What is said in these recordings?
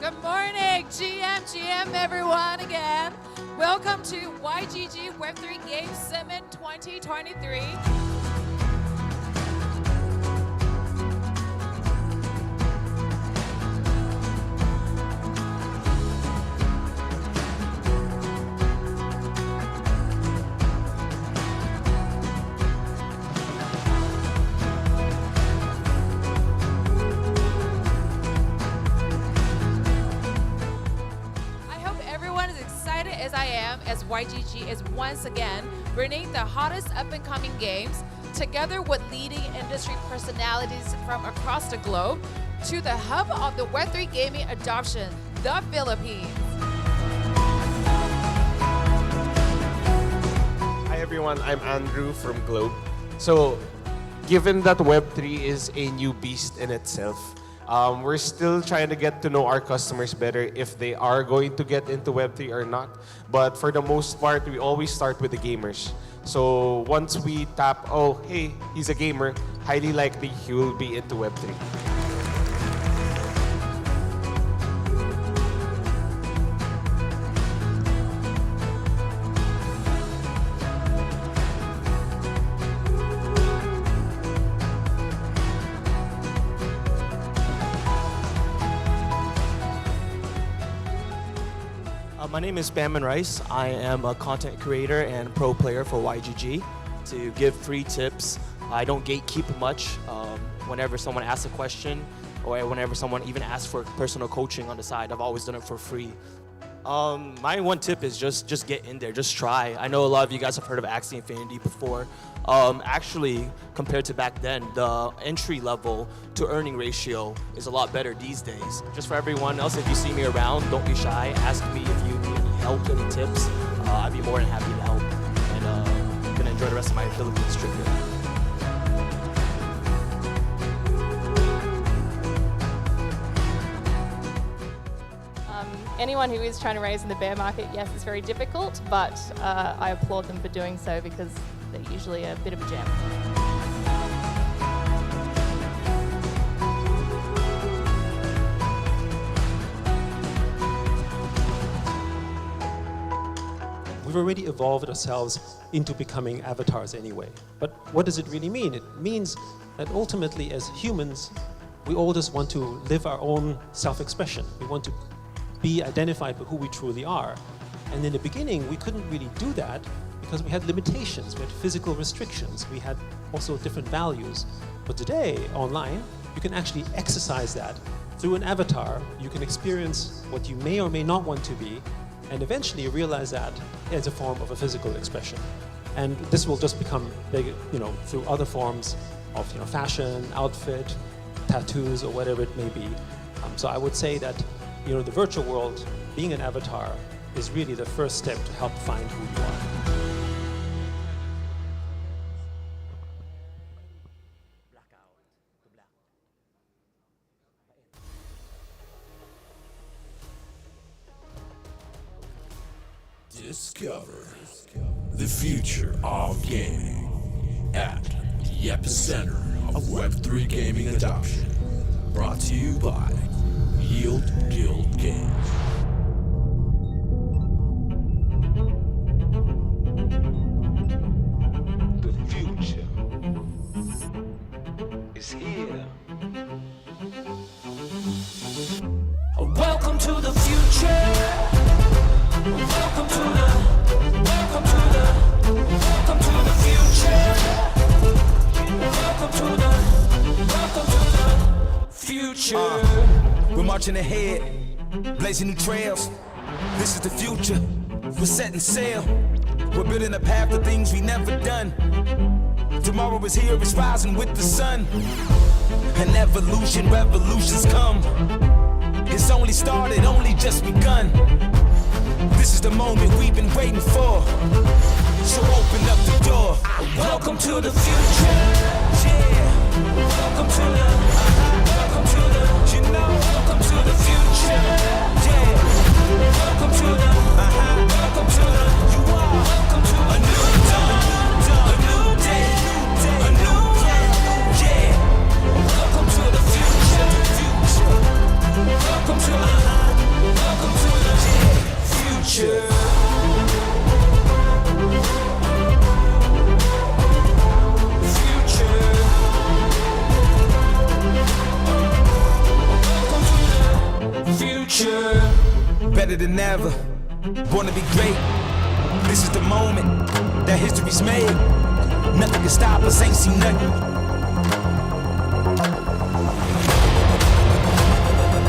Good morning, GM everyone again. Welcome to YGG Web3 Game Summit 2023. As I am, as YGG is once again bringing the hottest up-and-coming games together with leading industry personalities from across the globe to the hub of the Web3 gaming adoption, the Philippines. Hi everyone, I'm Andrew from Globe. So, given that Web3 is a new beast in itself, we're still trying to get to know our customers better if they are going to get into Web3 or not. But for the most part, we always start with the gamers. So once we tap, oh, hey, he's a gamer, highly likely he will be into Web3. My name is Baman Rice. I am a content creator and pro player for YGG. To give free tips, I don't gatekeep much. Whenever someone asks a question or whenever someone even asks for personal coaching on the side, I've always done it for free. My one tip is just get in there, just try. I know a lot of you guys have heard of Axie Infinity before. Actually, compared to back then, the entry level to earning ratio is a lot better these days. Just for everyone else, if you see me around, don't be shy. Ask me if you need any help, any tips. I'd be more than happy to help. And I'm gonna enjoy the rest of my Philippines trip here. Anyone who is trying to raise in the bear market, yes, it's very difficult, but I applaud them for doing so because they're usually a bit of a gem. We've already evolved ourselves into becoming avatars anyway. But what does it really mean? It means that ultimately as humans, we all just want to live our own self-expression. We want to be identified with who we truly are. And in the beginning, we couldn't really do that because we had limitations, we had physical restrictions, we had also different values. But today, online, you can actually exercise that through an avatar. You can experience what you may or may not want to be, and eventually realize that as a form of a physical expression. And this will just become big, through other forms of fashion, outfit, tattoos, or whatever it may be. So I would say that the virtual world, being an avatar, is really the first step to help find who you are. Discover the future of gaming at the epicenter of Web3 gaming adoption. Brought to you by Yield Guild Games. The future is here. Welcome to the future. Welcome to the future. Welcome to the future. We're marching ahead, blazing new trails. This is the future. We're setting sail. We're building a path to things we never done. Tomorrow is here, it's rising with the sun. An evolution, revolutions come. It's only started, only just begun. This is the moment we've been waiting for. So open up the door. Welcome to the future. Yeah. Welcome to the. Welcome to the. Welcome to the future. Yeah. Welcome to the. Welcome to the. You are. Welcome to a new dawn. A new day. A new plan. Yeah. Welcome to the future. Welcome to future. Future, better than ever, born to be great. This is the moment that history's made. Nothing can stop us, ain't seen nothing.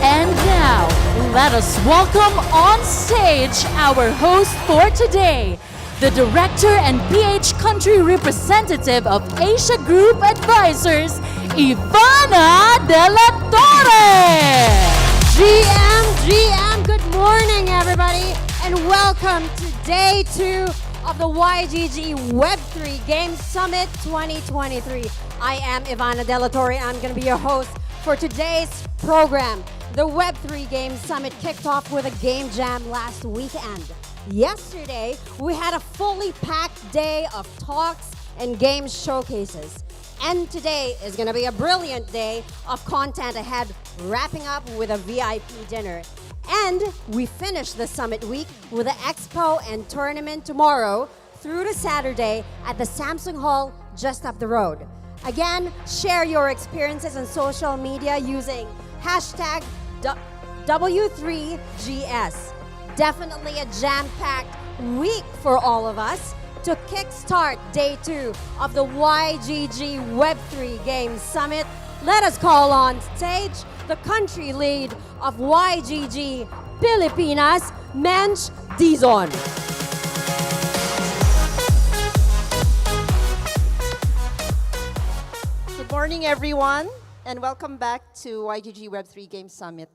And now, let us welcome on stage our host for today, the Director and PH Country Representative of Asia Group Advisors, Ivana De La Torre. GM, good morning everybody, and welcome to day 2 of the YGG Web3 Game Summit 2023. I am Ivana De La Torre. I'm going to be your host for today's program. The Web3 Game Summit kicked off with a game jam last weekend. Yesterday, we had a fully packed day of talks and game showcases. And today is going to be a brilliant day of content ahead, wrapping up with a VIP dinner. And we finish the summit week with an expo and tournament tomorrow through to Saturday at the Samsung Hall just up the road. Again, share your experiences on social media using hashtag W3GS. Definitely a jam-packed week for all of us. To kickstart day 2 of the YGG Web3 Game Summit, let us call on stage the country lead of YGG Pilipinas, Mensch Dizon. Good morning, everyone, and welcome back to YGG Web3 Game Summit.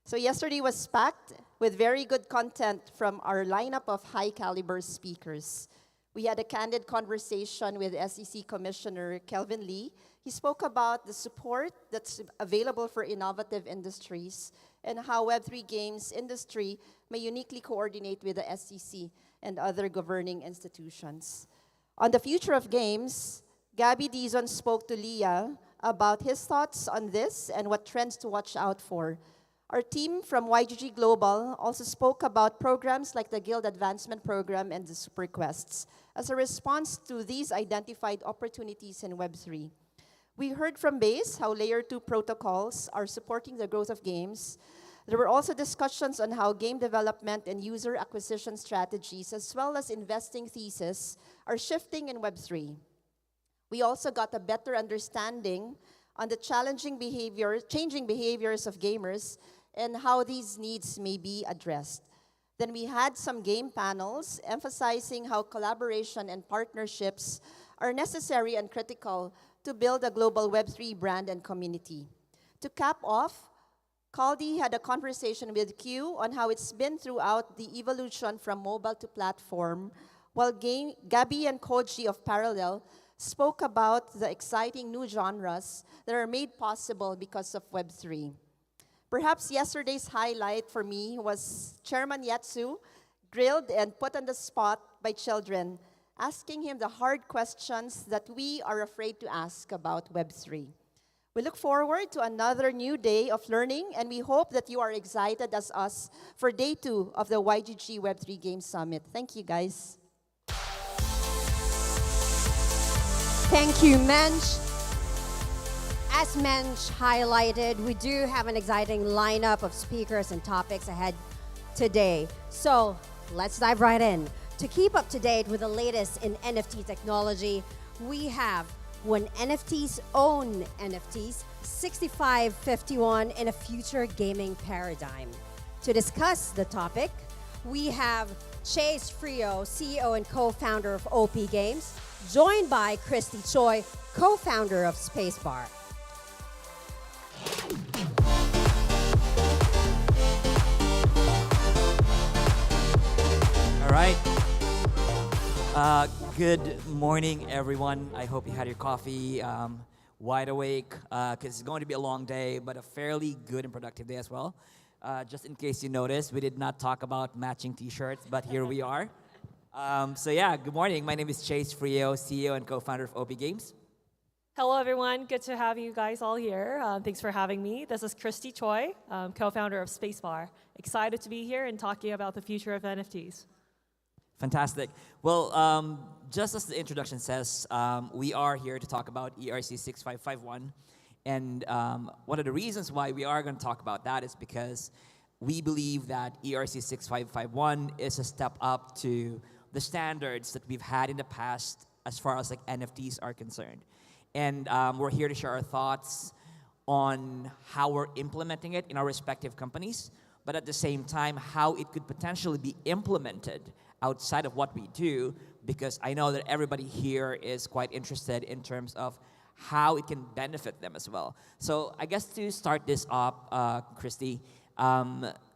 So yesterday was packed with very good content from our lineup of high-caliber speakers. We had a candid conversation with SEC Commissioner Kelvin Lee. He spoke about the support that's available for innovative industries and how Web3 games industry may uniquely coordinate with the SEC and other governing institutions. On the future of games, Gabby Dizon spoke to Leah about his thoughts on this and what trends to watch out for. Our team from YGG Global also spoke about programs like the Guild Advancement Program and the Super Quests as a response to these identified opportunities in Web3. We heard from Base how Layer 2 protocols are supporting the growth of games. There were also discussions on how game development and user acquisition strategies, as well as investing thesis, are shifting in Web3. We also got a better understanding on the changing behaviors of gamers and how these needs may be addressed. Then we had some game panels emphasizing how collaboration and partnerships are necessary and critical to build a global Web3 brand and community. To cap off, Caldi had a conversation with Q on how it's been throughout the evolution from mobile to platform, while Gabby and Koji of Parallel spoke about the exciting new genres that are made possible because of Web3. Perhaps yesterday's highlight for me was Chairman Yatsu, grilled and put on the spot by children, asking him the hard questions that we are afraid to ask about Web3. We look forward to another new day of learning, and we hope that you are excited as us for day 2 of the YGG Web3 Game Summit. Thank you, guys. Thank you, Mensch. As Mensch highlighted, we do have an exciting lineup of speakers and topics ahead today. So let's dive right in. To keep up to date with the latest in NFT technology, we have when NFTs own NFTs, 6551 in a future gaming paradigm. To discuss the topic, we have Freo, CEO and co-founder of OP Games, joined by Christy Choi, co-founder of Spacebar. All right. Good morning, everyone. I hope you had your coffee, wide awake, because it's going to be a long day, but a fairly good and productive day as well. Just in case you noticed, we did not talk about matching t-shirts, but here we are. So yeah, good morning. My name is Freo, CEO and co-founder of OP Games. Hello, everyone. Good to have you guys all here. Thanks for having me. This is Christy Choi, co-founder of Spacebar. Excited to be here and talking about the future of NFTs. Fantastic. Well, just as the introduction says, we are here to talk about ERC 6551. And one of the reasons why we are going to talk about that is because we believe that ERC 6551 is a step up to the standards that we've had in the past as far as like NFTs are concerned. And we're here to share our thoughts on how we're implementing it in our respective companies, but at the same time, how it could potentially be implemented outside of what we do, because I know that everybody here is quite interested in terms of how it can benefit them as well. So I guess to start this up, Christy,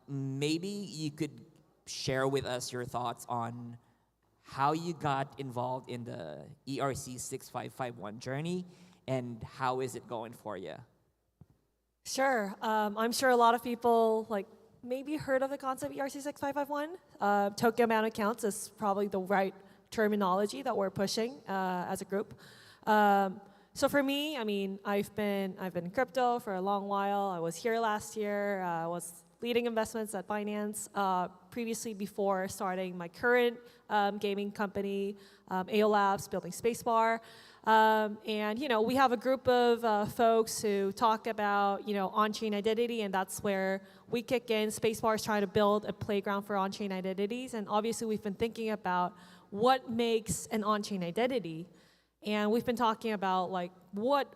maybe you could share with us your thoughts on how you got involved in the ERC 6551 journey, and how is it going for you? Sure. I'm sure a lot of people maybe heard of the concept ERC 6551. Token amount accounts is probably the right terminology that we're pushing as a group. So for me, I mean, I've been in crypto for a long while. I was here last year. I was leading investments at Binance previously before starting my current gaming company, AO Labs, building Spacebar. And, we have a group of folks who talk about, on-chain identity, and that's where we kick in. Spacebar is trying to build a playground for on-chain identities, and obviously we've been thinking about what makes an on-chain identity. And we've been talking about what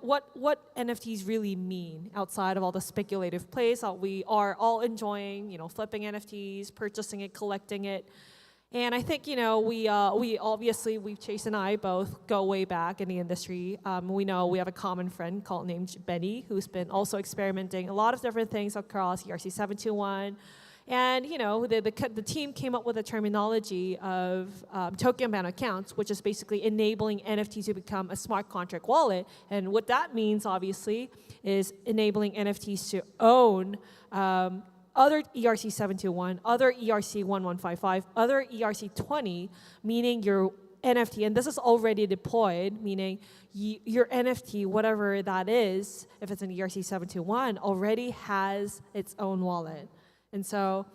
NFTs really mean outside of all the speculative plays that we are all enjoying, flipping NFTs, purchasing it, collecting it. And I think, we obviously, Chase and I both go way back in the industry. We know we have a common friend named Benny, who's been also experimenting a lot of different things across ERC 721. And the team came up with a terminology of token bound accounts, which is basically enabling NFTs to become a smart contract wallet. And what that means, obviously, is enabling NFTs to own other ERC 721, other ERC 1155, other ERC 20, meaning your NFT, and this is already deployed, meaning your NFT, whatever that is, if it's an ERC 721, already has its own wallet. And so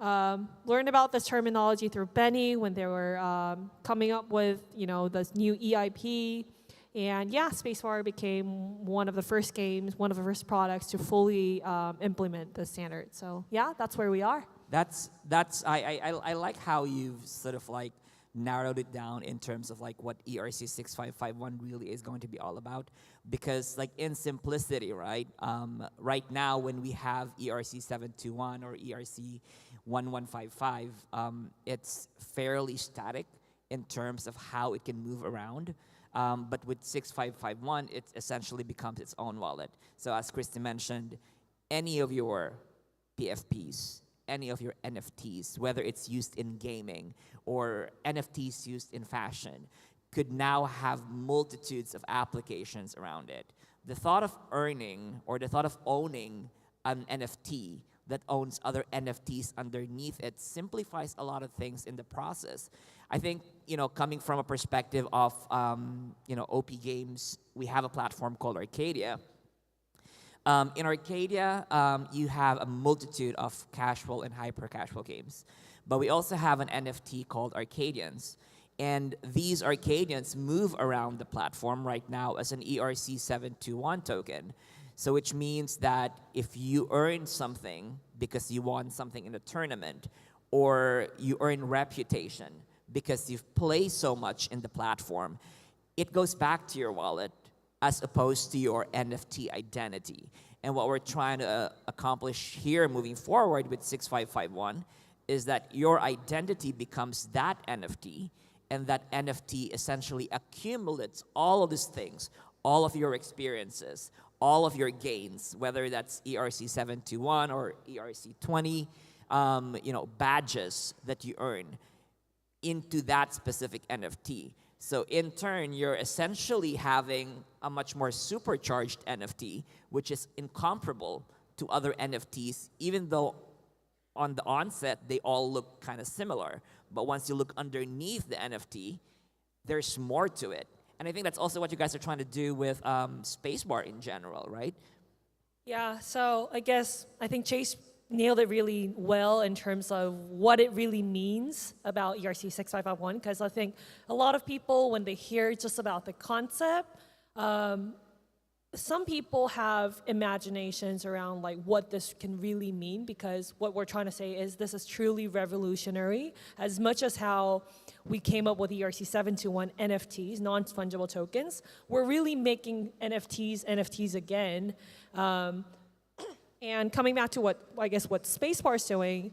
learned about this terminology through Benny when they were coming up with, this new EIP. And yeah, Spacebar became one of the first games, one of the first products to fully implement the standard. So yeah, that's where we are. I like how you've sort of narrowed it down in terms of what ERC 6551 really is going to be all about. Because in simplicity, right? Right now when we have ERC 721 or ERC 1155, it's fairly static in terms of how it can move around. But with 6551, it essentially becomes its own wallet. So as Christy mentioned, any of your PFPs, any of your NFTs, whether it's used in gaming or NFTs used in fashion, could now have multitudes of applications around it. The thought of earning or the thought of owning an NFT that owns other NFTs underneath it simplifies a lot of things in the process. I think, coming from a perspective of, OP Games, we have a platform called Arcadia. In Arcadia, you have a multitude of casual and hyper-casual games. But we also have an NFT called Arcadians. And these Arcadians move around the platform right now as an ERC 721 token. So which means that if you earn something because you won something in a tournament, or you earn reputation because you've played so much in the platform, it goes back to your wallet as opposed to your NFT identity. And what we're trying to accomplish here moving forward with 6551 is that your identity becomes that NFT, and that NFT essentially accumulates all of these things, all of your experiences, all of your gains, whether that's ERC 721 or ERC 20, badges that you earn into that specific NFT. So in turn, you're essentially having a much more supercharged NFT, which is incomparable to other NFTs, even though on the onset, they all look kind of similar. But once you look underneath the NFT, there's more to it. And I think that's also what you guys are trying to do with Spacebar in general, right? Yeah, so I think Chase nailed it really well in terms of what it really means about ERC 6551, because I think a lot of people, when they hear just about the concept, some people have imaginations around like what this can really mean, because what we're trying to say is this is truly revolutionary, as much as how we came up with ERC 721 NFTs, non-fungible tokens. We're really making NFTs again. And coming back to what Spacebar is doing,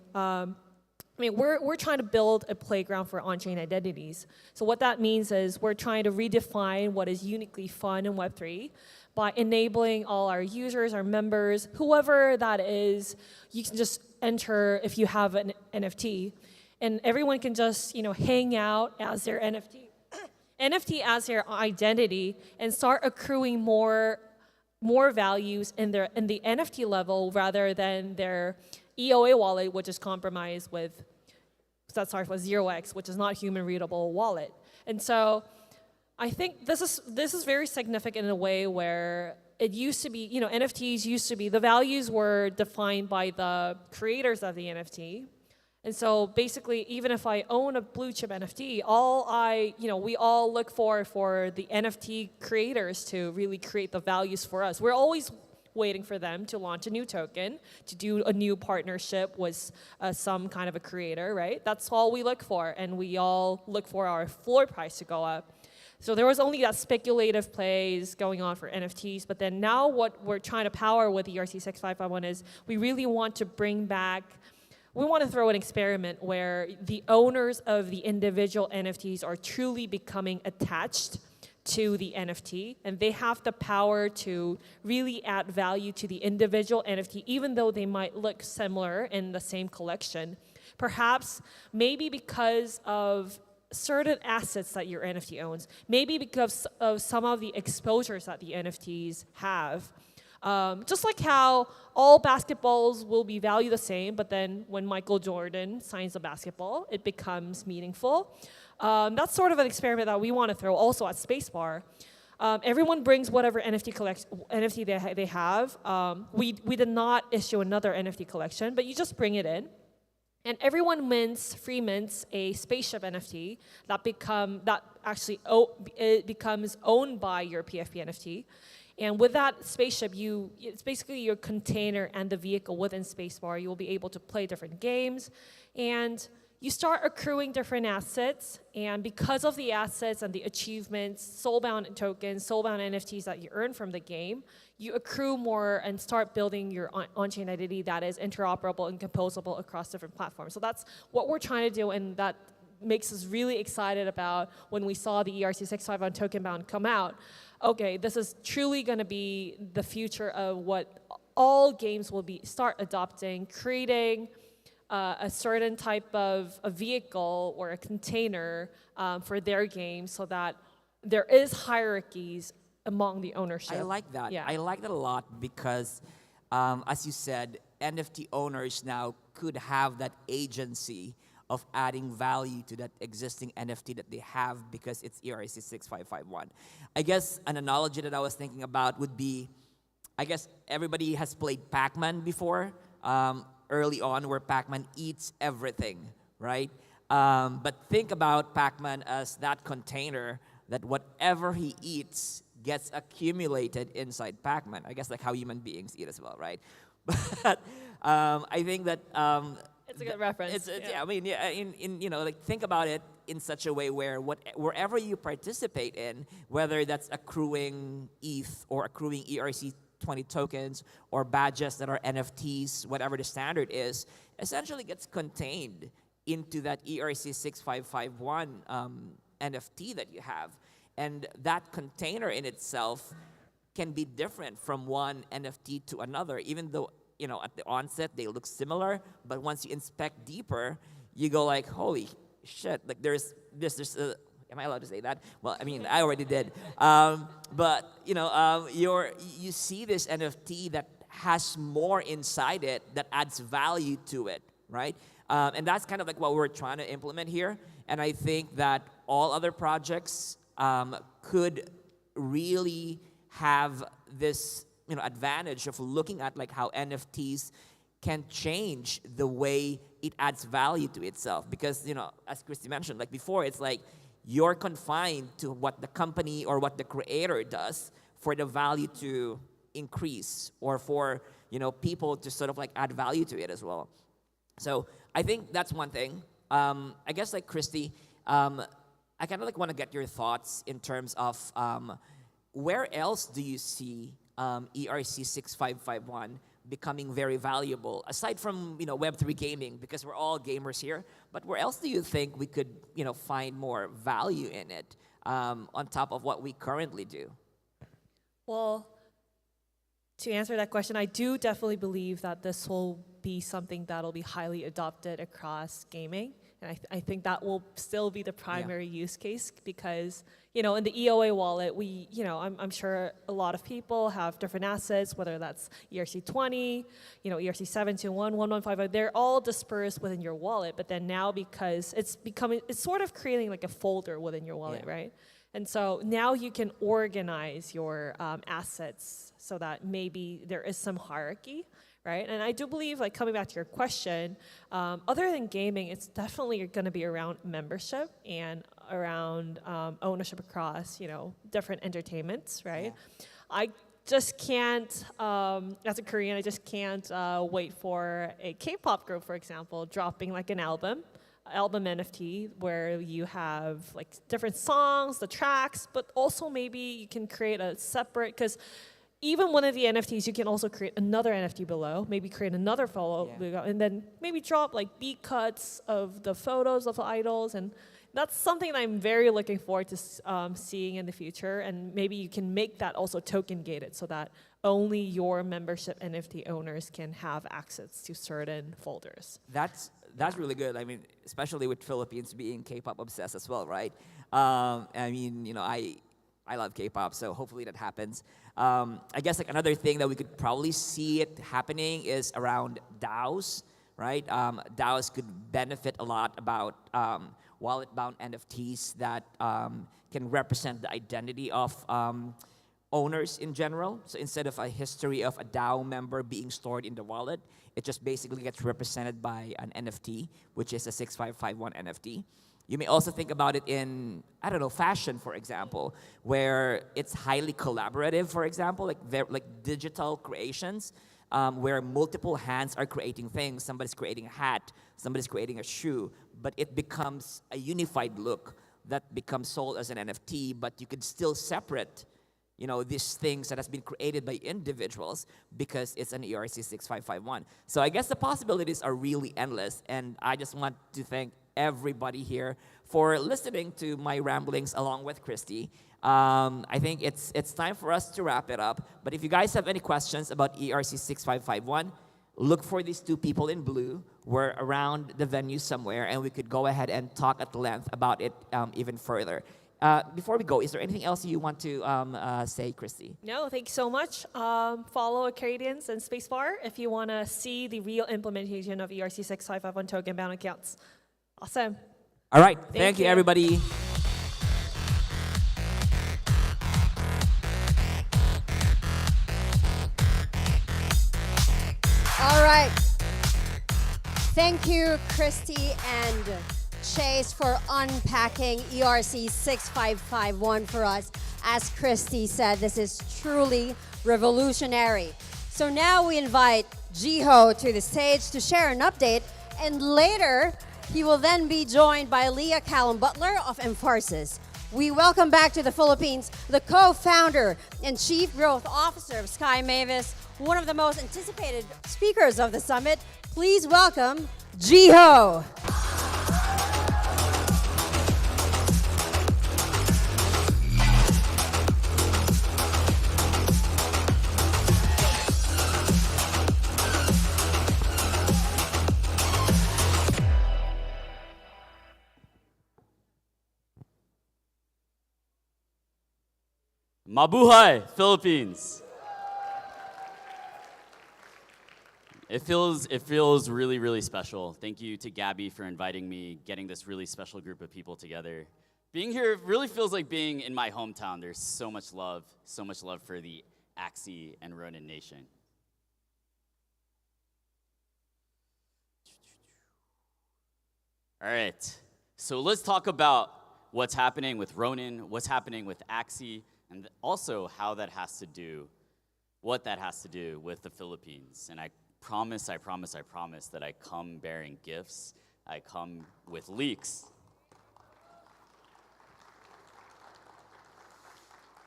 we're trying to build a playground for on-chain identities. So what that means is we're trying to redefine what is uniquely fun in Web3 by enabling all our users, our members, whoever that is. You can just enter if you have an NFT, and everyone can just hang out as their NFT as their identity, and start accruing more values in the NFT level rather than their EOA wallet, which is compromised with, that starts with 0x, which is not human readable wallet. And so I think this is very significant in a way where it used to be, NFTs used to be, the values were defined by the creators of the NFT. And so basically, even if I own a blue chip NFT, we all look for the NFT creators to really create the values for us. We're always waiting for them to launch a new token, to do a new partnership with some kind of a creator, right? That's all we look for, and we all look for our floor price to go up. So there was only that speculative plays going on for NFTs, but then now what we're trying to power with ERC 6551 is we really want to bring back, we want to throw an experiment where the owners of the individual NFTs are truly becoming attached to the NFT, and they have the power to really add value to the individual NFT, even though they might look similar in the same collection. Perhaps, maybe because of certain assets that your NFT owns, maybe because of some of the exposures that the NFTs have. Just like how all basketballs will be valued the same, but then when Michael Jordan signs a basketball, it becomes meaningful. That's sort of an experiment that we want to throw also at Spacebar. Everyone brings whatever NFT they have. We did not issue another NFT collection, but you just bring it in. And everyone free mints a spaceship NFT that actually becomes owned by your PFP NFT. And with that spaceship, it's basically your container and the vehicle within Spacebar. You will be able to play different games, and you start accruing different assets. And because of the assets and the achievements, soulbound tokens, soulbound NFTs that you earn from the game, you accrue more and start building your on-chain identity that is interoperable and composable across different platforms. So that's what we're trying to do, and that makes us really excited about when we saw the ERC 651 token bound come out. Okay, this is truly going to be the future of what all games will start adopting, creating a certain type of a vehicle or a container for their game, so that there is hierarchies among the ownership. I like that. Yeah. I like that a lot because, as you said, NFT owners now could have that agency of adding value to that existing NFT that they have because it's ERC 6551. I guess an analogy that I was thinking about would be, I guess everybody has played Pac-Man before, early on, where Pac-Man eats everything, right? But think about Pac-Man as that container that whatever he eats gets accumulated inside Pac-Man. I guess like how human beings eat as well, right? But I think that it's a good reference. Think about it in such a way where wherever you participate in, whether that's accruing ETH or accruing ERC20 tokens or badges that are NFTs, whatever the standard is, essentially gets contained into that ERC 6551 NFT that you have. And that container in itself can be different from one NFT to another, even though, at the onset they look similar, but once you inspect deeper, you go like, holy shit, like there's am I allowed to say that? Well, I mean, I already did. But you see this NFT that has more inside it that adds value to it, right? And that's kind of like what we're trying to implement here. And I think that all other projects could really have this advantage of looking at like how NFTs can change the way it adds value to itself. Because as Christy mentioned, like before, it's like you're confined to what the company or what the creator does for the value to increase, or for people to sort of like add value to it as well. So I think that's one thing. I guess like Christy, I kind of like want to get your thoughts in terms of where else do you see ERC 6551 becoming very valuable, aside from Web3 gaming, because we're all gamers here. But where else do you think we could find more value in it on top of what we currently do? Well, to answer that question, I do definitely believe that this will be something that'll be highly adopted across gaming. And I think that will still be the primary use case, because, in the EOA wallet, I'm sure a lot of people have different assets, whether that's ERC20, ERC 721, 1155, they're all dispersed within your wallet. But then now, because it's sort of creating like a folder within your wallet, right? And so now you can organize your assets so that maybe there is some hierarchy, right? And I do believe, like, coming back to your question, other than gaming, it's definitely going to be around membership and around ownership across, different entertainments, right? Yeah. I just can't, as a Korean, I just can't wait for a K-pop group, for example, dropping like an album NFT, where you have like different songs, the tracks, but also maybe you can create a separate, because even one of the NFTs, you can also create another NFT below, maybe create another follow, and then maybe drop like beat cuts of the photos of the idols. And that's something that I'm very looking forward to seeing in the future. And maybe you can make that also token gated, so that only your membership NFT owners can have access to certain folders. That's really good. I mean, especially with Philippines being K-pop obsessed as well, right? I mean, I love K-pop, so hopefully that happens. I guess like another thing that we could probably see it happening is around DAOs, right? DAOs could benefit a lot about wallet-bound NFTs that can represent the identity of owners in general. So instead of a history of a DAO member being stored in the wallet, it just basically gets represented by an NFT, which is a 6551 NFT. You may also think about it in, fashion, for example, where it's highly collaborative, for example, like digital creations, where multiple hands are creating things. Somebody's creating a hat, somebody's creating a shoe, but it becomes a unified look that becomes sold as an NFT, but you could still separate these things that has been created by individuals because it's an ERC 6551. So I guess the possibilities are really endless, and I just want to thank everybody here for listening to my ramblings along with Christy. I think it's time for us to wrap it up. But if you guys have any questions about ERC 6551, look for these two people in blue. We're around the venue somewhere, and we could go ahead and talk at length about it even further. Before we go, is there anything else you want to say, Christy? No, thank you so much. Follow Acadians and Spacebar if you want to see the real implementation of ERC 6551 token-bound accounts. Awesome. All right. Thank you, everybody. All right. Thank you, Christy and Chase, for unpacking ERC 6551 for us. As Christy said, this is truly revolutionary. So now we invite Jiho to the stage to share an update, and later he will then be joined by Leah Callon-Butler of Emfarsis. We welcome back to the Philippines the co-founder and chief growth officer of Sky Mavis, one of the most anticipated speakers of the summit. Please welcome Jiho. Mabuhay, Philippines. It feels really, really special. Thank you to Gabby for inviting me, getting this really special group of people together Being here really feels like being in my hometown. There's so much love for the Axie and Ronin Nation. All right, so let's talk about what's happening with Ronin, what's happening with Axie, and also how that has to do, what that has to do with the Philippines. And I promise that I come bearing gifts. I come with leaks.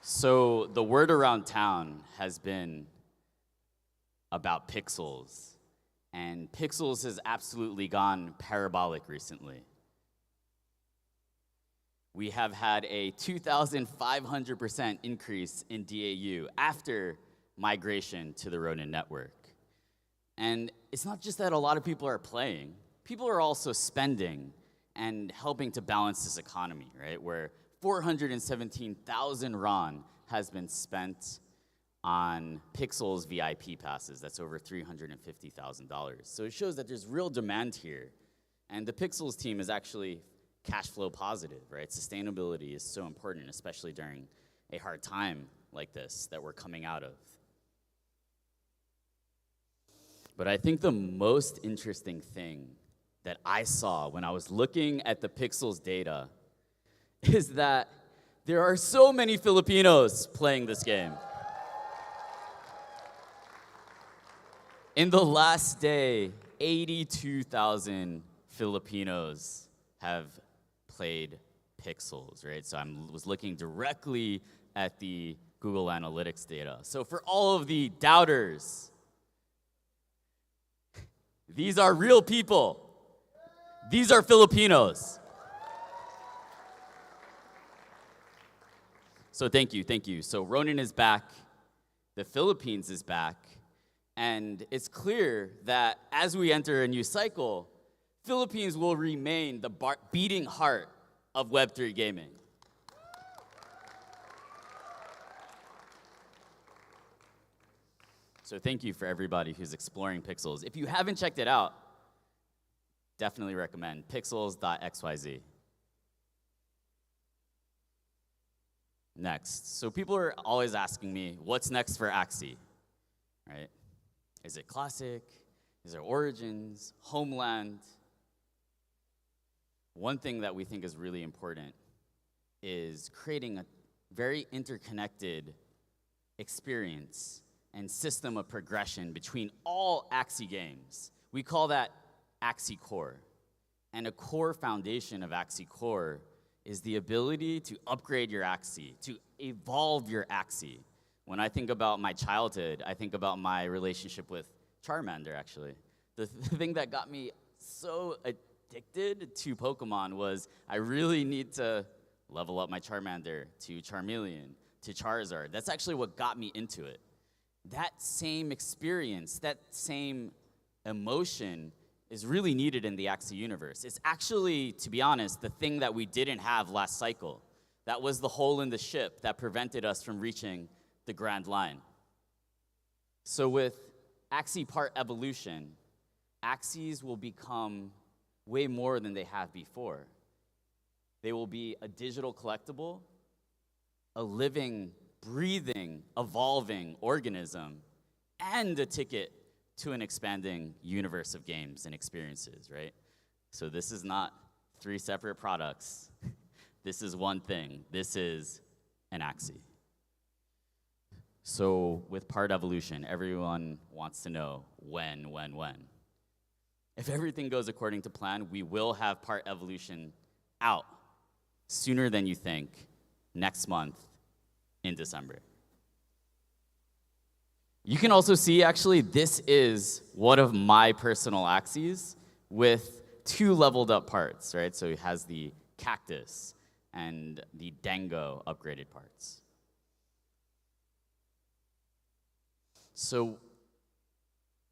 So the word around town has been about Pixels. And Pixels has absolutely gone parabolic recently. We have had a 2,500% increase in DAU after migration to the Ronin network. And it's not just that a lot of people are playing, people are also spending and helping to balance this economy, right? Where 417,000 RON has been spent on Pixels VIP passes. That's over $350,000. So it shows that there's real demand here. And the Pixels team is actually cash flow positive, right? Sustainability is so important, especially during a hard time like this that we're coming out of. But I think the most interesting thing that I saw when I was looking at the Pixels data is that there are so many Filipinos playing this game. In the last day, 82,000 Filipinos have played Pixels, right? So I was looking directly at the Google Analytics data. So for all of the doubters, these are real people. These are Filipinos. So thank you. So Ronin is back. The Philippines is back. And it's clear that as we enter a new cycle, Philippines will remain the beating heart of Web3 gaming. So thank you for everybody who's exploring Pixels. If you haven't checked it out, definitely recommend pixels.xyz. Next, so people are always asking me, what's next for Axie, right? Is it Classic? Is it Origins? Homeland? One thing that we think is really important is creating a very interconnected experience and system of progression between all Axie games. We call that Axie Core. And a core foundation of Axie Core is the ability to upgrade your Axie, to evolve your Axie. When I think about my childhood, I think about my relationship with Charmander, actually. The thing that got me so addicted to Pokemon was I really need to level up my Charmander to Charmeleon, to Charizard. That's actually what got me into it. That same experience, that same emotion is really needed in the Axie universe. It's actually, to be honest, the thing that we didn't have last cycle. That was the hole in the ship that prevented us from reaching the Grand Line. So with Axie Part Evolution, Axies will become way more than they have before. They will be a digital collectible, a living, breathing, evolving organism, and a ticket to an expanding universe of games and experiences, right? So this is not 3 separate products. This is one thing. This is an Axie. So with Part Evolution, everyone wants to know when. If everything goes according to plan, we will have Part Evolution out sooner than you think, next month in December. You can also see, actually, this is one of my personal Axies with 2 leveled up parts, right? So it has the cactus and the dango upgraded parts. So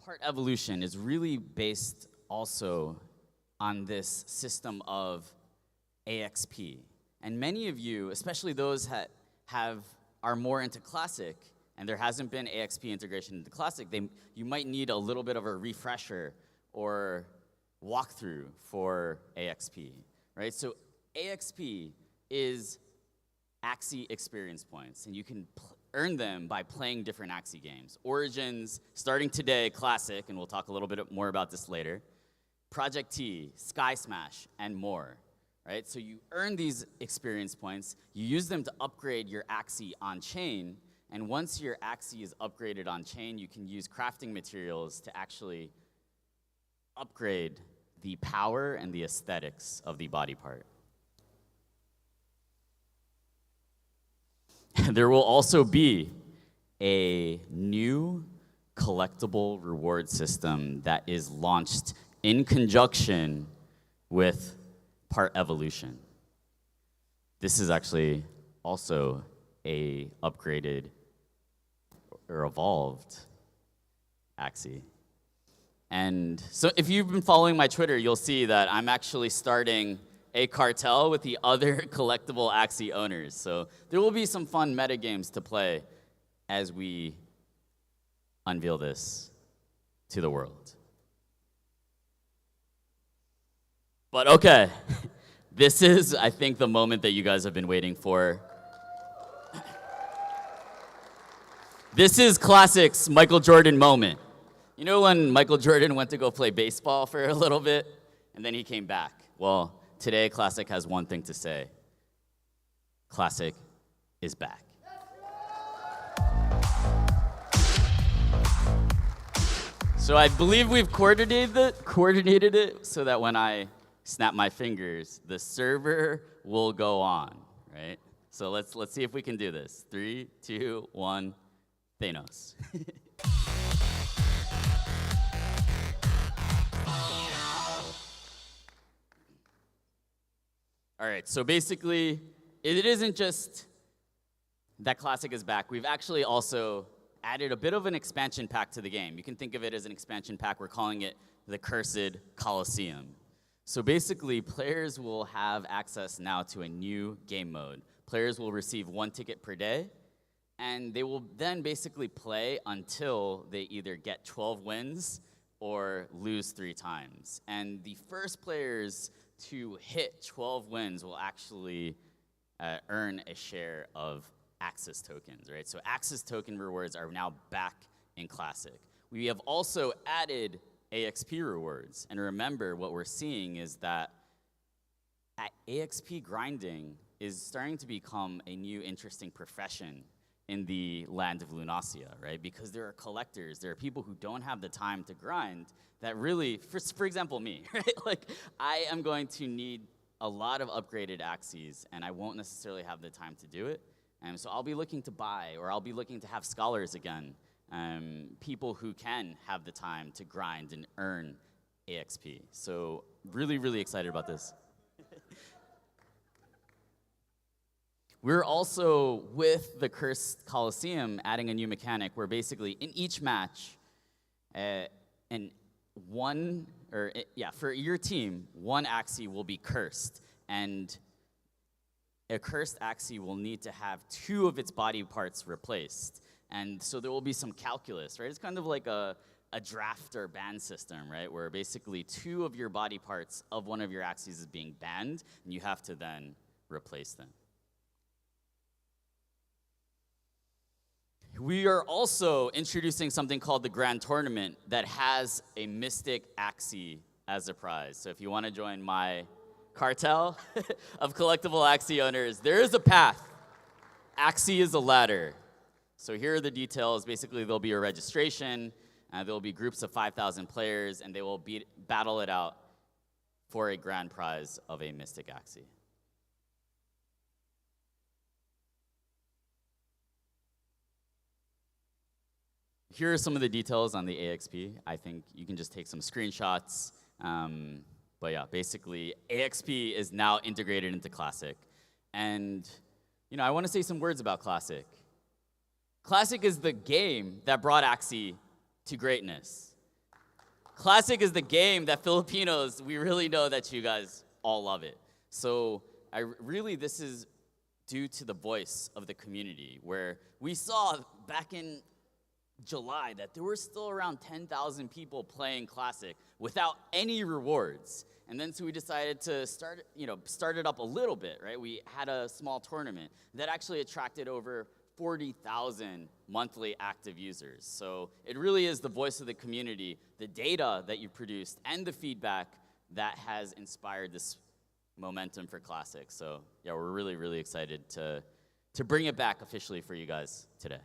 Part Evolution is really based also on this system of AXP. And many of you, especially those that are more into Classic, and there hasn't been AXP integration into Classic, you might need a little bit of a refresher or walkthrough for AXP, right? So AXP is Axie experience points, and you can earn them by playing different Axie games. Origins, starting today, Classic, and we'll talk a little bit more about this later. Project T, Sky Smash, and more, right? So you earn these experience points, you use them to upgrade your Axie on-chain, and once your Axie is upgraded on-chain, you can use crafting materials to actually upgrade the power and the aesthetics of the body part. There will also be a new collectible reward system that is launched in conjunction with Part Evolution. This is actually also a upgraded or evolved Axie. And so if you've been following my Twitter, you'll see that I'm actually starting a cartel with the other collectible Axie owners. So there will be some fun meta games to play as we unveil this to the world. But okay, this is, I think, the moment that you guys have been waiting for. This is Classic's Michael Jordan moment. You know when Michael Jordan went to go play baseball for a little bit, and then he came back? Well, today, Classic has one thing to say. Classic is back. So I believe we've coordinated it so that when I snap my fingers, the server will go on, right? So let's see if we can do this. 3, 2, 1, Thanos. All right, so basically, it isn't just that Classic is back. We've actually also added a bit of an expansion pack to the game. You can think of it as an expansion pack. We're calling it the Cursed Coliseum. So basically, players will have access now to a new game mode. Players will receive 1 ticket per day, and they will then basically play until they either get 12 wins or lose 3 times. And the first players to hit 12 wins will actually earn a share of Axis tokens, right? So Axis token rewards are now back in Classic. We have also added AXP rewards. And remember, what we're seeing is that AXP grinding is starting to become a new interesting profession in the land of Lunacia, right? Because there are collectors, there are people who don't have the time to grind that really, for example, me, right? Like, I am going to need a lot of upgraded Axies, and I won't necessarily have the time to do it. And so I'll be looking to buy, or I'll be looking to have scholars again, people who can have the time to grind and earn AXP. So really, really excited about this. We're also, with the Cursed Coliseum, adding a new mechanic where basically in each match, for your team, 1 Axie will be cursed, and a cursed Axie will need to have 2 of its body parts replaced. And so there will be some calculus, right? It's kind of like a draft or ban system, right? Where basically 2 of your body parts of one of your Axies is being banned, and you have to then replace them. We are also introducing something called the Grand Tournament that has a Mystic Axie as a prize. So if you want to join my cartel of collectible Axie owners, there is a path. Axie is a ladder. So here are the details. Basically, there'll be a registration. There'll be groups of 5,000 players, and they will battle it out for a grand prize of a Mystic Axie. Here are some of the details on the AXP. I think you can just take some screenshots. But yeah, basically, AXP is now integrated into Classic. And, I want to say some words about Classic. Classic is the game that brought Axie to greatness. Classic is the game that Filipinos, we really know that you guys all love it. So this is due to the voice of the community, where we saw back in July that there were still around 10,000 people playing Classic without any rewards. And then so we decided to start it up a little bit, right? We had a small tournament that actually attracted over 40,000 monthly active users. So it really is the voice of the community, the data that you produced, and the feedback that has inspired this momentum for Classic. So yeah, we're really, really excited to bring it back officially for you guys today.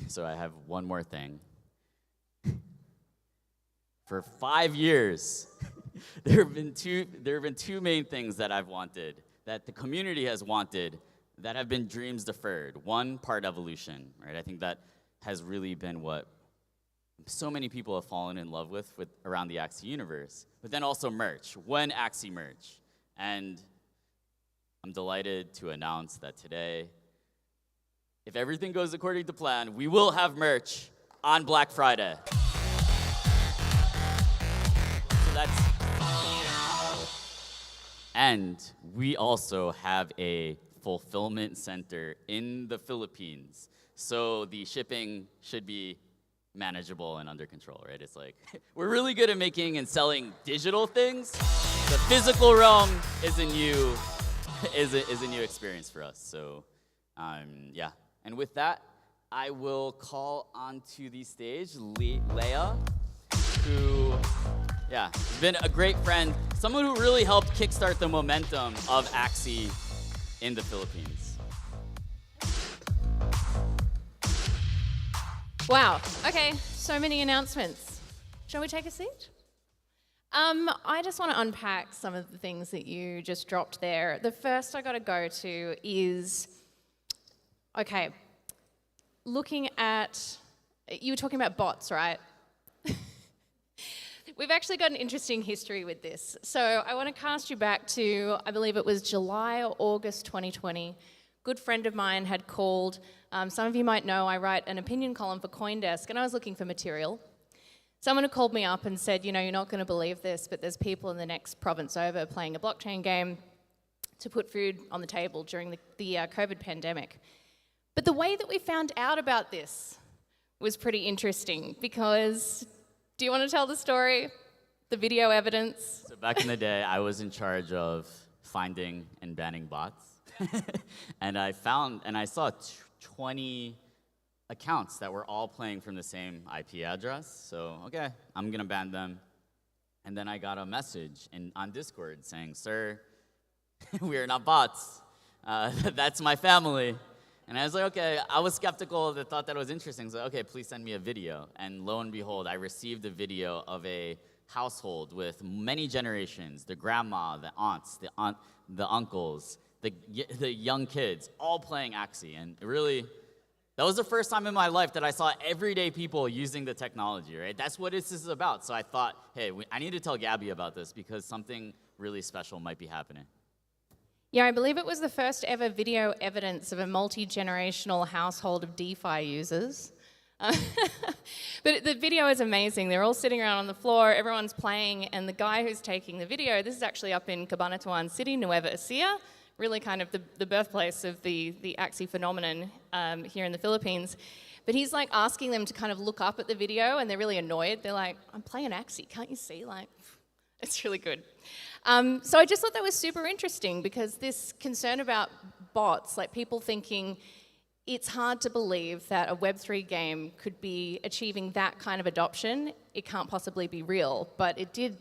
So I have one more thing. For 5 years, there have been two main things that I've wanted, that the community has wanted, that have been dreams deferred. One, part evolution, right? I think that has really been what so many people have fallen in love with around the Axie universe. But then also merch. When Axie merch? And I'm delighted to announce that today, if everything goes according to plan, we will have merch on Black Friday. And we also have a fulfillment center in the Philippines. So the shipping should be manageable and under control, right? It's like, we're really good at making and selling digital things. The physical realm is a new experience for us. So, yeah. And with that, I will call onto the stage Leah, who, yeah, has been a great friend, someone who really helped kickstart the momentum of Axie in the Philippines. Wow. Okay, so many announcements. Shall we take a seat? I just want to unpack some of the things that you just dropped there. The first I got to go to is, okay, looking at, you were talking about bots, right? We've actually got an interesting history with this. So I want to cast you back to, I believe it was July or August 2020. Good friend of mine had called. Some of you might know I write an opinion column for CoinDesk, and I was looking for material. Someone had called me up and said, you know, you're not going to believe this, but there's people in the next province over playing a blockchain game to put food on the table during the COVID pandemic. But the way that we found out about this was pretty interesting because, do you want to tell the story? The video evidence? So back in the day, I was in charge of finding and banning bots. And I saw 20 accounts that were all playing from the same IP address. So, okay, I'm gonna ban them. And then I got a message on Discord saying, sir, we are not bots. That's my family. And I was like, okay, I was skeptical, thought that was interesting. So, okay, please send me a video. And lo and behold, I received a video of a household with many generations, the grandma, the aunts, the uncles, the young kids, all playing Axie. And really, that was the first time in my life that I saw everyday people using the technology, right? That's what this is about. So I thought, hey, I need to tell Gabby about this because something really special might be happening. Yeah, I believe it was the first ever video evidence of a multi-generational household of DeFi users. But the video is amazing. They're all sitting around on the floor, everyone's playing, and the guy who's taking the video, this is actually up in Cabanatuan City, Nueva Ecija, really kind of the birthplace of the Axie phenomenon here in the Philippines. But he's like asking them to kind of look up at the video, and they're really annoyed. They're like, I'm playing Axie, can't you see? Like, it's really good. So I just thought that was super interesting because this concern about bots, like people thinking it's hard to believe that a Web3 game could be achieving that kind of adoption. It can't possibly be real, but it did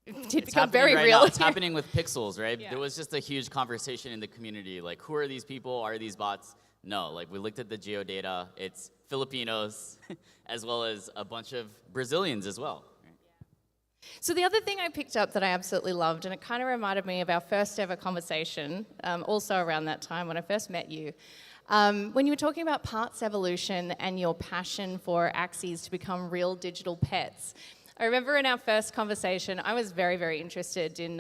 become very right real. Now. It's happening with pixels, right? Yeah. There was just a huge conversation in the community, like, who are these people? Are these bots? No, like, we looked at the geodata. It's Filipinos, as well as a bunch of Brazilians as well. So the other thing I picked up that I absolutely loved, and it kind of reminded me of our first ever conversation, also around that time when I first met you, when you were talking about parts evolution and your passion for Axies to become real digital pets. I remember in our first conversation, I was very, very interested in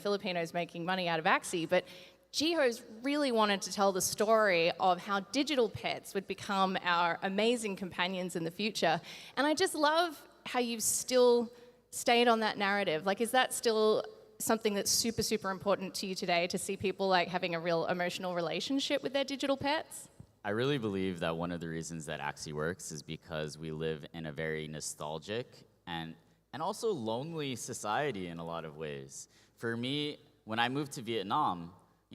Filipinos making money out of Axie, but Jihoz really wanted to tell the story of how digital pets would become our amazing companions in the future. And I just love how you've still stayed on that narrative. Like, is that still something that's super, super important to you today, to see people like having a real emotional relationship with their digital pets? I really believe that one of the reasons that Axie works is because we live in a very nostalgic and also lonely society in a lot of ways. For me, when I moved to Vietnam,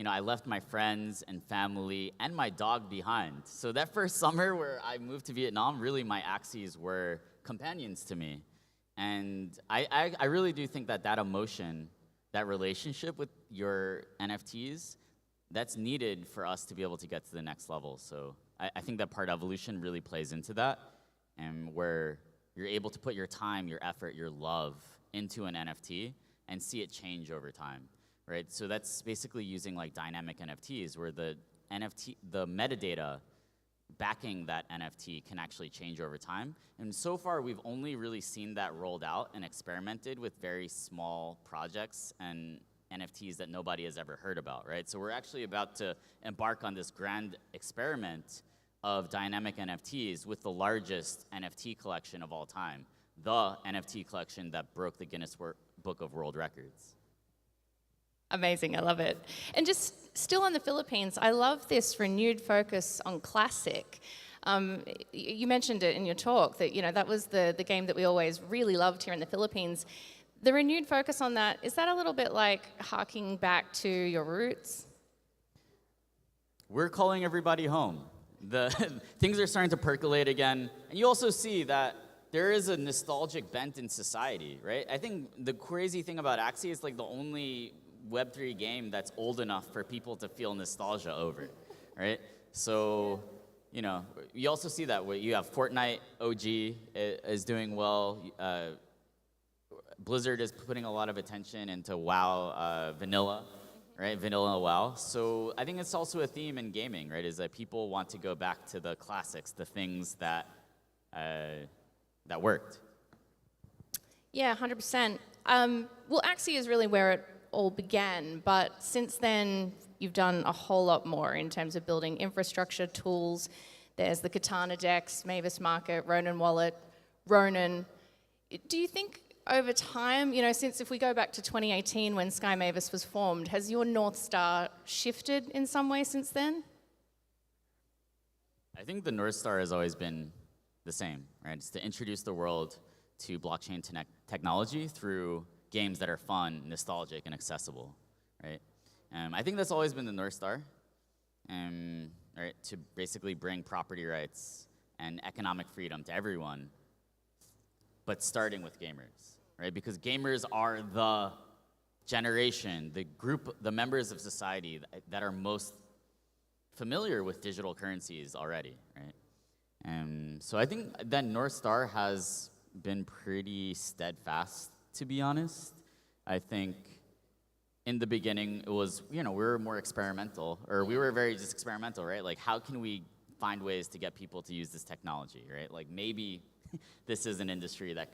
I left my friends and family and my dog behind. So that first summer where I moved to Vietnam, really my Axies were companions to me. And I really do think that emotion, that relationship with your NFTs, that's needed for us to be able to get to the next level. So I think that part evolution really plays into that, and where you're able to put your time, your effort, your love into an NFT and see it change over time, right? So that's basically using like dynamic NFTs, where the metadata backing that NFT can actually change over time. And so far, we've only really seen that rolled out and experimented with very small projects and NFTs that nobody has ever heard about, right? So we're actually about to embark on this grand experiment of dynamic NFTs with the largest NFT collection of all time, the NFT collection that broke the Guinness Book of World Records. Amazing, I love it. And just still on the Philippines, I love this renewed focus on classic. You mentioned it in your talk that that was the game that we always really loved here in the Philippines. The renewed focus on that, is that a little bit like harking back to your roots? We're calling everybody home. Things are starting to percolate again. And you also see that there is a nostalgic bent in society, right? I think the crazy thing about Axie is like the only Web3 game that's old enough for people to feel nostalgia over, right? So, you also see that where you have Fortnite OG is doing well. Blizzard is putting a lot of attention into WoW Vanilla, right? Vanilla WoW. So I think it's also a theme in gaming, right? Is that people want to go back to the classics, the things that worked. Yeah, 100%. Well, Axie is really where it all began, but since then you've done a whole lot more in terms of building infrastructure, tools. There's the Katana Dex, Mavis Market, Ronin Wallet, Ronin. Do you think over time, since if we go back to 2018 when Sky Mavis was formed, has your North Star shifted in some way since then? I think the North Star has always been the same, right? It's to introduce the world to blockchain technology through games that are fun, nostalgic, and accessible, right? I think that's always been the North Star, right? To basically bring property rights and economic freedom to everyone, but starting with gamers, right? Because gamers are the generation, the group, the members of society that are most familiar with digital currencies already, right? So I think that North Star has been pretty steadfast, to be honest. I think in the beginning it was, we were more experimental, or we were very just experimental, right? Like, how can we find ways to get people to use this technology, right? Like, maybe this is an industry that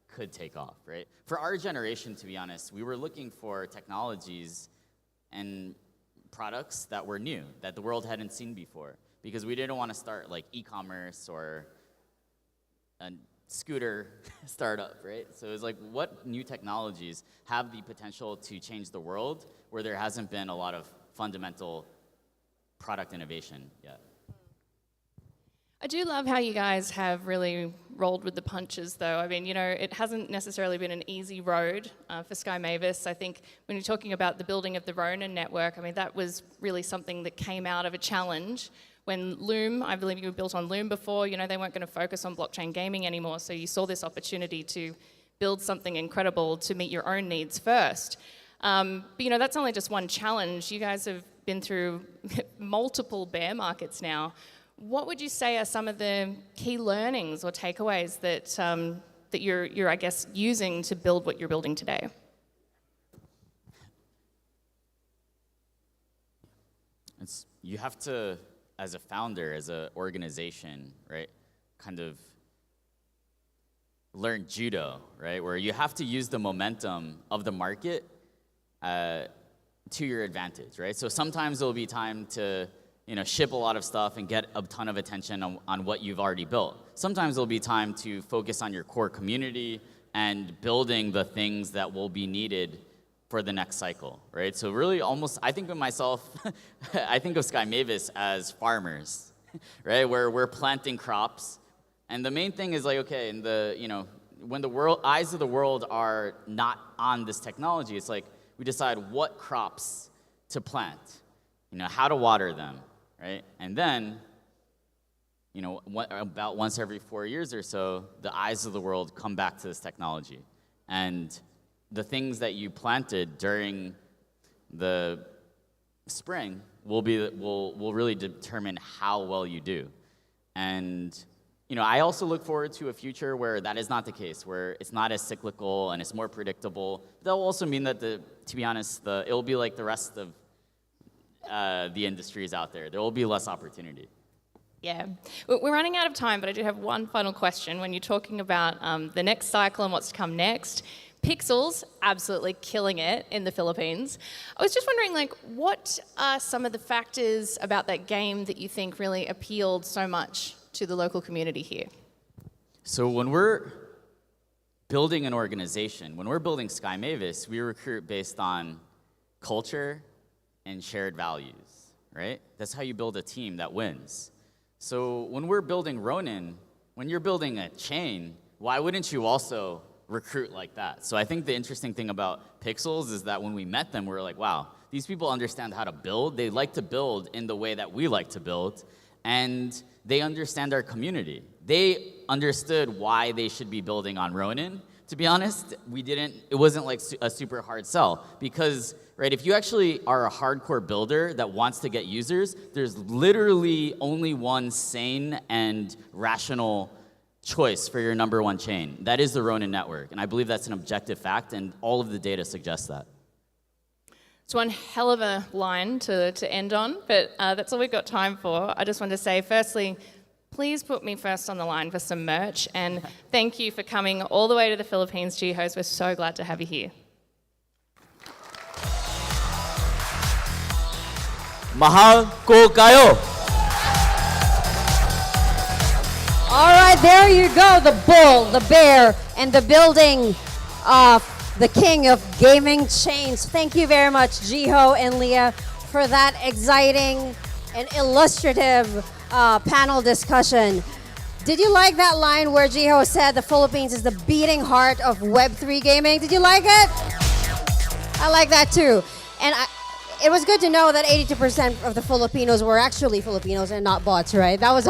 could take off, right? For our generation, to be honest, we were looking for technologies and products that were new, that the world hadn't seen before, because we didn't want to start like e-commerce or a scooter startup, right? So it was like, what new technologies have the potential to change the world where there hasn't been a lot of fundamental product innovation yet? I do love how you guys have really rolled with the punches, though. I mean, it hasn't necessarily been an easy road for Sky Mavis. I think when you're talking about the building of the Ronin network, I mean, that was really something that came out of a challenge. When Loom, I believe you were built on Loom before, they weren't going to focus on blockchain gaming anymore, so you saw this opportunity to build something incredible to meet your own needs first. But that's only just one challenge. You guys have been through multiple bear markets now. What would you say are some of the key learnings or takeaways that you're, I guess, using to build what you're building today? You have to, as a founder, as an organization, right, kind of learn judo, right, where you have to use the momentum of the market to your advantage, right? So sometimes there'll be time to ship a lot of stuff and get a ton of attention on what you've already built. Sometimes there'll be time to focus on your core community and building the things that will be needed for the next cycle, right? So really almost, I think of myself, I think of Sky Mavis as farmers, right? Where we're planting crops. And the main thing is like, okay, in the, when the eyes of the world are not on this technology, it's like we decide what crops to plant, how to water them, right? And then, about once every 4 years or so, the eyes of the world come back to this technology. And the things that you planted during the spring will really determine how well you do. And I also look forward to a future where that is not the case, where it's not as cyclical and it's more predictable. That will also mean that, to be honest, it will be like the rest of the industries out there. There will be less opportunity. Yeah, we're running out of time, but I do have one final question. When you're talking about the next cycle and what's to come next, Pixels absolutely killing it in the Philippines. I was just wondering, what are some of the factors about that game that you think really appealed so much to the local community here? So when we're building an organization, when we're building Sky Mavis, we recruit based on culture and shared values, right? That's how you build a team that wins. So when we're building Ronin, when you're building a chain, why wouldn't you also recruit like that? So I think the interesting thing about Pixels is that when we met them, we were like, wow, these people understand how to build. They like to build in the way that we like to build, and they understand our community. They understood why they should be building on Ronin. To be honest, it wasn't like a super hard sell, because right, if you actually are a hardcore builder that wants to get users, there's literally only one sane and rational choice for your number one chain. That is the Ronin network, and I believe that's an objective fact, and all of the data suggests that. It's one hell of a line to end on, but that's all we've got time for. I just want to say, firstly, please put me first on the line for some merch, and thank you for coming all the way to the Philippines, Jihoz. We're so glad to have you here. Mahal ko kayo. All right, there you go. The bull, the bear, and the building of the king of gaming chains. Thank you very much, Jiho and Leah, for that exciting and illustrative panel discussion. Did you like that line where Jiho said the Philippines is the beating heart of Web3 gaming? Did you like it? I like that too. And it was good to know that 82% of the Filipinos were actually Filipinos and not bots, right? That was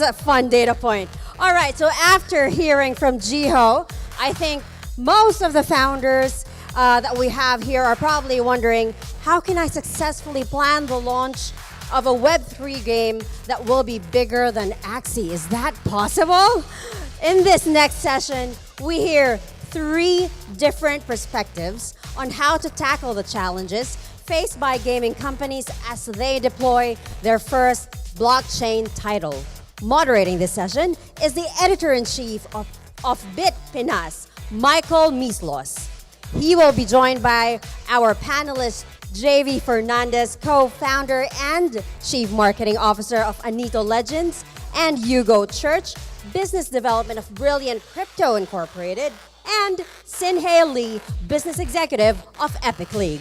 a fun data point. All right, so after hearing from Jiho, I think most of the founders that we have here are probably wondering, how can I successfully plan the launch of a Web3 game that will be bigger than Axie? Is that possible? In this next session, we hear 3 different perspectives on how to tackle the challenges faced by gaming companies as they deploy their first blockchain title. Moderating this session is the editor-in-chief of BitPinas, Michael Mislos. He will be joined by our panelist, Jayvee Fernandez, co-founder and chief marketing officer of Anito Legends, and Hugo Church, business development of Brilliantcrypto Incorporated, and Sinhae Lee, business executive of Epic League.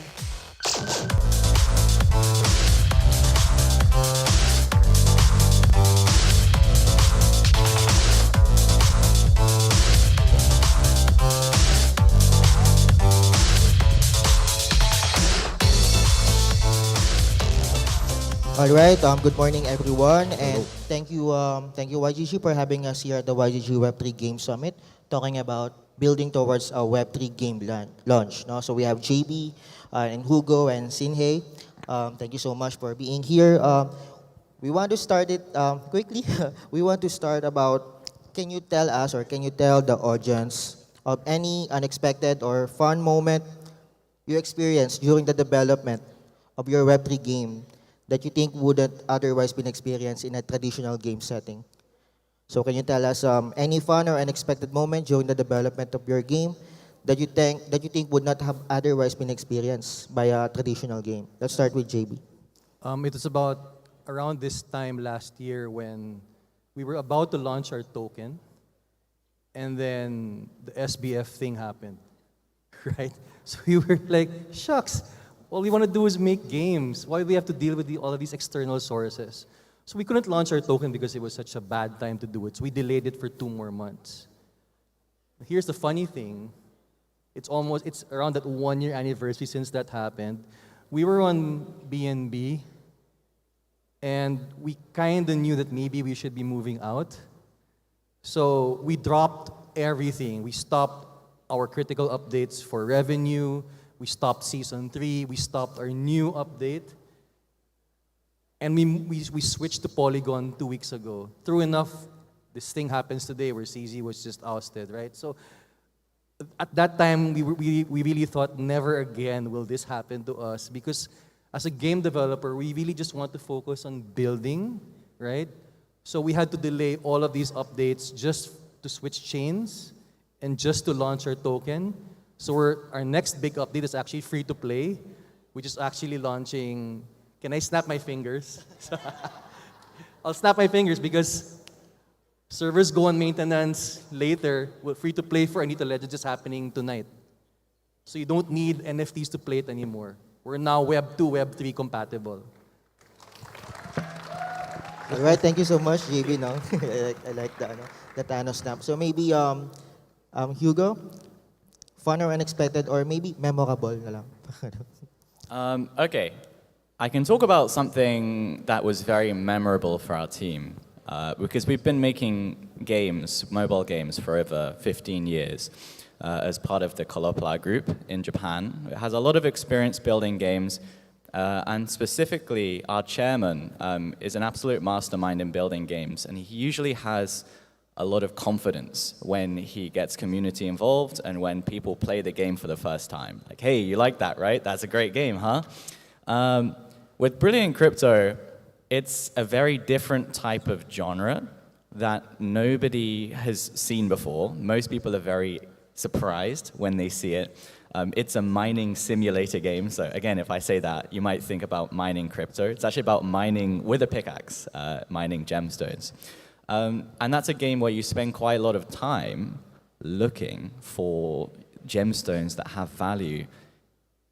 All right. Good morning, everyone, and thank you YGG for having us here at the YGG Web3 Game Summit, talking about building towards a Web3 game launch. No? So we have Jayvee and Hugo and Sinhae. Thank you so much for being here. We want to start it quickly. We want to start about, can you tell us or can you tell the audience of any unexpected or fun moment you experienced during the development of your Web3 game that you think wouldn't otherwise been experienced in a traditional game setting? So can you tell us any fun or unexpected moment during the development of your game that you think would not have otherwise been experienced by a traditional game? Let's start with Jayvee. It was about around this time last year when we were about to launch our token, and then the SBF thing happened, right? So we were like, shucks, all we want to do is make games. Why do we have to deal with all of these external sources? So we couldn't launch our token because it was such a bad time to do it. So we delayed it for 2 more months. Here's the funny thing. It's around that 1-year anniversary since that happened. We were on BNB, and we kind of knew that maybe we should be moving out. So we dropped everything. We stopped our critical updates for revenue. We stopped season 3. We stopped our new update. And we switched to Polygon 2 weeks ago. True enough, this thing happens today where CZ was just ousted, right? So at that time, we really thought never again will this happen to us, because as a game developer, we really just want to focus on building, right? So we had to delay all of these updates just to switch chains and just to launch our token. So our next big update is actually free to play, which is actually launching. Can I snap my fingers? I'll snap my fingers because servers go on maintenance later. Well, free to play for Anito Legends is happening tonight. So you don't need NFTs to play it anymore. We're now Web 2, Web 3 compatible. All right, thank you so much, Jayvee. No? I like the Thanos snap. So maybe Hugo, fun or unexpected, or maybe memorable na lang. Okay, I can talk about something that was very memorable for our team, because we've been making games, mobile games, for over 15 years as part of the Callon-Butler group in Japan. It has a lot of experience building games, and specifically our chairman is an absolute mastermind in building games, and he usually has a lot of confidence when he gets community involved and when people play the game for the first time. Like, hey, you like that, right? That's a great game, huh? With Brilliantcrypto, it's a very different type of genre that nobody has seen before. Most people are very surprised when they see it. It's a mining simulator game. So again, if I say that, you might think about mining crypto. It's actually about mining with a pickaxe, mining gemstones. And that's a game where you spend quite a lot of time looking for gemstones that have value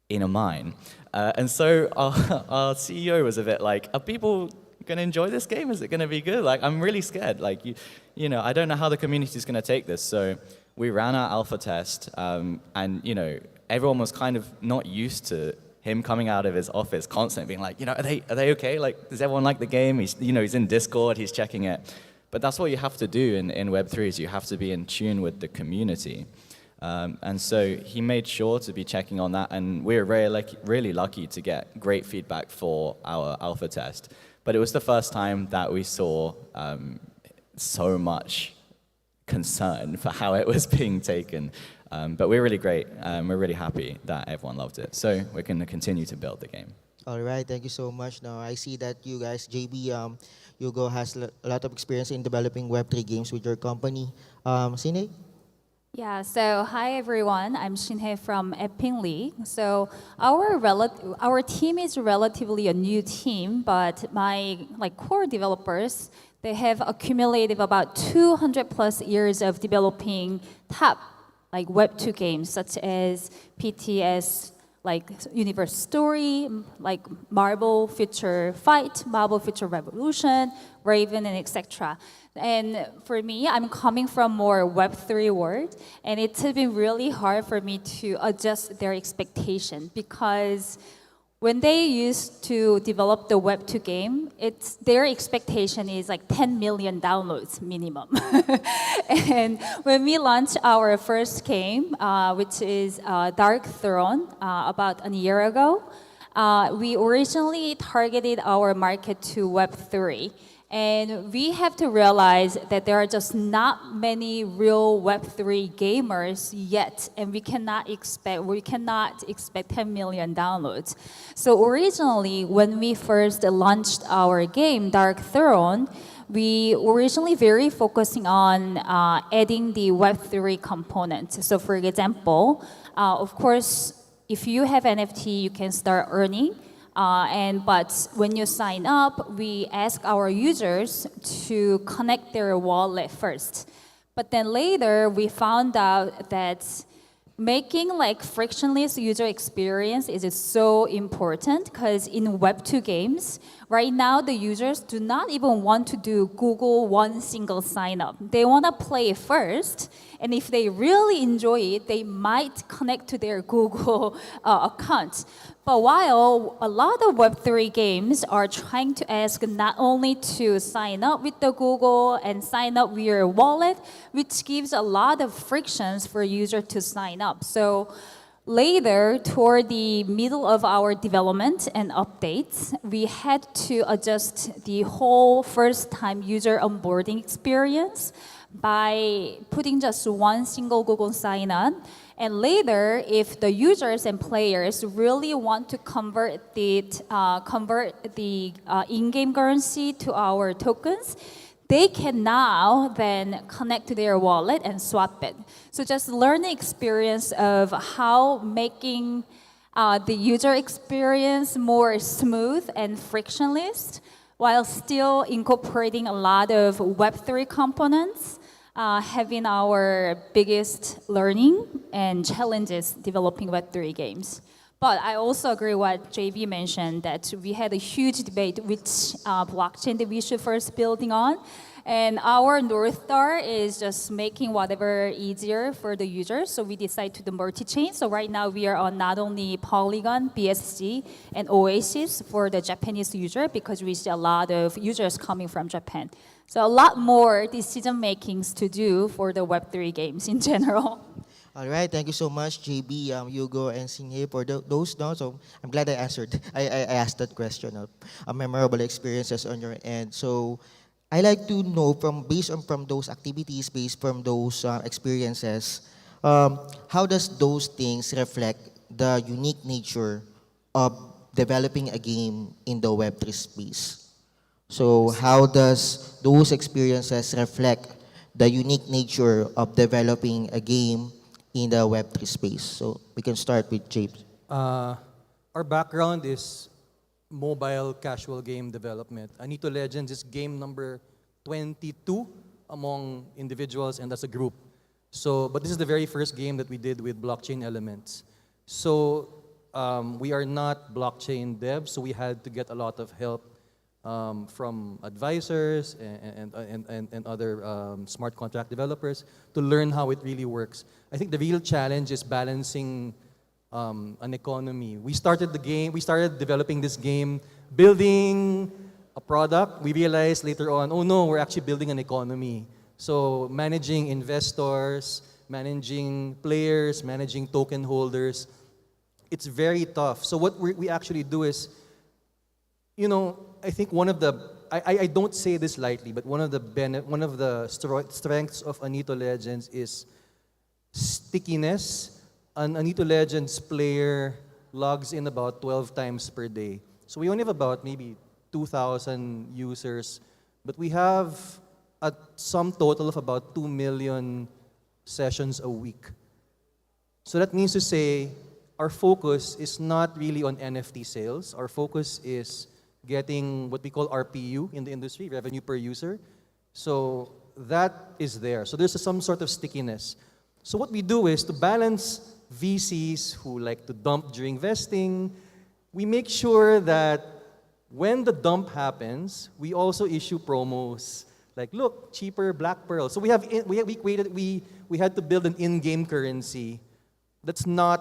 in a mine. And so our CEO was a bit like, are people going to enjoy this game? Is it going to be good? Like, I'm really scared. Like, you know, I don't know how the community is going to take this. So we ran our alpha test, and, you know, everyone was kind of not used to him coming out of his office constantly being like, you know, are they okay? Like, does everyone like the game? He's in Discord, he's checking it. But that's what you have to do in Web3, is you have to be in tune with the community. And so he made sure to be checking on that, and we were really lucky to get great feedback for our alpha test. But it was the first time that we saw so much concern for how it was being taken. But we're really great. We're really happy that everyone loved it. So we're going to continue to build the game. All right, thank you so much. Now, I see that you guys, Jayvee, Hugo has a lot of experience in developing Web3 games with your company. Sinhae? Yeah, so hi everyone, I'm Sinhae from Epping League. So our team is relatively a new team, but my core developers, they have accumulated about 200 plus years of developing top Web2 games such as PTS, Universe Story, Marvel Future Fight, Marvel Future Revolution, Raven, and etc. And for me, I'm coming from more Web3 world, and it's been really hard for me to adjust their expectation, because when they used to develop the Web2 game, their expectation is 10 million downloads minimum. And when we launched our first game, which is Dark Throne, about a year ago, we originally targeted our market to Web3. And we have to realize that there are just not many real Web3 gamers yet, and we cannot expect 10 million downloads. So originally, when we first launched our game, Dark Throne, we originally very focusing on adding the Web3 component. So for example, of course, if you have NFT, you can start earning. But when you sign up, we ask our users to connect their wallet first. But then later, we found out that making like frictionless user experience is so important because in Web2 games, right now the users do not even want to do Google one single sign up. They want to play first, and if they really enjoy it, they might connect to their Google account. But while a lot of Web3 games are trying to ask not only to sign up with the Google and sign up with your wallet, which gives a lot of frictions for user to sign up. So later, toward the middle of our development and updates, we had to adjust the whole first-time user onboarding experience by putting just one single Google sign-on. And later, if the users and players really want to convert the in-game currency to our tokens, they can now then connect to their wallet and swap it. So just learn the experience of how making the user experience more smooth and frictionless while still incorporating a lot of Web3 components have been our biggest learning and challenges developing Web3 games. But I also agree what Jayvee mentioned, that we had a huge debate which blockchain that we should first building on. And our North Star is just making whatever easier for the users. So we decided to do multi-chain. So right now we are on not only Polygon, BSC, and Oasis for the Japanese user because we see a lot of users coming from Japan. So a lot more decision makings to do for the Web3 games in general. All right, thank you so much, JB, Hugo, and Sinhae for those. No? So I'm glad I answered. I asked that question of memorable experiences on your end. So I like to know based on those activities, based from those experiences, how does those things reflect the unique nature of developing a game in the Web3 space? So how does those experiences reflect the unique nature of developing a game in the Web3 space? So we can start with James. Our background is mobile casual game development. Anito Legends is game number 22 among individuals and as a group. So, but this is the very first game that we did with blockchain elements. So we are not blockchain devs, so we had to get a lot of help from advisors and other smart contract developers to learn how it really works. I think the real challenge is balancing an economy. We started developing this game, building a product. We realized later on, oh no, we're actually building an economy. So managing investors, managing players, managing token holders, it's very tough. So what we actually do is, I think one of the, I don't say this lightly, but one of the strengths of Anito Legends is stickiness. An Anito Legends player logs in about 12 times per day. So we only have about maybe 2,000 users, but we have a sum total of about 2 million sessions a week. So that means to say, our focus is not really on NFT sales. Our focus is getting what we call RPU in the industry, revenue per user. So that is there. So there's some sort of stickiness. So what we do is to balance VCs who like to dump during vesting, we make sure that when the dump happens, we also issue promos like, look, cheaper Black Pearl. So we had to build an in-game currency that's not,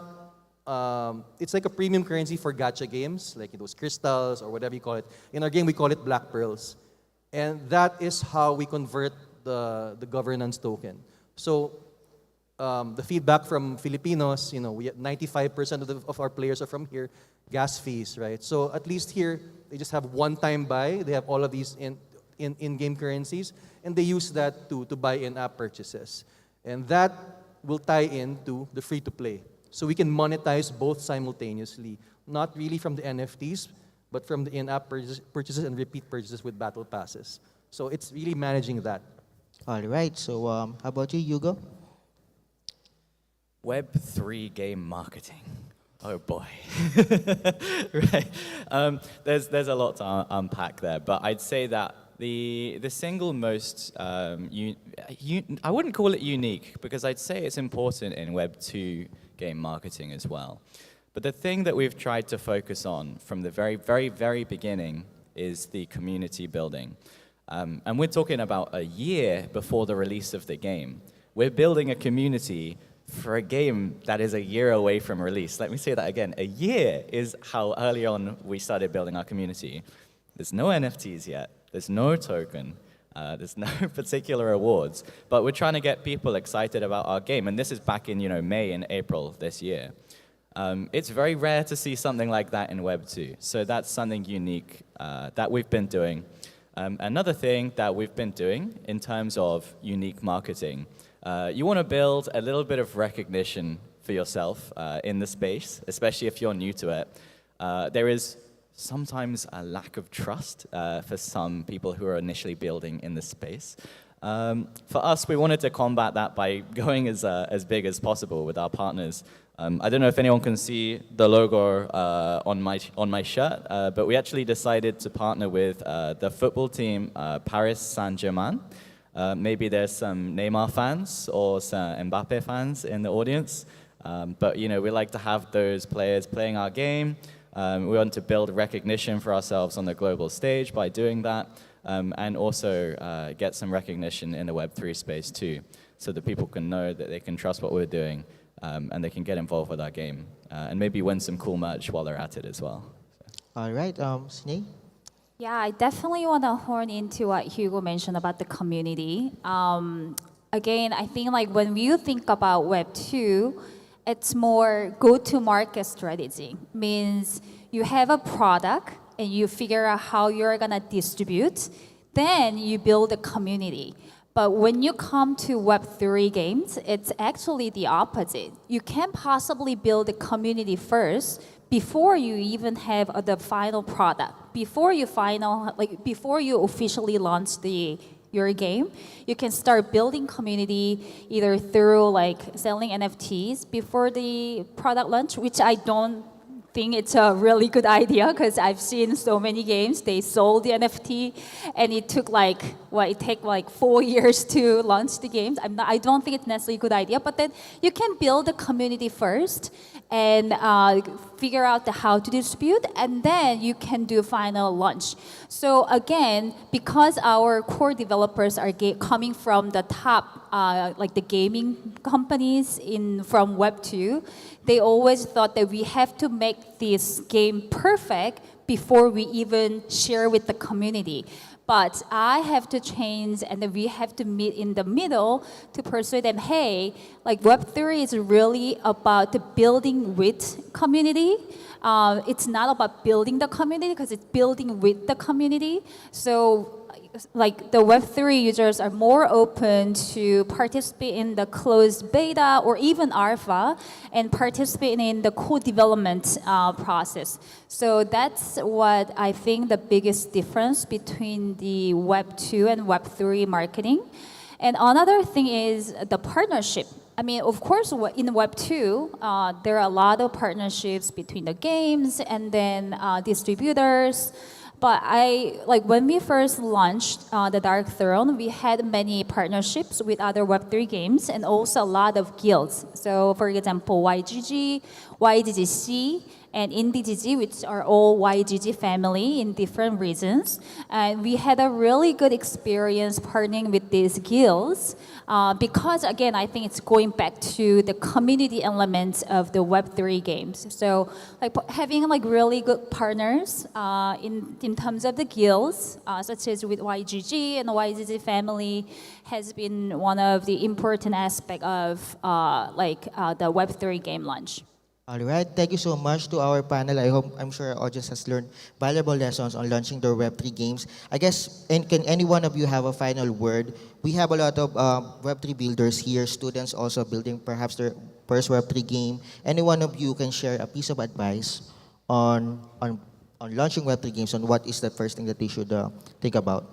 it's like a premium currency for gacha games, like those crystals or whatever you call it. In our game, we call it Black Pearls. And that is how we convert the governance token. So the feedback from Filipinos, we have 95% of our players are from here, gas fees, right? So at least here, they just have one-time buy. They have all of these in-game currencies, and they use that to buy in-app purchases. And that will tie into the free-to-play. So we can monetize both simultaneously, not really from the NFTs, but from the in-app purchases and repeat purchases with battle passes. So it's really managing that. All right, so how about you, Hugo? Web3 game marketing. Oh boy. Right. There's a lot to unpack there, but I'd say that the single most, I wouldn't call it unique, because I'd say it's important in Web 2 game marketing as well. But the thing that we've tried to focus on from the very, very, very beginning is the community building. And we're talking about a year before the release of the game. We're building a community for a game that is a year away from release. Let me say that again. A year is how early on we started building our community. There's no NFTs yet. There's no token. There's no particular awards. But we're trying to get people excited about our game. And this is back in May and April this year. It's very rare to see something like that in Web 2. So that's something unique that we've been doing. Another thing that we've been doing in terms of unique marketing, you want to build a little bit of recognition for yourself in the space, especially if you're new to it. There is sometimes a lack of trust for some people who are initially building in this space. For us, we wanted to combat that by going as big as possible with our partners. I don't know if anyone can see the logo on my shirt, but we actually decided to partner with the football team Paris Saint-Germain. Maybe there's some Neymar fans or some Mbappe fans in the audience, but we like to have those players playing our game. We want to build recognition for ourselves on the global stage by doing that, and also get some recognition in the Web3 space too, so that people can know that they can trust what we're doing. And they can get involved with our game and maybe win some cool merch while they're at it as well. All right, Sinhae? Yeah, I definitely want to horn into what Hugo mentioned about the community. Again, I think when you think about Web 2, it's more go-to-market strategy. Means you have a product and you figure out how you're gonna distribute, then you build a community. But when you come to Web3 games, it's actually the opposite. You can't possibly build a community first before you even have the final product. Before you officially launch your game, you can start building community either through selling NFTs before the product launch, which I don't think it's a really good idea, because I've seen so many games, they sold the NFT and it took it take 4 years to launch the games. I don't think it's necessarily a good idea, but then you can build a community first and figure out how to distribute, and then you can do final launch. So again, because our core developers are coming from the top, the gaming companies from Web 2, they always thought that we have to make this game perfect before we even share with the community. But I have to change, and then we have to meet in the middle to persuade them, hey, Web3 is really about building with community. It's not about building the community, because it's building with the community. So the Web3 users are more open to participate in the closed beta or even alpha and participate in the co-development process. So that's what I think the biggest difference between the Web 2 and Web 3 marketing. And another thing is the partnership. I mean, of course, in Web 2, there are a lot of partnerships between the games and then distributors. But when we first launched the Dark Throne, we had many partnerships with other Web3 games and also a lot of guilds. So, for example, YGG, YGGC, and IndieGG, which are all YGG family in different regions. And we had a really good experience partnering with these guilds because, again, I think it's going back to the community elements of the Web3 games. So having really good partners in terms of the guilds, such as with YGG and the YGG family, has been one of the important aspects of the Web3 game launch. All right, thank you so much to our panel. I'm sure our audience has learned valuable lessons on launching their Web3 games. I guess, can any one of you have a final word? We have a lot of Web3 builders here, students also building perhaps their first Web3 game. Any one of you can share a piece of advice on launching Web3 games, on what is the first thing that they should think about?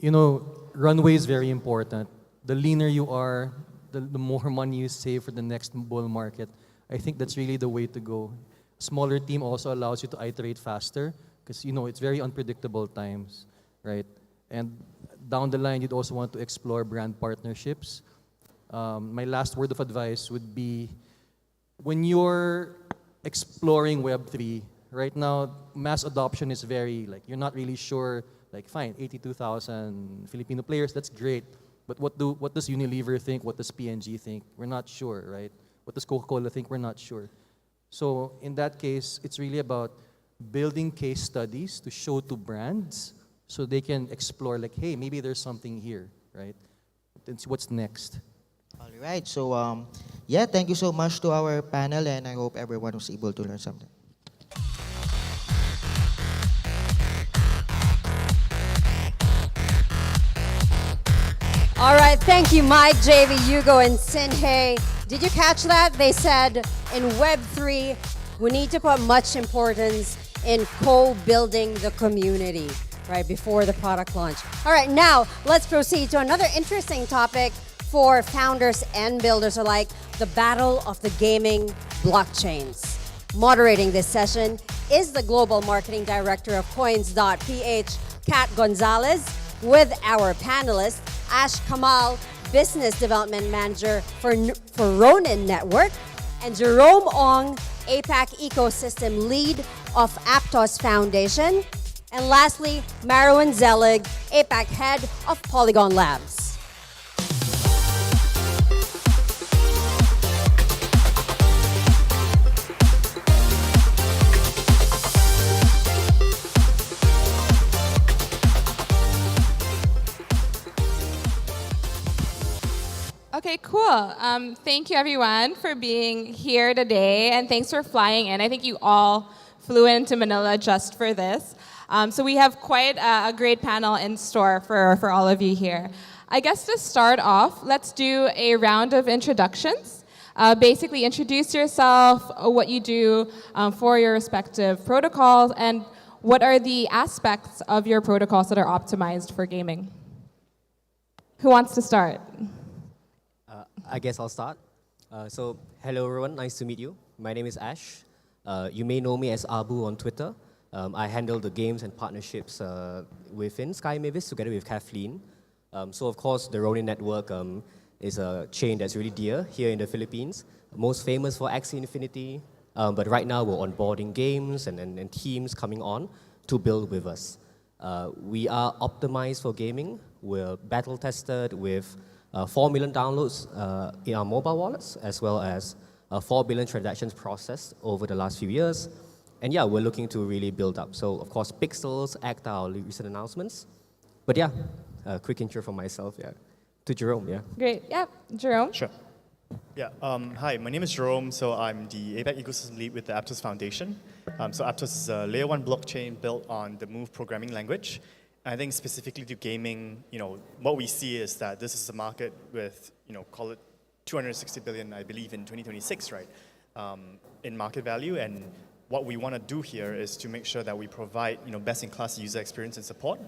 Runway is very important. The leaner you are, the more money you save for the next bull market. I think that's really the way to go. Smaller team also allows you to iterate faster because, it's very unpredictable times. right? And down the line, you'd also want to explore brand partnerships. My last word of advice would be, when you're exploring Web3, right now, mass adoption is very, like, you're not really sure, like, fine, 82,000 Filipino players, that's great. But what does Unilever think? What does P&G think? We're not sure, right? What does Coca-Cola think? We're not sure. So in that case, it's really about building case studies to show to brands so they can explore, like, hey, maybe there's something here, right? Then see what's next. All right. So, yeah, thank you so much to our panel, and I hope everyone was able to learn something. All right, thank you, Mike, Jayvee, Hugo, and Sinhae. Did you catch that? They said in Web3, we need to put much importance in co-building the community, right, before the product launch. All right, now let's proceed to another interesting topic for founders and builders alike, the battle of the gaming blockchains. Moderating this session is the Global Marketing Director of Coins.ph, Kat Gonzales, with our panelists, Ash Kamal, Business Development Manager for Ronin Network, and Jerome Ong, APAC Ecosystem Lead of Aptos Foundation, and lastly, Marouen Zelleg, APAC Head of Polygon Labs. Okay, cool. Thank you everyone for being here today, and thanks for flying in. I think you all flew into Manila just for this. So we have quite a great panel in store for all of you here. I guess to start off, let's do a round of introductions. Basically introduce yourself, what you do for your respective protocols, and what are the aspects of your protocols that are optimized for gaming. Who wants to start? I guess I'll start. So, hello everyone, nice to meet you. My name is Ash. You may know me as Abu on Twitter. I handle the games and partnerships within Sky Mavis together with Kathleen. So of course, the Ronin Network is a chain that's really dear here in the Philippines. Most famous for Axie Infinity, but right now we're onboarding games and teams coming on to build with us. We are optimized for gaming. We're battle tested with 4 million downloads in our mobile wallets, as well as 4 billion transactions processed over the last few years. And yeah, we're looking to really build up. So of course, Pixels, ACT our recent announcements. But yeah, a quick intro from myself, yeah. To Jerome, yeah. Great, yeah. Jerome? Sure. Yeah, hi, my name is Jerome. So I'm the APAC Ecosystem Lead with the Aptos Foundation. So Aptos is a layer 1 blockchain built on the Move programming language. I think specifically to gaming, what we see is that this is a market with, call it 260 billion, I believe, in 2026, right, in market value. And what we want to do here is to make sure that we provide, best-in-class user experience and support,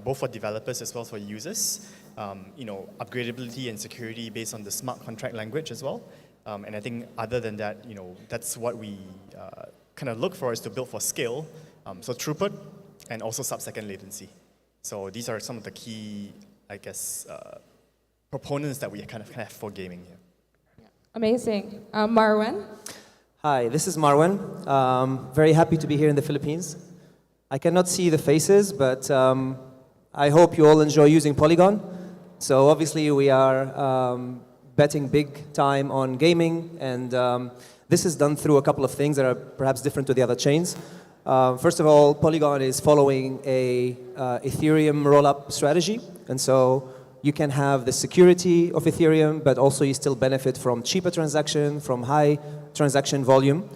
both for developers as well as for users. Upgradability and security based on the smart contract language as well. And I think other than that, that's what we kind of look for, is to build for scale, so throughput and also sub-second latency. So these are some of the key, I guess, proponents that we kind of have for gaming here. Amazing. Marouen? Hi, this is Marouen. Very happy to be here in the Philippines. I cannot see the faces, but I hope you all enjoy using Polygon. So obviously we are betting big time on gaming, and this is done through a couple of things that are perhaps different to the other chains. First of all, Polygon is following a Ethereum rollup strategy, and so you can have the security of Ethereum, but also you still benefit from cheaper transaction, from high transaction volume.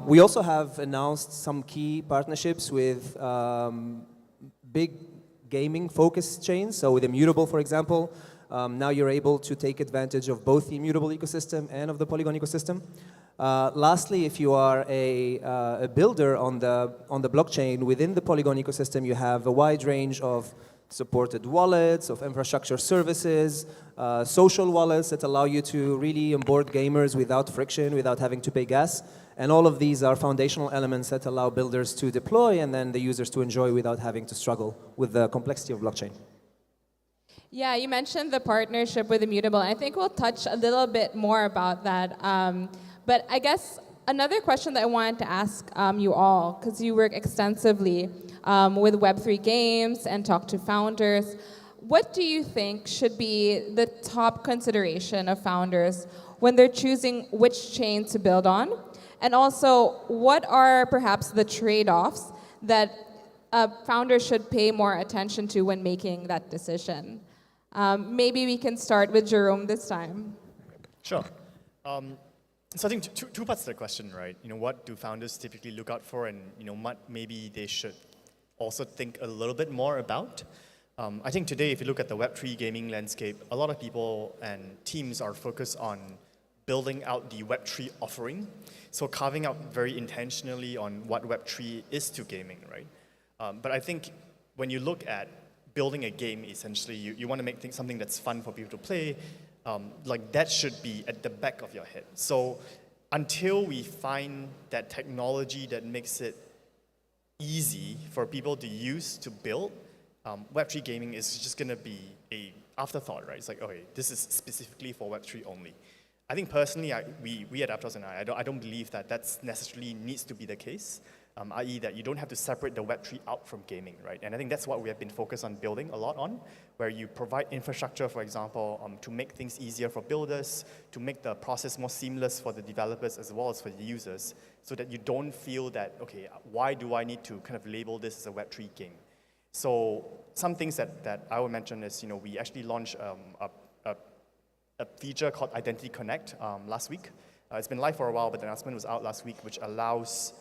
We also have announced some key partnerships with big gaming-focused chains. So with Immutable, for example, now you're able to take advantage of both the Immutable ecosystem and of the Polygon ecosystem. Lastly, if you are a builder on the blockchain within the Polygon ecosystem, you have a wide range of supported wallets, of infrastructure services, social wallets that allow you to really onboard gamers without friction, without having to pay gas. And all of these are foundational elements that allow builders to deploy and then the users to enjoy without having to struggle with the complexity of blockchain. Yeah, you mentioned the partnership with Immutable. I think we'll touch a little bit more about that. But I guess another question that I wanted to ask you all, because you work extensively with Web3 games and talk to founders, what do you think should be the top consideration of founders when they're choosing which chain to build on? And also, what are perhaps the trade-offs that founders should pay more attention to when making that decision? Maybe we can start with Jerome this time. Sure. So I think two parts to the question, right? What do founders typically look out for, and what maybe they should also think a little bit more about? I think today, if you look at the Web3 gaming landscape, a lot of people and teams are focused on building out the Web3 offering. So carving out very intentionally on what Web3 is to gaming, right? But I think when you look at building a game, essentially, you want to make something that's fun for people to play, like that should be at the back of your head. So until we find that technology that makes it easy for people to use to build, Web3 gaming is just going to be a afterthought, right? It's like, okay, this is specifically for Web3 only. I think personally, we at Aptos and I don't believe that that's necessarily needs to be the case, i.e. that you don't have to separate the Web3 out from gaming, right? And I think that's what we have been focused on building a lot on, where you provide infrastructure, for example, to make things easier for builders, to make the process more seamless for the developers as well as for the users, so that you don't feel that, okay, why do I need to kind of label this as a Web3 game? So some things that I would mention is, we actually launched a feature called Identity Connect last week. It's been live for a while, but the announcement was out last week, which allows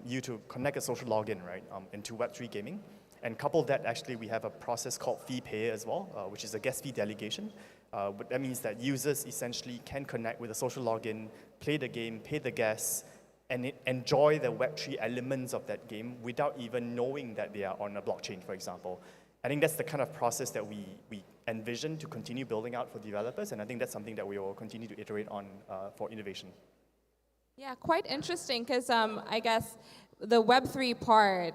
you to connect a social login, right, into Web3 gaming. And coupled that, actually, we have a process called fee pay as well, which is a guest fee delegation. But that means that users essentially can connect with a social login, play the game, pay the gas, and enjoy the Web3 elements of that game without even knowing that they are on a blockchain, for example. I think that's the kind of process that we envision to continue building out for developers, and I think that's something that we will continue to iterate on for innovation. Yeah, quite interesting, because I guess the Web3 part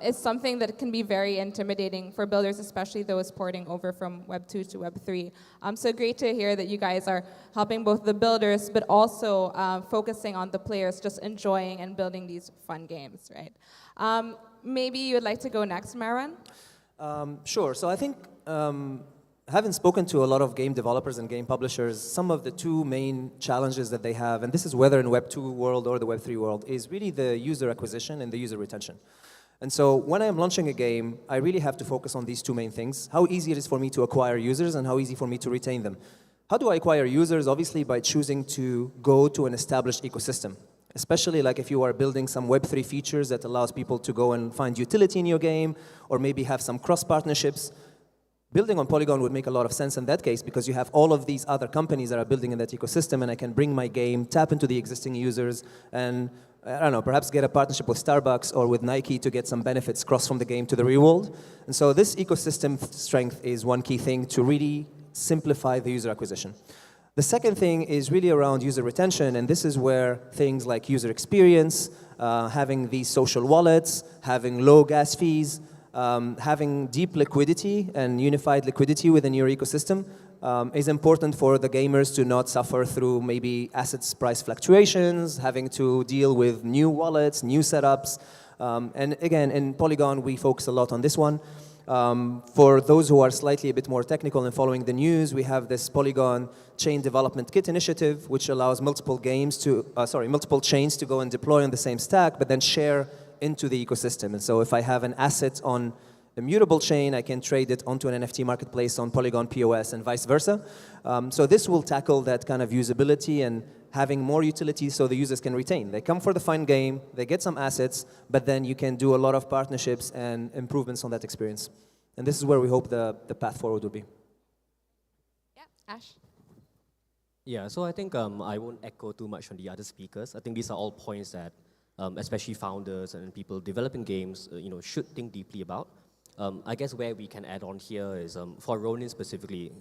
is something that can be very intimidating for builders, especially those porting over from Web2 to Web3. So great to hear that you guys are helping both the builders, but also focusing on the players just enjoying and building these fun games, right? Maybe you would like to go next, Marouen? Sure. So I think, having spoken to a lot of game developers and game publishers, some of the two main challenges that they have, and this is whether in Web 2 world or the Web 3 world, is really the user acquisition and the user retention. And so when I'm launching a game, I really have to focus on these two main things: how easy it is for me to acquire users and how easy for me to retain them. How do I acquire users? Obviously by choosing to go to an established ecosystem. Especially like if you are building some Web3 features that allows people to go and find utility in your game, or maybe have some cross partnerships. Building on Polygon would make a lot of sense in that case, because you have all of these other companies that are building in that ecosystem, and I can bring my game, tap into the existing users, and I don't know, perhaps get a partnership with Starbucks or with Nike to get some benefits cross from the game to the real world. And so this ecosystem strength is one key thing to really simplify the user acquisition. The second thing is really around user retention, and this is where things like user experience, having these social wallets, having low gas fees, having deep liquidity and unified liquidity within your ecosystem is important for the gamers to not suffer through maybe assets price fluctuations, having to deal with new wallets, new setups. And again, in Polygon, we focus a lot on this one. For those who are slightly a bit more technical and following the news, we have this Polygon Chain Development Kit initiative, which allows multiple chains to go and deploy on the same stack, but then share into the ecosystem. And so if I have an asset on a mutable chain, I can trade it onto an NFT marketplace on Polygon POS and vice versa. So this will tackle that kind of usability and having more utility so the users can retain. They come for the fun game, they get some assets, but then you can do a lot of partnerships and improvements on that experience. And this is where we hope the path forward will be. Yeah, Ash? Yeah, so I think I won't echo too much on the other speakers. I think these are all points that especially founders and people developing games should think deeply about. I guess where we can add on here is for Ronin specifically,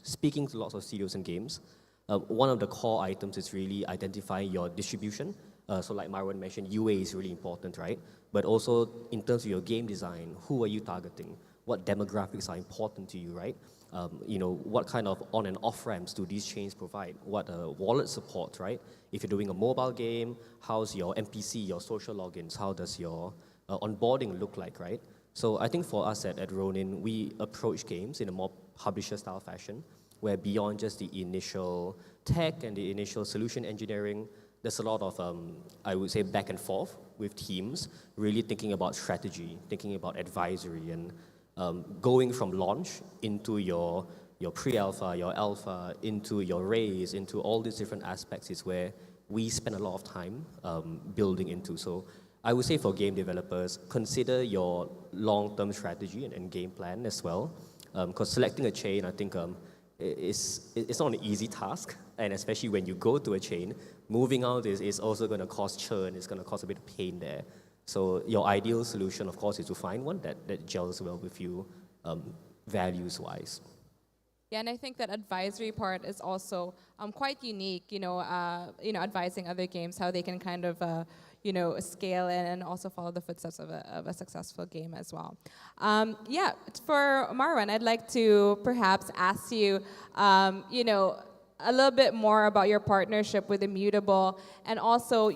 speaking to lots of studios and games, one of the core items is really identifying your distribution. So like Marouen mentioned, UA is really important, right? But also in terms of your game design, who are you targeting? What demographics are important to you, right? What kind of on and off ramps do these chains provide? What wallet support, right? If you're doing a mobile game, how's your MPC, your social logins? How does your onboarding look like, right? So I think for us at Ronin, we approach games in a more publisher-style fashion, where beyond just the initial tech and the initial solution engineering, there's a lot of, I would say, back and forth with teams, really thinking about strategy, thinking about advisory, and going from launch into your pre-alpha, your alpha, into your raise, into all these different aspects is where we spend a lot of time building into. So I would say for game developers, consider your long-term strategy and game plan as well. Because selecting a chain, I think, it's not an easy task. And especially when you go to a chain, moving out is also going to cause churn. It's going to cause a bit of pain there. So your ideal solution, of course, is to find one that gels well with you values-wise. Yeah, and I think that advisory part is also quite unique. Advising other games how they can kind of scale and also follow the footsteps of a successful game as well. For Marouen, I'd like to perhaps ask you, a little bit more about your partnership with Immutable, and also,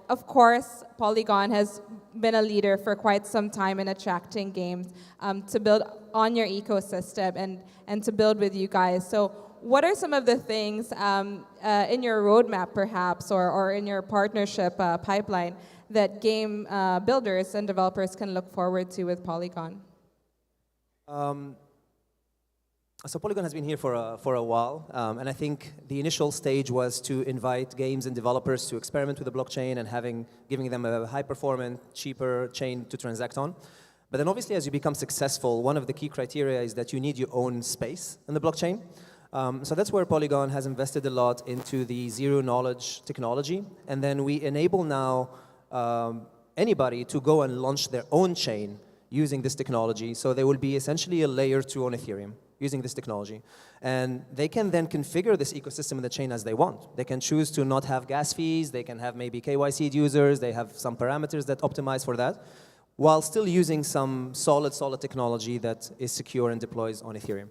of course, Polygon has been a leader for quite some time in attracting games to build on your ecosystem and to build with you guys. So what are some of the things in your roadmap, perhaps, or in your partnership pipeline that game builders and developers can look forward to with Polygon? So Polygon has been here for a while, and I think the initial stage was to invite games and developers to experiment with the blockchain and giving them a high-performant, cheaper chain to transact on. But then obviously as you become successful, one of the key criteria is that you need your own space in the blockchain. So that's where Polygon has invested a lot into the zero-knowledge technology, and then we enable now anybody to go and launch their own chain using this technology. So there will be essentially a layer 2 on Ethereum using this technology. And they can then configure this ecosystem in the chain as they want. They can choose to not have gas fees, they can have maybe KYC users, they have some parameters that optimize for that, while still using some solid technology that is secure and deploys on Ethereum.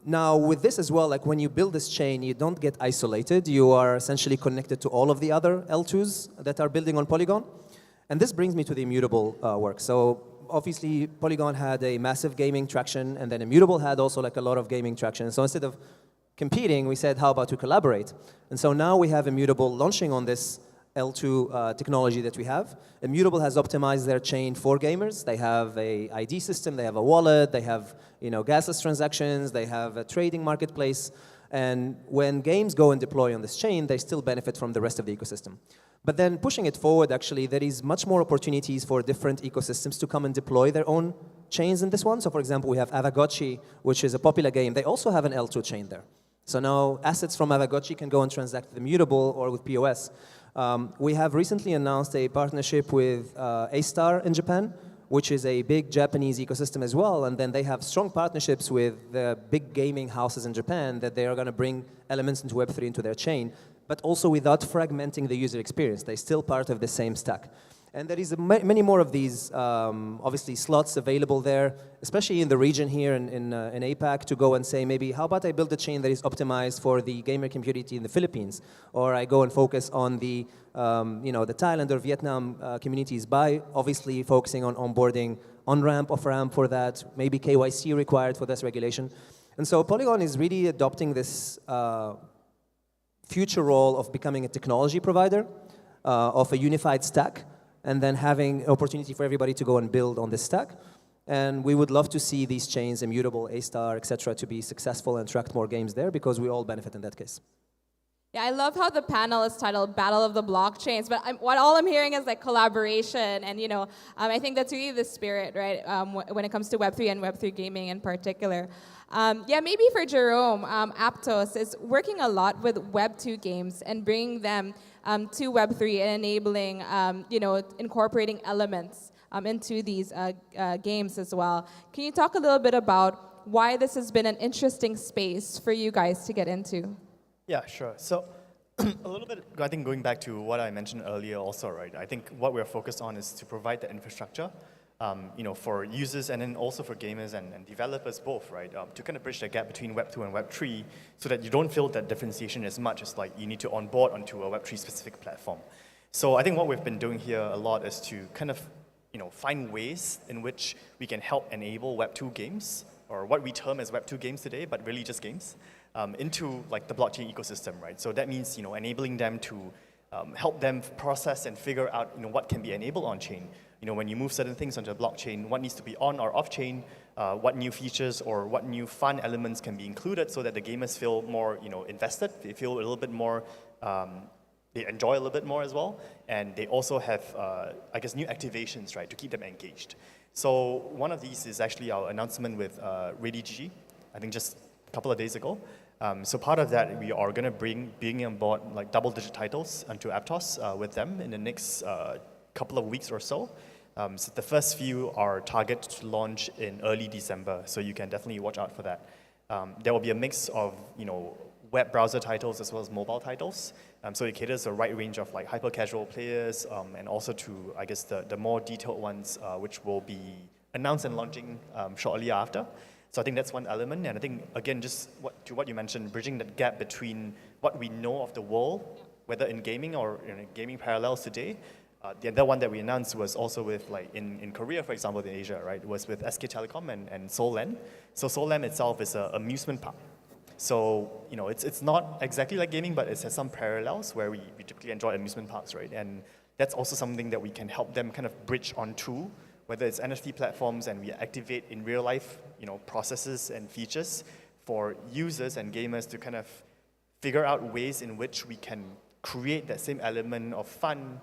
Now with this as well, like when you build this chain, you don't get isolated. You are essentially connected to all of the other L2s that are building on Polygon. And this brings me to the Immutable work. So obviously Polygon had a massive gaming traction, and then Immutable had also like a lot of gaming traction. So instead of competing, we said, how about to collaborate? And so now we have Immutable launching on this L2 technology that we have. Immutable has optimized their chain for gamers. They have a ID system, they have a wallet, they have gasless transactions, they have a trading marketplace. And when games go and deploy on this chain, they still benefit from the rest of the ecosystem. But then pushing it forward, actually, there is much more opportunities for different ecosystems to come and deploy their own chains in this one. So for example, we have Avagotchi, which is a popular game. They also have an L2 chain there. So now assets from Avagotchi can go and transact with Immutable or with POS. We have recently announced a partnership with A-Star in Japan, which is a big Japanese ecosystem as well. And then they have strong partnerships with the big gaming houses in Japan that they are going to bring elements into Web3 into their chain, but also without fragmenting the user experience. They're still part of the same stack. And there is many more of these, obviously, slots available there, especially in the region here in APAC, to go and say, maybe, how about I build a chain that is optimized for the gamer community in the Philippines? Or I go and focus on the Thailand or Vietnam communities by obviously focusing on onboarding on-ramp, off-ramp for that, maybe KYC required for this regulation. And so Polygon is really adopting this future role of becoming a technology provider of a unified stack, and then having opportunity for everybody to go and build on this stack. And we would love to see these chains, Immutable, A-Star, etc., to be successful and attract more games there, because we all benefit in that case. Yeah, I love how the panel is titled Battle of the Blockchains, but all I'm hearing is like collaboration, and I think that's really the spirit, right, when it comes to Web3 and Web3 gaming in particular. Maybe for Jerome, Aptos is working a lot with Web2 games and bringing them to Web3 and enabling, incorporating elements into these games as well. Can you talk a little bit about why this has been an interesting space for you guys to get into? Yeah, sure. So a little bit, I think going back to what I mentioned earlier also, right? I think what we're focused on is to provide the infrastructure, for users and then also for gamers and developers both, right? To kind of bridge the gap between Web 2 and Web 3 so that you don't feel that differentiation as much as like you need to onboard onto a Web 3 specific platform. So I think what we've been doing here a lot is to kind of, find ways in which we can help enable Web 2 games, or what we term as Web 2 games today, but really just games, into like the blockchain ecosystem, right? So that means, enabling them to help them process and figure out, what can be enabled on chain. When you move certain things onto a blockchain, what needs to be on or off chain, what new features or what new fun elements can be included so that the gamers feel more, invested, they feel a little bit more, they enjoy a little bit more as well, and they also have, new activations, right, to keep them engaged. So one of these is actually our announcement with YGG, I think just a couple of days ago. So part of that, we are going to bring on board like double-digit titles onto Aptos with them in the next couple of weeks or so. So the first few are targeted to launch in early December, so you can definitely watch out for that. There will be a mix of web browser titles as well as mobile titles. So it caters a wide range of like hyper-casual players and also to, I guess, the more detailed ones, which will be announced and launching shortly after. So I think that's one element. And I think, again, just to what you mentioned, bridging that gap between what we know of the world, whether in gaming or in gaming parallels today. The other one that we announced was also with, like, in Korea, for example, in Asia, right? It was with SK Telecom and Seoul-Land. So Seoul-Land itself is an amusement park. So, it's not exactly like gaming, but it has some parallels where we typically enjoy amusement parks, right? And that's also something that we can help them kind of bridge onto, whether it's NFT platforms and we activate in real life, processes and features for users and gamers to kind of figure out ways in which we can create that same element of fun,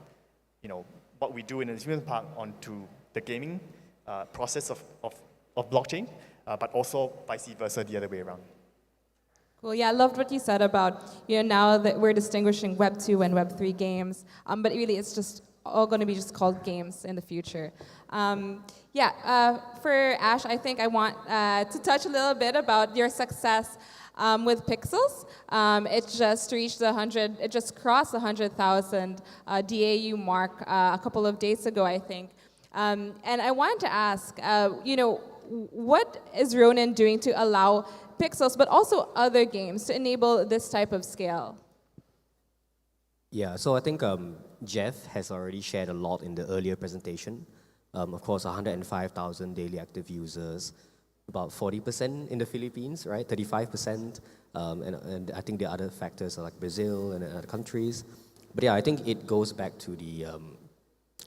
what we do in an amusement park onto the gaming process of blockchain, but also vice versa, the other way around. Cool. Yeah, I loved what you said about, now that we're distinguishing Web 2 and Web 3 games, but really it's just all going to be just called games in the future. For Ash, I think I want to touch a little bit about your success with Pixels. It just crossed the 100,000 DAU mark a couple of days ago, I think. And I wanted to ask, what is Ronin doing to allow Pixels, but also other games, to enable this type of scale? Yeah, so I think Jeff has already shared a lot in the earlier presentation. Of course, 105,000 daily active users, about 40% in the Philippines, right? 35%, and I think the other factors are like Brazil and other countries. But yeah, I think it goes back to the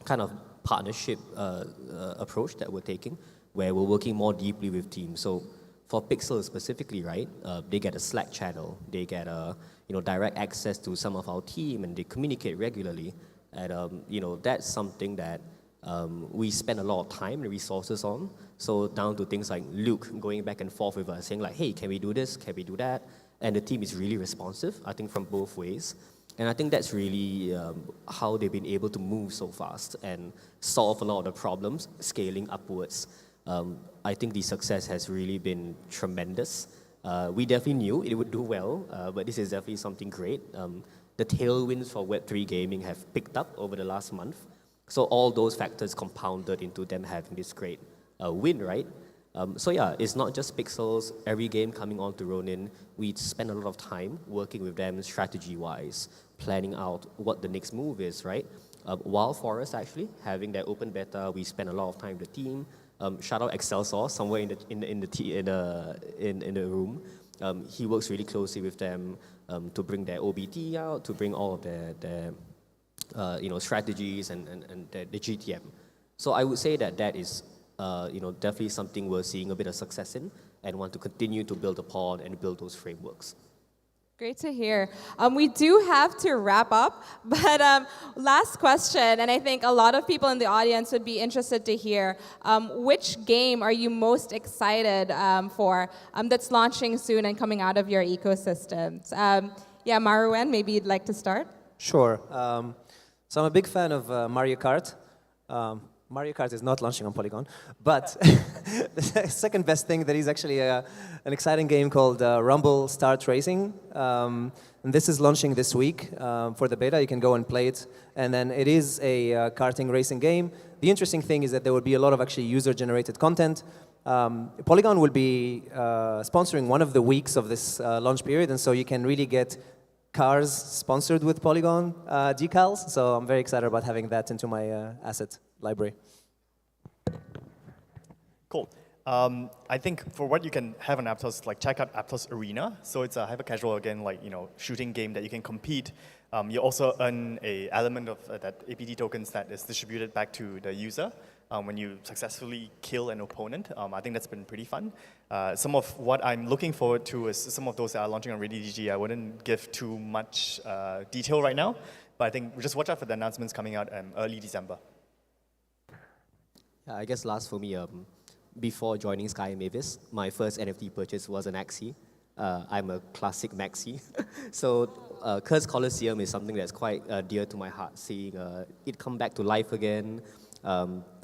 kind of partnership approach that we're taking, where we're working more deeply with teams. So for Pixel specifically, right, they get a Slack channel, they get a direct access to some of our team, and they communicate regularly. And that's something that we spend a lot of time and resources on. So down to things like Luke going back and forth with us, saying like, hey, can we do this? Can we do that? And the team is really responsive, I think, from both ways. And I think that's really how they've been able to move so fast and solve a lot of the problems, scaling upwards. I think the success has really been tremendous. We definitely knew it would do well, but this is definitely something great. The tailwinds for Web3 gaming have picked up over the last month. So all those factors compounded into them having this great win, right? So yeah, it's not just Pixels. Every game coming on to Ronin, we spend a lot of time working with them strategy-wise, planning out what the next move is, right? Wild Forest, actually, having that open beta, we spend a lot of time with the team. Shout out Excelsior, somewhere in the room. He works really closely with them to bring their OBT out, to bring all of their strategies and the GTM. So I would say that is definitely something we're seeing a bit of success in and want to continue to build upon and build those frameworks. Great to hear. We do have to wrap up, but last question, and I think a lot of people in the audience would be interested to hear, which game are you most excited for that's launching soon and coming out of your ecosystems? Marouen, maybe you'd like to start? Sure. So I'm a big fan of Mario Kart. Mario Kart is not launching on Polygon, but the second best thing that is actually an exciting game called Rumble Start Racing. And this is launching this week for the beta. You can go and play it. And then it is a karting racing game. The interesting thing is that there will be a lot of actually user-generated content. Polygon will be sponsoring one of the weeks of this launch period, and so you can really get cars sponsored with Polygon decals. So I'm very excited about having that into my asset library. Cool. I think for what you can have on Aptos, like check out Aptos Arena. So it's a hyper-casual, again, like, you know, shooting game that you can compete. You also earn a element of that APT tokens that is distributed back to the user when you successfully kill an opponent. I think that's been pretty fun. Some of what I'm looking forward to is some of those that are launching on YGG. I wouldn't give too much detail right now, but I think just watch out for the announcements coming out early December. I guess last for me, before joining Sky and Mavis, my first NFT purchase was an Axie. I'm a classic maxi. So Curse Colosseum is something that's quite dear to my heart, seeing it come back to life again.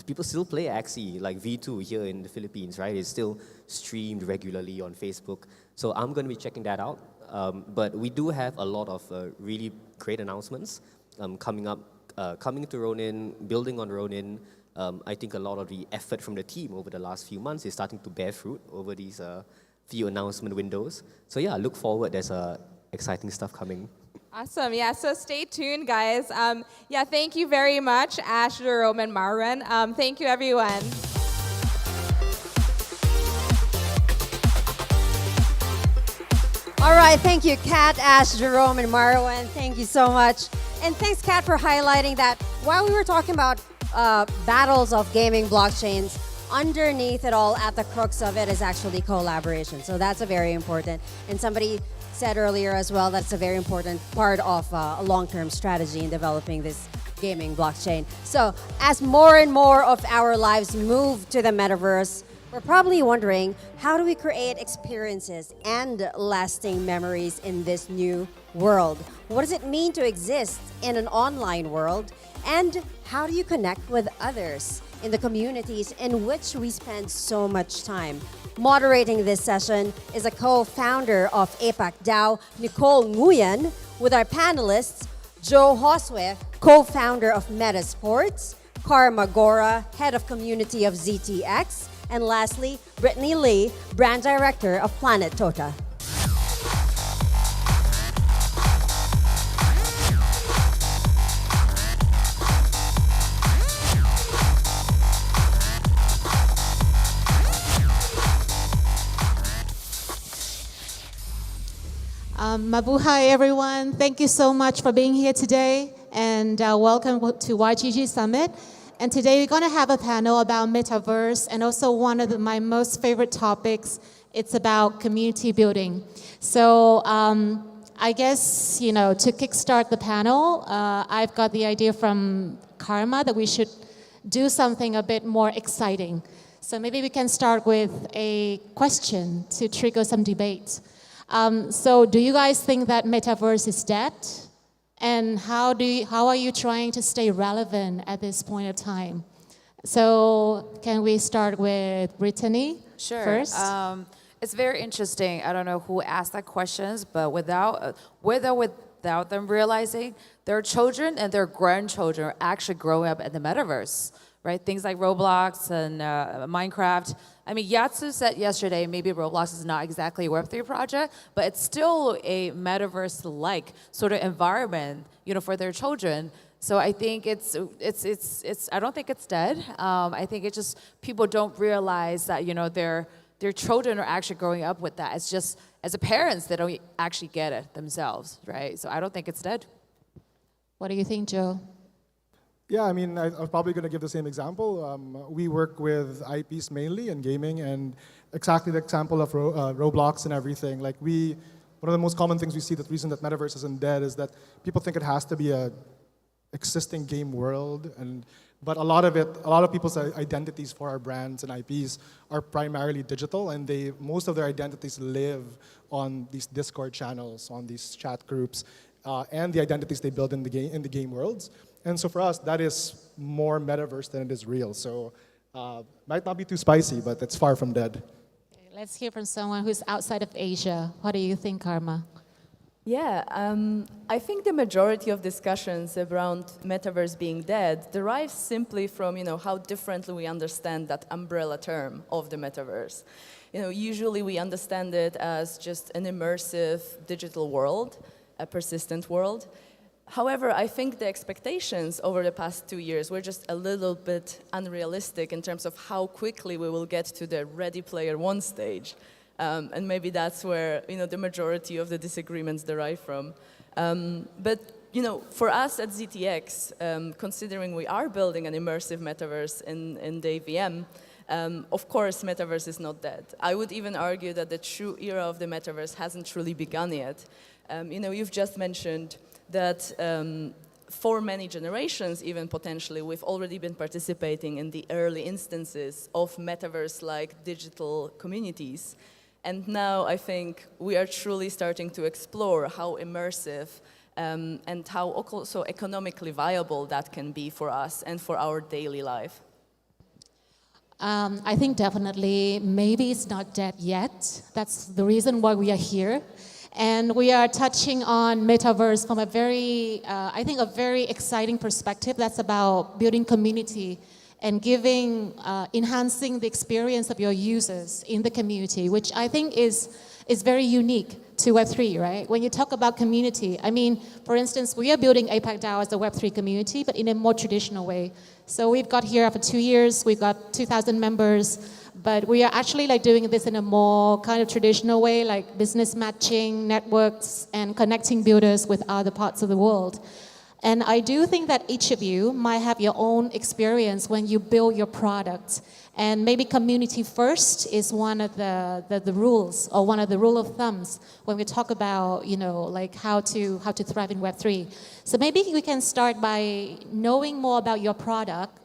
People still play Axie, like V2 here in the Philippines, right? It's still streamed regularly on Facebook. So I'm going to be checking that out. But we do have a lot of really great announcements coming up, coming to Ronin, building on Ronin. I think a lot of the effort from the team over the last few months is starting to bear fruit over these few announcement windows. So yeah, look forward. There's exciting stuff coming. Awesome. Yeah, so stay tuned, guys. Yeah, thank you very much, Ash, Jerome, and Marouen. Thank you, everyone. All right, thank you, Kat, Ash, Jerome, and Marouen. Thank you so much. And thanks, Kat, for highlighting that while we were talking about battles of gaming blockchains, underneath it all, at the crux of it, is actually collaboration. So that's a very important. And somebody said earlier as well, that's a very important part of a long-term strategy in developing this gaming blockchain. So as more and more of our lives move to the metaverse, we're probably wondering, how do we create experiences and lasting memories in this new world? What does it mean to exist in an online world? And how do you connect with others in the communities in which we spend so much time? Moderating this session is a co-founder of APAC DAO, Nicole Nguyen, with our panelists, Joe Josue, co-founder of Meta Sports, Karma Gora, head of community of ZTX, and lastly, Brittany Lee, brand director of Planet Tota. Mabuhay, everyone. Thank you so much for being here today, and welcome to YGG Summit. And today we're going to have a panel about metaverse, and also one of my most favorite topics, it's about community building. So I guess, you know, to kickstart the panel, I've got the idea from Karma that we should do something a bit more exciting. So maybe we can start with a question to trigger some debate. So do you guys think that metaverse is dead? And how are you trying to stay relevant at this point of time? So can we start with Brittany first? It's very interesting. I don't know who asked that questions, but without them realizing, their children and their grandchildren are actually growing up in the metaverse, right? Things like Roblox and Minecraft. I mean, Yatsu said yesterday maybe Roblox is not exactly a Web3 project, but it's still a metaverse-like sort of environment, you know, for their children. So I think it's I don't think it's dead. I think it's just people don't realize that, you know, their children are actually growing up with that. It's just as a parents, they don't actually get it themselves, right? So I don't think it's dead. What do you think, Joe? Yeah, I mean, I'm probably going to give the same example. We work with IPs mainly in gaming, and exactly the example of Roblox and everything. Like one of the most common things we see, the reason that metaverse isn't dead is that people think it has to be a existing game world, but a lot of people's identities for our brands and IPs are primarily digital, and most of their identities live on these Discord channels, on these chat groups. and the identities they build in the game worlds. And so for us, that is more metaverse than it is real. So might not be too spicy, but it's far from dead. Let's hear from someone who's outside of Asia. What do you think, Karma? Yeah, I think the majority of discussions around metaverse being dead derives simply from, how differently we understand that umbrella term of the metaverse. Usually we understand it as just an immersive digital world, a persistent world. However, I think the expectations over the past 2 years were just a little bit unrealistic in terms of how quickly we will get to the Ready Player One stage. And maybe that's where the majority of the disagreements derive from. But for us at ZTX, considering we are building an immersive metaverse in the AVM, of course, metaverse is not dead. I would even argue that the true era of the metaverse hasn't truly begun yet. You've just mentioned that for many generations, even potentially, we've already been participating in the early instances of metaverse-like digital communities. And now I think we are truly starting to explore how immersive and how also economically viable that can be for us and for our daily life. I think definitely maybe it's not dead yet. That's the reason why we are here. And we are touching on metaverse from a very, I think, a very exciting perspective. That's about building community and enhancing the experience of your users in the community, which I think is very unique to Web3, right? When you talk about community, I mean, for instance, we are building APAC DAO as a Web3 community, but in a more traditional way. So we've got here for 2 years, we've got 2,000 members, but we are actually doing this in a more kind of traditional way, like business matching, networks, and connecting builders with other parts of the world. And I do think that each of you might have your own experience when you build your product. And maybe community first is one of the rules, or one of the rule of thumbs when we talk about, how to thrive in Web3. So maybe we can start by knowing more about your product,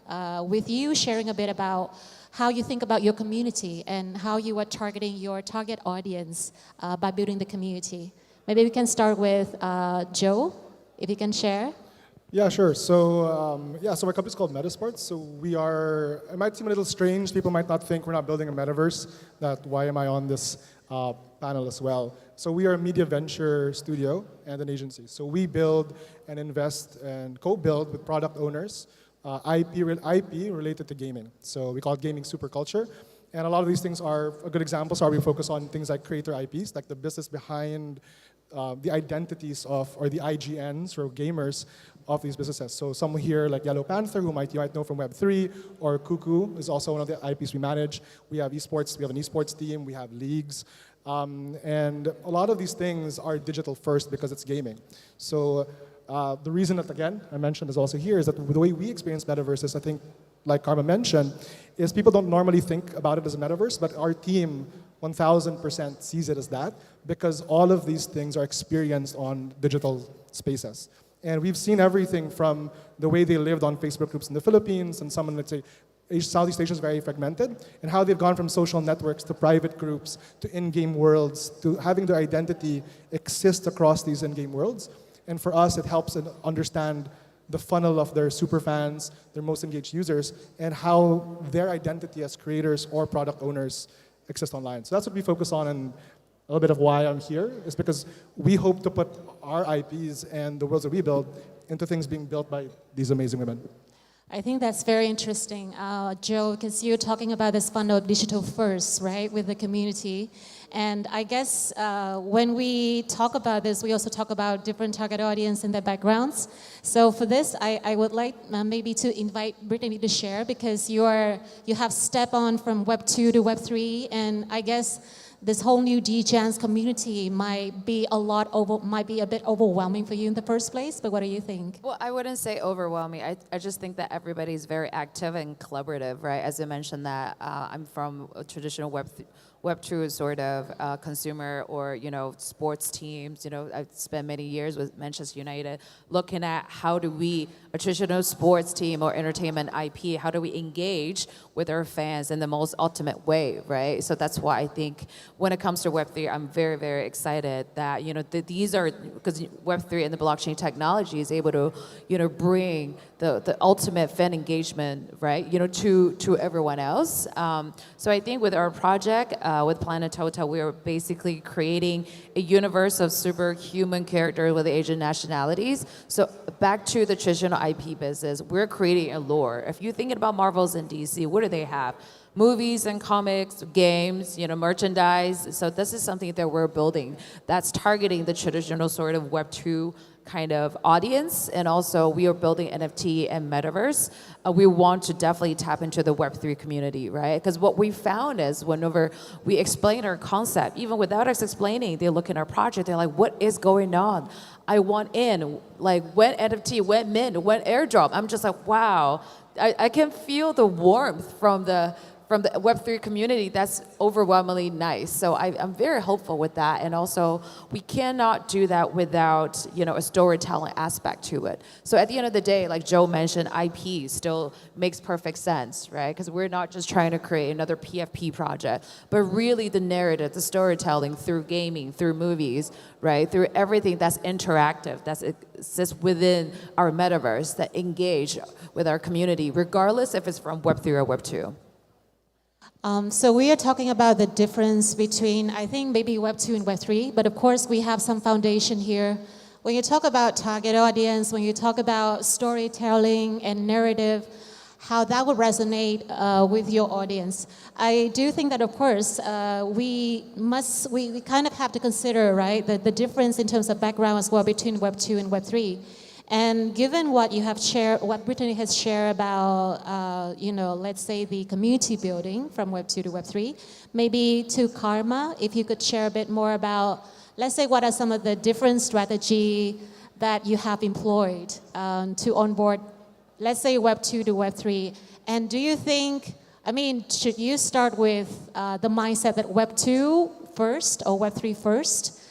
with you sharing a bit about how you think about your community and how you are targeting your target audience by building the community. Maybe we can start with Joe, if you can share. Yeah, sure. So, so our company is called Metasports. So it might seem a little strange. People might not think we're not building a metaverse. Why am I on this panel as well? So we are a media venture studio and an agency. So we build and invest and co-build with product owners IP related to gaming. So we call it gaming superculture. And a lot of these things are good examples are we focus on things like creator IPs, like the business behind the identities or the IGNs or gamers of these businesses. So someone here like Yellow Panther, you might know from Web3, or Cuckoo is also one of the IPs we manage. We have esports, we have an esports team, we have leagues. And a lot of these things are digital first because it's gaming. So the reason that, again, I mentioned is also here is that the way we experience metaverses, I think, like Karma mentioned, is people don't normally think about it as a metaverse, but our team 1000% sees it as that because all of these things are experienced on digital spaces. And we've seen everything from the way they lived on Facebook groups in the Philippines and someone, let's say, Southeast Asia is very fragmented, and how they've gone from social networks to private groups to in-game worlds to having their identity exist across these in-game worlds. And for us, it helps understand the funnel of their super fans, their most engaged users, and how their identity as creators or product owners exist online. So that's what we focus on, and a little bit of why I'm here is because we hope to put our IPs and the worlds that we build into things being built by these amazing women. I think that's very interesting, Joe, because you're talking about this funnel of digital first, right, with the community. And I guess when we talk about this, we also talk about different target audience and their backgrounds. So for this, I would like maybe to invite Brittany to share, because you have stepped on from Web 2 to Web 3, and I guess this whole new DGENS community might be a bit overwhelming for you in the first place, but what do you think? Well, I wouldn't say overwhelming. I just think that everybody's very active and collaborative, right? As I mentioned that I'm from a traditional Web2 sort of consumer or, sports teams. I've spent many years with Manchester United looking at how do we, a traditional sports team or entertainment IP, how do we engage with our fans in the most ultimate way, right? So that's why I think when it comes to Web3, I'm very, very excited that, these are, because Web3 and the blockchain technology is able to, bring the ultimate fan engagement, right, to everyone else. So I think with our project, with Planet Tota, we are basically creating a universe of superhuman characters with Asian nationalities. So back to the traditional IP business, we're creating a lore. If you're thinking about Marvels and DC, what do they have? Movies and comics, games, merchandise. So this is something that we're building that's targeting the traditional sort of Web 2 kind of audience, and also we are building NFT and metaverse. We want to definitely tap into the Web3 community, right? Because what we found is whenever we explain our concept, even without us explaining, they look at our project, they're like, what is going on? I want in, like when NFT, when mint, when airdrop. I'm just like, wow, I can feel the warmth from the Web3 community. That's overwhelmingly nice. So I'm very hopeful with that. And also, we cannot do that without, a storytelling aspect to it. So at the end of the day, like Joe mentioned, IP still makes perfect sense, right? Because we're not just trying to create another PFP project, but really the narrative, the storytelling through gaming, through movies, right? Through everything that's interactive, that sits within our metaverse, that engage with our community, regardless if it's from Web3 or Web 2. So we are talking about the difference between, I think, maybe Web 2 and Web 3, but of course we have some foundation here. When you talk about target audience, when you talk about storytelling and narrative, how that would resonate with your audience. I do think that, of course, we kind of have to consider, right, the difference in terms of background as well between Web 2 and Web 3. And given what you have shared, what Brittany has shared about, let's say the community building from Web 2 to Web 3, maybe to Karma, if you could share a bit more about, let's say, what are some of the different strategy that you have employed to onboard, let's say, Web 2 to Web 3. And do you think, should you start with the mindset that Web 2 first or Web 3 first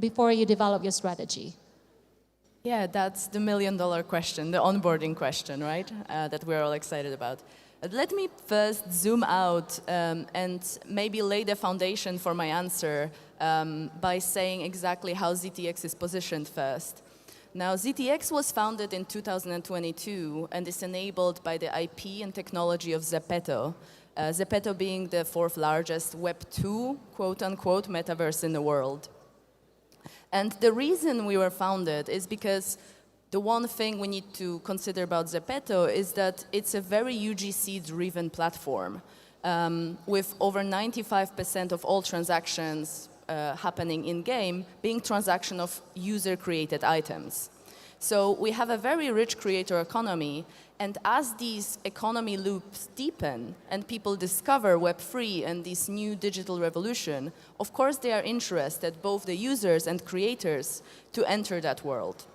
before you develop your strategy? Yeah, that's the million-dollar question, the onboarding question, right? That we're all excited about. Let me first zoom out and maybe lay the foundation for my answer by saying exactly how ZTX is positioned first. Now, ZTX was founded in 2022 and is enabled by the IP and technology of Zepeto. Zepeto being the fourth largest Web 2, quote-unquote, metaverse in the world. And the reason we were founded is because the one thing we need to consider about Zepeto is that it's a very UGC-driven platform with over 95% of all transactions happening in-game being transaction of user-created items. So we have a very rich creator economy, and as these economy loops deepen and people discover Web3 and this new digital revolution, of course they are interested, both the users and creators, to enter that world.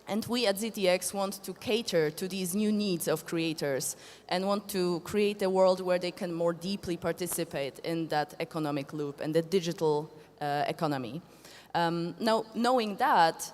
And we at ZTX want to cater to these new needs of creators and want to create a world where they can more deeply participate in that economic loop and the digital economy. Now, knowing that,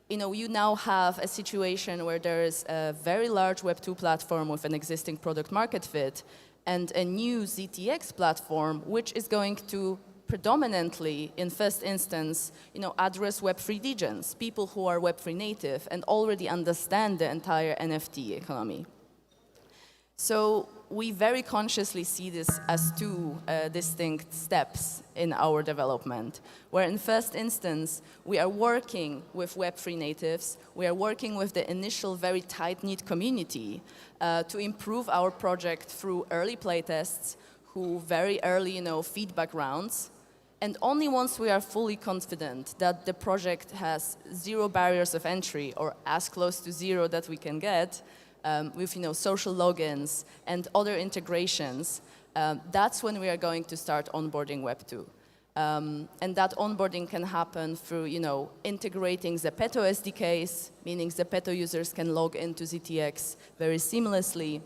you now have a situation where there is a very large Web 2 platform with an existing product market fit and a new ZTX platform, which is going to predominantly, in first instance, address Web3 degens, people who are Web3 native and already understand the entire NFT economy. So we very consciously see this as two distinct steps in our development, where in first instance, we are working with Web3 natives, we are working with the initial very tight-knit community to improve our project through early playtests, who very early, feedback rounds, and only once we are fully confident that the project has zero barriers of entry, or as close to zero that we can get, with social logins and other integrations, that's when we are going to start onboarding Web 2. And that onboarding can happen through integrating Zepeto SDKs, meaning Zepeto users can log into ZTX very seamlessly,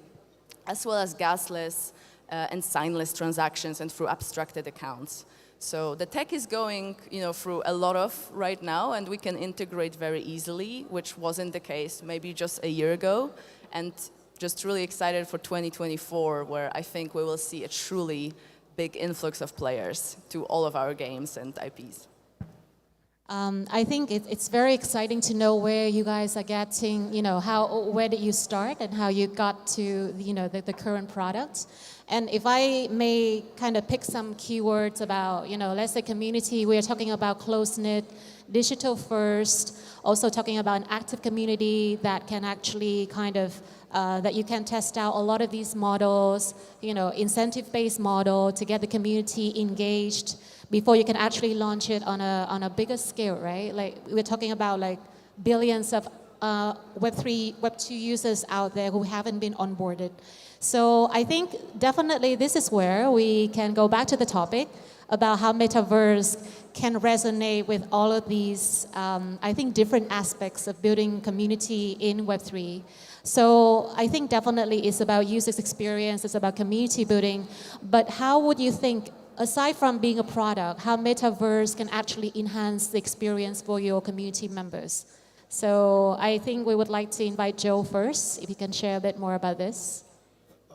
as well as gasless and signless transactions and through abstracted accounts. So the tech is going, through a lot of right now, and we can integrate very easily, which wasn't the case maybe just a year ago. And just really excited for 2024, where I think we will see a truly big influx of players to all of our games and IPs. I think it's very exciting to know where you guys are getting, where did you start and how you got to, the current product. And if I may kind of pick some keywords about, let's say community, we are talking about close-knit, digital first, also talking about an active community that can actually kind of, that you can test out a lot of these models, incentive-based model to get the community engaged before you can actually launch it on a bigger scale, right? Like we're talking about like billions of Web3, Web2 users out there who haven't been onboarded. So I think definitely this is where we can go back to the topic about how metaverse can resonate with all of these, I think, different aspects of building community in Web3. So I think definitely it's about users' experience, it's about community building, but how would you think, aside from being a product, how metaverse can actually enhance the experience for your community members? So I think we would like to invite Joe first, if you can share a bit more about this.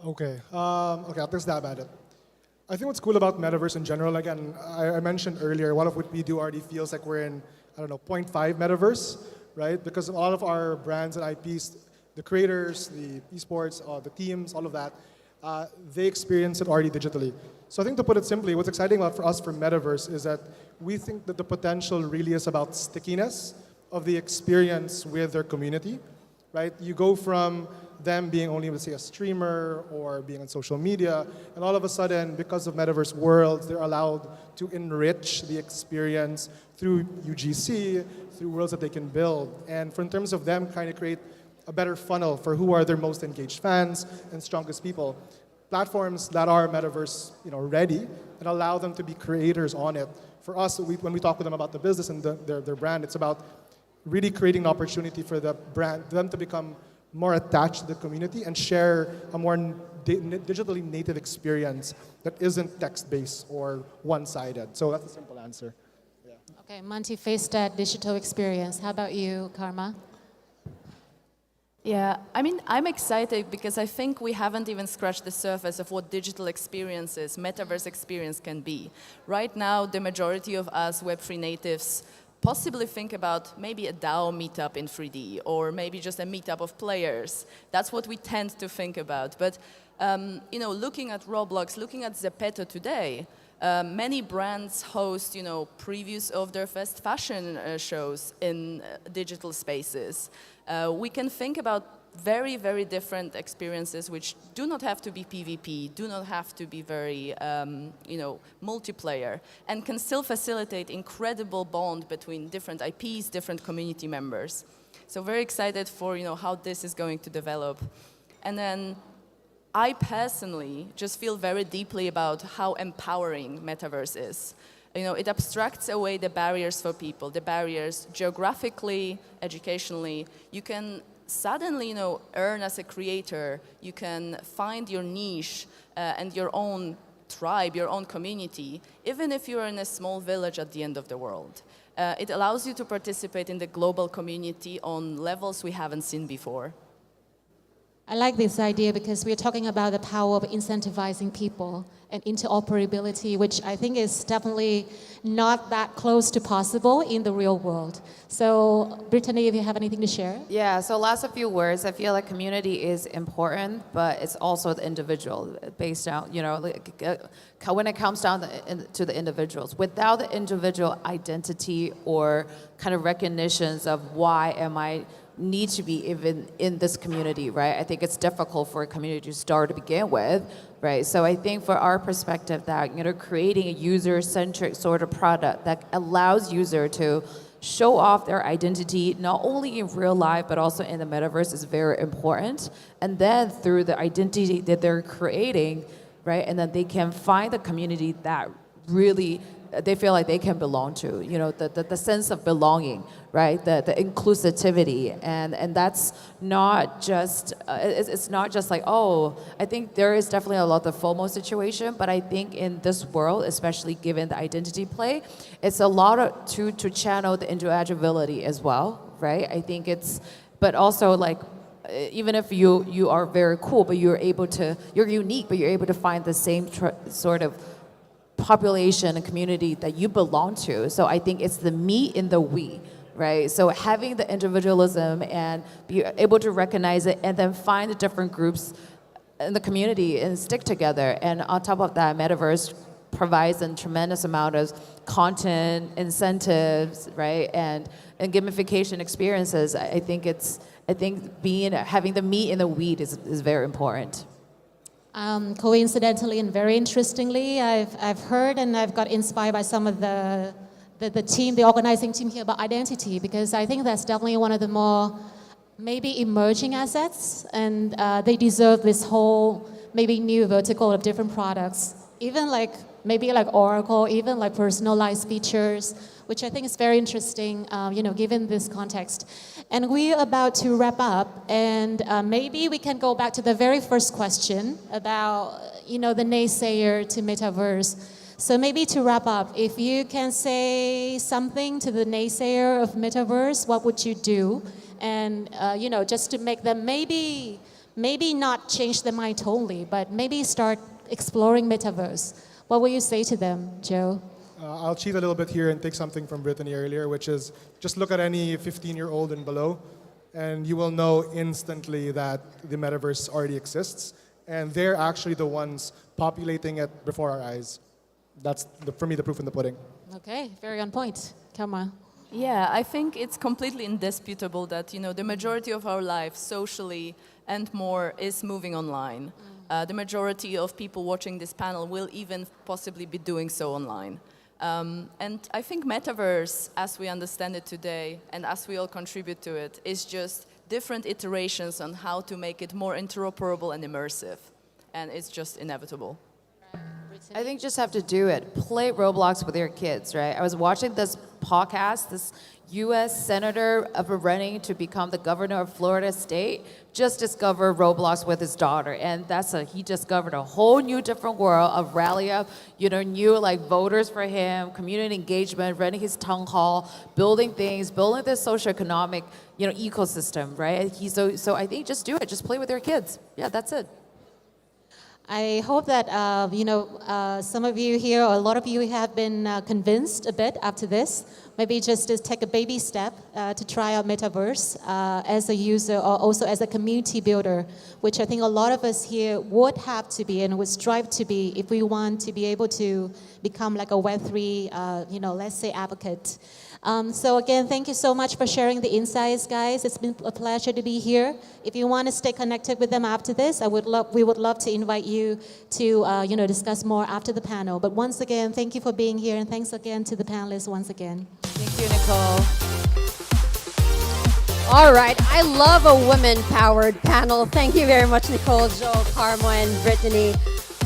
Okay, I'll take a stab at it. I think what's cool about metaverse in general, again, I mentioned earlier, a lot of what we do already feels like we're in, 0.5 metaverse, right? Because a lot of our brands and IPs, the creators, the esports, the teams, all of that, they experience it already digitally. So I think to put it simply, what's exciting about for us for metaverse is that we think that the potential really is about stickiness of the experience with their community, right? You go from them being only, let's say, a streamer or being on social media, and all of a sudden, because of metaverse worlds, they're allowed to enrich the experience through UGC, through worlds that they can build. And in terms of them kind of create a better funnel for who are their most engaged fans and strongest people. Platforms that are metaverse ready and allow them to be creators on it. For us, when we talk with them about the business and their brand, it's about really creating an opportunity for the brand, them to become more attached to the community and share a more digitally native experience that isn't text-based or one-sided. So that's a simple answer. Yeah. Okay, multi-faced that digital experience. How about you, Karma? Yeah, I mean, I'm excited because I think we haven't even scratched the surface of what digital experiences, metaverse experience can be. Right now, the majority of us Web3 natives possibly think about maybe a DAO meetup in 3D or maybe just a meetup of players. That's what we tend to think about. But, looking at Roblox, looking at Zepeto today, many brands host, previews of their fast fashion shows in digital spaces. We can think about very, very different experiences which do not have to be PvP, do not have to be very, multiplayer, and can still facilitate incredible bond between different IPs, different community members. So very excited for, how this is going to develop. And then I personally just feel very deeply about how empowering metaverse is. It abstracts away the barriers for people, the barriers geographically, educationally. You can suddenly, earn as a creator. You can find your niche and your own tribe, your own community, even if you're in a small village at the end of the world. It allows you to participate in the global community on levels we haven't seen before. I like this idea because we're talking about the power of incentivizing people and interoperability, which I think is definitely not that close to possible in the real world. So, Brittany, if you have anything to share? Yeah, so last a few words. I feel like community is important, but it's also the individual based out, when it comes down to the individuals. Without the individual identity or kind of recognitions of why am I need to be even in this community, right? I think it's difficult for a community to start to begin with, right? So I think for our perspective that, creating a user-centric sort of product that allows user to show off their identity, not only in real life, but also in the metaverse is very important. And then through the identity that they're creating, right? And then they can find the community that really they feel like they can belong to, you know, the sense of belonging, right? The inclusivity, and that's not just, it's not just like, oh, I think there is definitely a lot of FOMO situation, but I think in this world, especially given the identity play, it's a lot of, to channel the individuality as well, right? I think it's, but also like, even if you are very cool, but you're unique, but you're able to find the same sort of population and community that you belong to. So I think it's the me in the we, right? So having the individualism and be able to recognize it and then find the different groups in the community and stick together. And on top of that, Metaverse provides a tremendous amount of content, incentives, right? And gamification experiences. I think having the meat in the weed is very important. Coincidentally and very interestingly, I've heard and I've got inspired by some of the team, the organizing team here about identity, because I think that's definitely one of the more maybe emerging assets, and they deserve this whole maybe new vertical of different products, even like maybe like Oracle, even like personalized features, which I think is very interesting, given this context. And we're about to wrap up, and maybe we can go back to the very first question about, the naysayer to metaverse. So maybe to wrap up, if you can say something to the naysayer of metaverse, what would you do? And, just to make them maybe not change their mind totally, but maybe start exploring metaverse. What will you say to them, Joe? I'll cheat a little bit here and take something from Brittany earlier, which is just look at any 15-year-old and below, and you will know instantly that the metaverse already exists, and they're actually the ones populating it before our eyes. That's, for me, the proof in the pudding. Okay, very on point. Kamal. Yeah, I think it's completely indisputable that, the majority of our life, socially and more, is moving online. The majority of people watching this panel will even possibly be doing so online. And I think metaverse, as we understand it today, and as we all contribute to it, is just different iterations on how to make it more interoperable and immersive. And it's just inevitable. I think just have to do it. Play Roblox with your kids, right? I was watching this podcast, this U.S. senator running to become the governor of Florida State just discovered Roblox with his daughter, and he discovered a whole new different world of rally up, new like voters for him, community engagement, running his town hall, building things, building this socioeconomic, ecosystem, right? So I think just do it, just play with your kids. Yeah, that's it. I hope that, some of you here, or a lot of you have been convinced a bit after this. Maybe just to take a baby step to try out Metaverse as a user or also as a community builder, which I think a lot of us here would have to be and would strive to be if we want to be able to become like a Web3, let's say advocate. So again, thank you so much for sharing the insights, guys. It's been a pleasure to be here. If you want to stay connected with them after this, we would love to invite you to, discuss more after the panel. But once again, thank you for being here, and thanks again to the panelists once again. Thank you, Nicole. All right, I love a women-powered panel. Thank you very much, Nicole, Joe, Karma, and Brittany.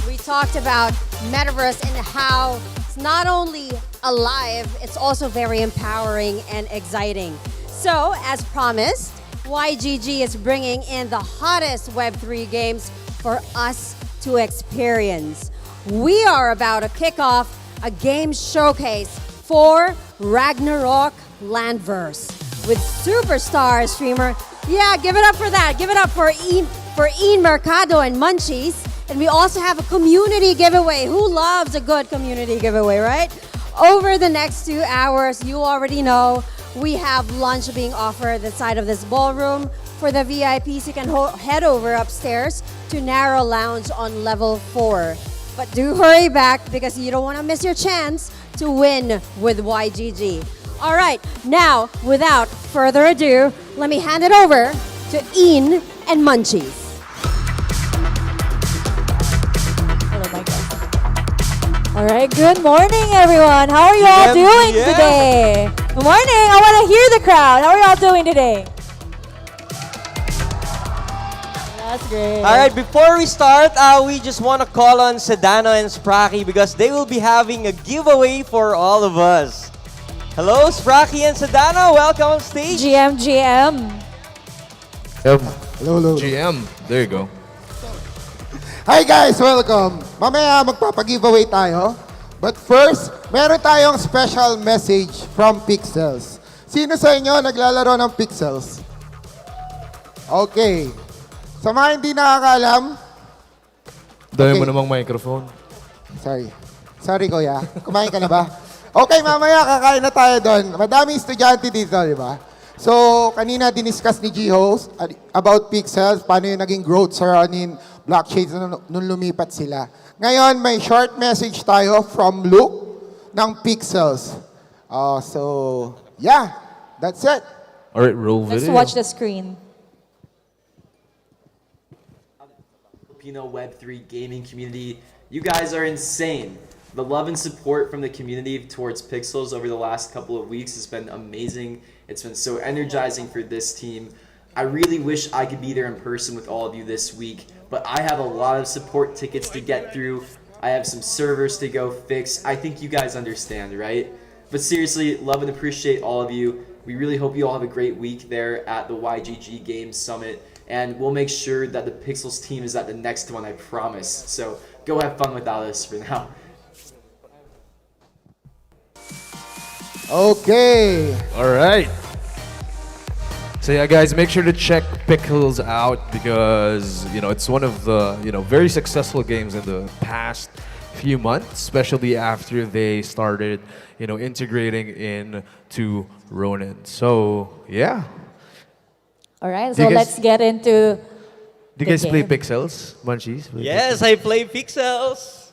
We talked about Metaverse and how it's not only alive, it's also very empowering and exciting. So, as promised, YGG is bringing in the hottest Web3 games for us to experience. We are about to kick off a game showcase for Ragnarok Landverse with superstar streamer. Yeah, give it up for that. Give it up for Ian Mercado and Munchies. And we also have a community giveaway. Who loves a good community giveaway, right? Over the next 2 hours, you already know, we have lunch being offered at the side of this ballroom. For the VIPs, you can head over upstairs to Narrow Lounge on level 4. But do hurry back because you don't want to miss your chance to win with YGG. All right, now, without further ado, let me hand it over to Ian and Munchies. All right, good morning, everyone. How are you all doing today? Good morning. I want to hear the crowd. How are you all doing today? That's great. All right, before we start, we just want to call on Sedano and Spracky because they will be having a giveaway for all of us. Hello, Spracky and Sedano. Welcome on stage. GM. Hello. GM. There you go. Hi guys, welcome. Mamaya magpapag-giveaway tayo. But first, meron tayong special message from Pixels. Sino sa inyo naglalaro ng Pixels? Okay. Sa mga hindi nakakaalam. Dami mo namang microphone. Sorry kuya. Kumain ka na ba? Okay, mamaya kakain na tayo doon. Madaming estudyante dito, di ba? So, kanina diniscuss ni Jihoz about Pixels, paano yung naging growth sa Ronin blockchains nung lumipat sila. Ngayon, may short message tayo from Luke ng Pixels. So, yeah, that's it. All right, roll Let's video. watch the screen. Filipino Web3 gaming community, you guys are insane. The love and support from the community towards Pixels over the last couple of weeks has been amazing. It's been so energizing for this team. I really wish I could be there in person with all of you this week, but I have a lot of support tickets to get through. I have some servers to go fix. I think you guys understand, right? But seriously, love and appreciate all of you. We really hope you all have a great week there at the YGG Games Summit, and we'll make sure that the Pixels team is at the next one, I promise. So go have fun without us for now. Okay. All right. So yeah, guys, make sure to check Pixels out because it's one of the very successful games in the past few months, especially after they started integrating into Ronin. So yeah. All right, so let's get into. Do you guys play Pixels, Munchies? Yes, I play Pixels.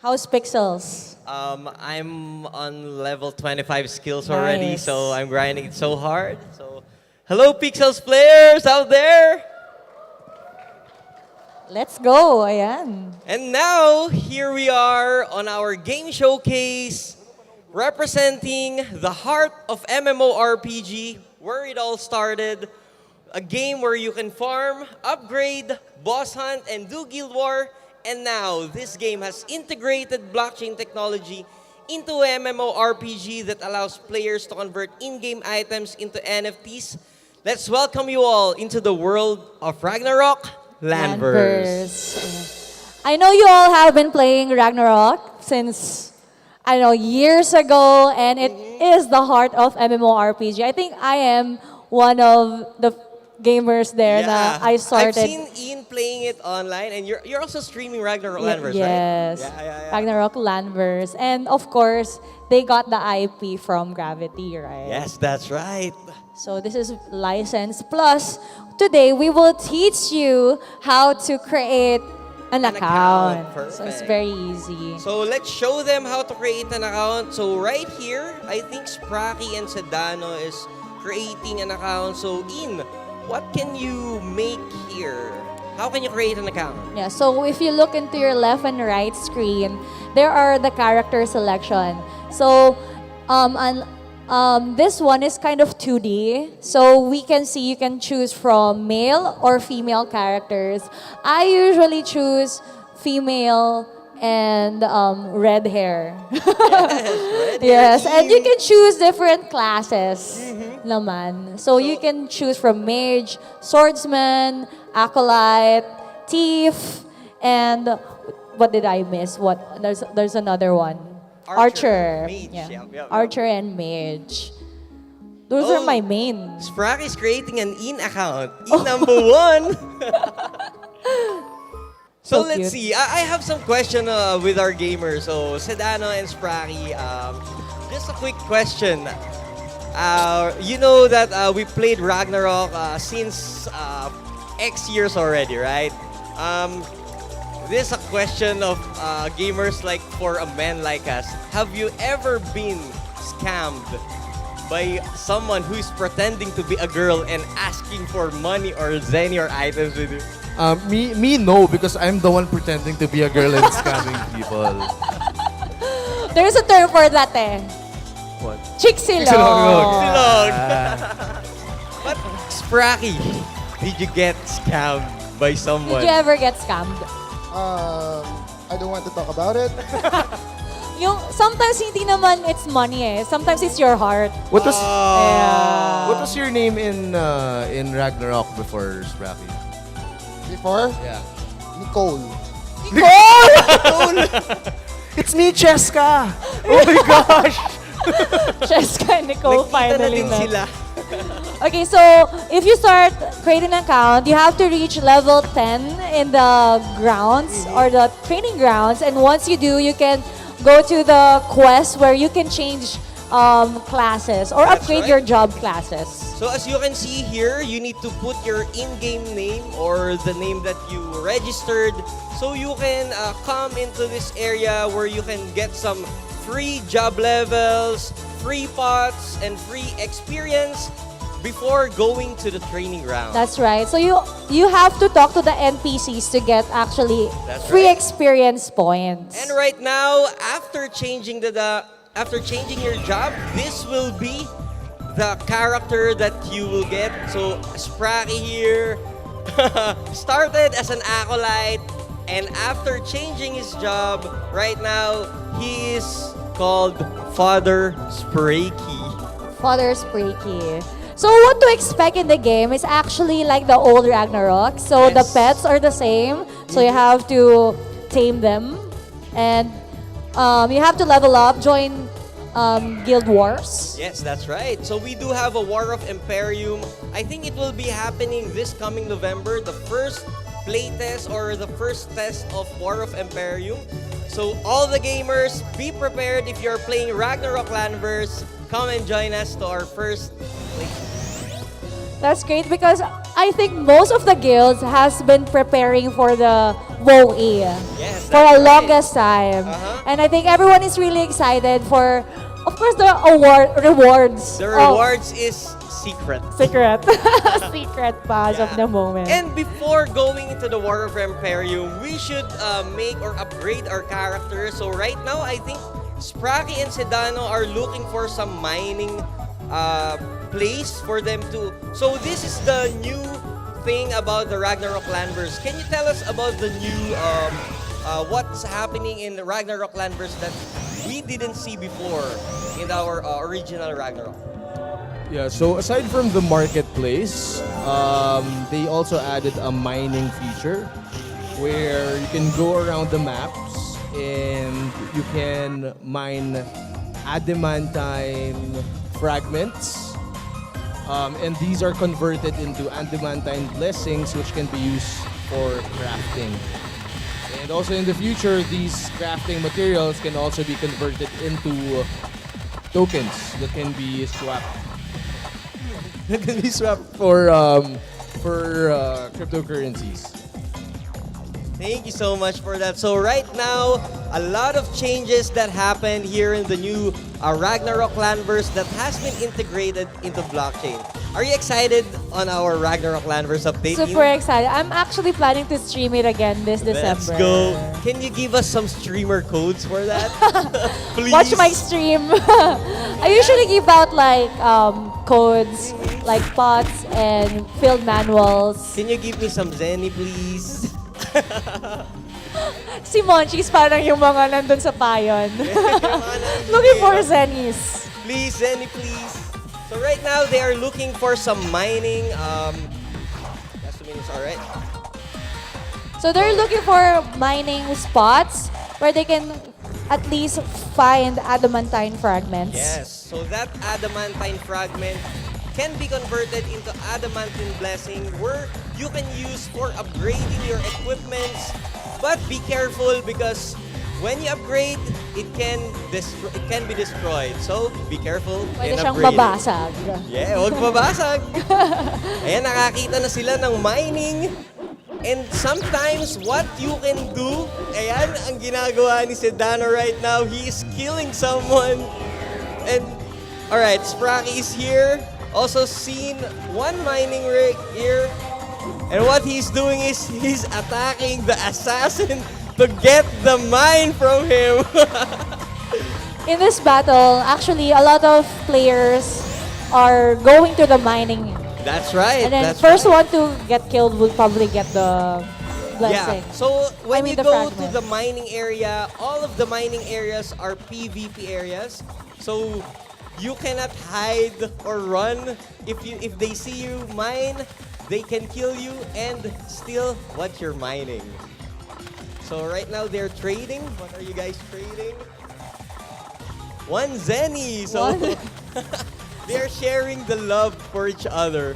How's Pixels? I'm on level 25 skills already, so I'm grinding it so hard. So, hello Pixels players out there! Let's go, ayan. And now, here we are on our game showcase, representing the heart of MMORPG, where it all started. A game where you can farm, upgrade, boss hunt, and do guild war. And now, this game has integrated blockchain technology into a MMORPG that allows players to convert in-game items into NFTs. Let's welcome you all into the world of Ragnarok Landverse. I know you all have been playing Ragnarok since, years ago, and it is the heart of MMORPG. I think I am one of the gamers there that I started. I've seen Ian playing it online, and you're also streaming Ragnarok Landverse, yes. right? Yes, Ragnarok Landverse. And of course, they got the IP from Gravity, right? Yes, that's right. So this is license. Plus, today we will teach you how to create an account. So it's very easy. So let's show them how to create an account. So right here, I think Spracky and Sedano is creating an account. So what can you make here? How can you create an account? Yeah, so if you look into your left and right screen, there are the character selection. So this one is kind of 2D. So we can see you can choose from male or female characters. I usually choose female and red hair. Yes, and you can choose different classes naman. So you can choose from mage, swordsman, acolyte, thief, and what did I miss? There's another one. Archer. Mage. Yeah. Yep. Archer and mage. Those are my main. Spracky is creating an account. Number one. So let's see. I have some question with our gamers. So Sedano and Spracky, just a quick question. You know that we played Ragnarok since X years already, right? This is a question of gamers like for a man like us. Have you ever been scammed by someone who is pretending to be a girl and asking for money or zenny or items with you? Me no, because I'm the one pretending to be a girl and scamming people. There's a term for that What? Chicsilog. But Spracky, did you get scammed? by someone. Did you ever get scammed? I don't want to talk about it. Sometimes hindi naman it's money eh. Sometimes it's your heart. What was Yeah. what was your name in Ragnarok before Spracky? Before? Yeah. Nicole. Nicole! It's me, Cheska! Oh my gosh! Cheska and Nicole finally din met. sila. Okay, so if you start creating an account, you have to reach level 10 in the grounds or the training grounds. And once you do, you can go to the quest where you can change classes or That's upgrade right. your job classes. So as you can see here, you need to put your in-game name or the name that you registered so you can come into this area where you can get some free job levels, free pots, and free experience before going to the training ground. That's right. So you have to talk to the NPCs to get actually That's free right. experience points. And right now, after changing your job, this will be the character that you will get. So Spracky here started as an acolyte, and after changing his job, right now he is called Father Sprayky. Father Sprayky. So what to expect in the game is actually like the old Ragnarok. So the pets are the same. So you have to tame them. And you have to level up, join guild wars. Yes, that's right. So we do have a War of Imperium. I think it will be happening this coming November, the first playtest or the first test of War of Imperium. So all the gamers, be prepared if you're playing Ragnarok Clanverse. Come and join us to our first playtest. That's great because I think most of the guilds has been preparing for the WoE Yes, for a longest time. And I think everyone is really excited for, of course, the rewards. The rewards is secret. Secret. Secret pass of the moment. And before going into the War of Imperium, we should make or upgrade our characters. So right now, I think Spracky and Sedano are looking for some mining place for them to. So this is the new thing about the Ragnarok Clanverse. Can you tell us about the new what's happening in the Ragnarok Clanverse that we didn't see before in our original Ragnarok? Yeah, so aside from the marketplace, they also added a mining feature where you can go around the maps and you can mine adamantine fragments. And these are converted into adamantine blessings, which can be used for crafting. And also in the future, these crafting materials can also be converted into tokens that can be swapped. That can be swapped for cryptocurrencies. Thank you so much for that. So right now, a lot of changes that happened here in the new Ragnarok Clanverse that has been integrated into blockchain. Are you excited on our Ragnarok Clanverse update? Super excited. I'm actually planning to stream it again this Let's December. go. Can you give us some streamer codes for that? Please. Watch my stream. I usually give out like codes, like pots and field manuals. Can you give me some Zenny, please? Si Monchis parang yung mga nandun sa payon. Looking for Zennies. Please, Zenny, please. So right now, they are looking for some mining. That's 2 minutes, all right. So they're looking for mining spots where they can at least find adamantine fragments. Yes, so that adamantine fragment can be converted into adamantine blessing where you can use for upgrading your equipments. But be careful because when you upgrade, it can be destroyed. So be careful Pwede and siyang upgrade. mabasag. Yeah, huwag mabasag. Ayan, nakakita na sila ng mining. And sometimes what you can do, ayan ang ginagawa ni Sedano right now. He is killing someone. And alright, Spracky is here. Also seen one mining rig here. And what he's doing is he's attacking the assassin to get the mine from him. In this battle, actually, a lot of players are going to the mining That's right. And then that's first right. one to get killed will probably get the blessing. Yeah. So when mean you the go to fragment. the mining area, all of the mining areas are PvP areas. So you cannot hide or run. If they see you mine, they can kill you and steal what you're mining. So right now they're trading. What are you guys trading? One Zenny. So they're sharing the love for each other.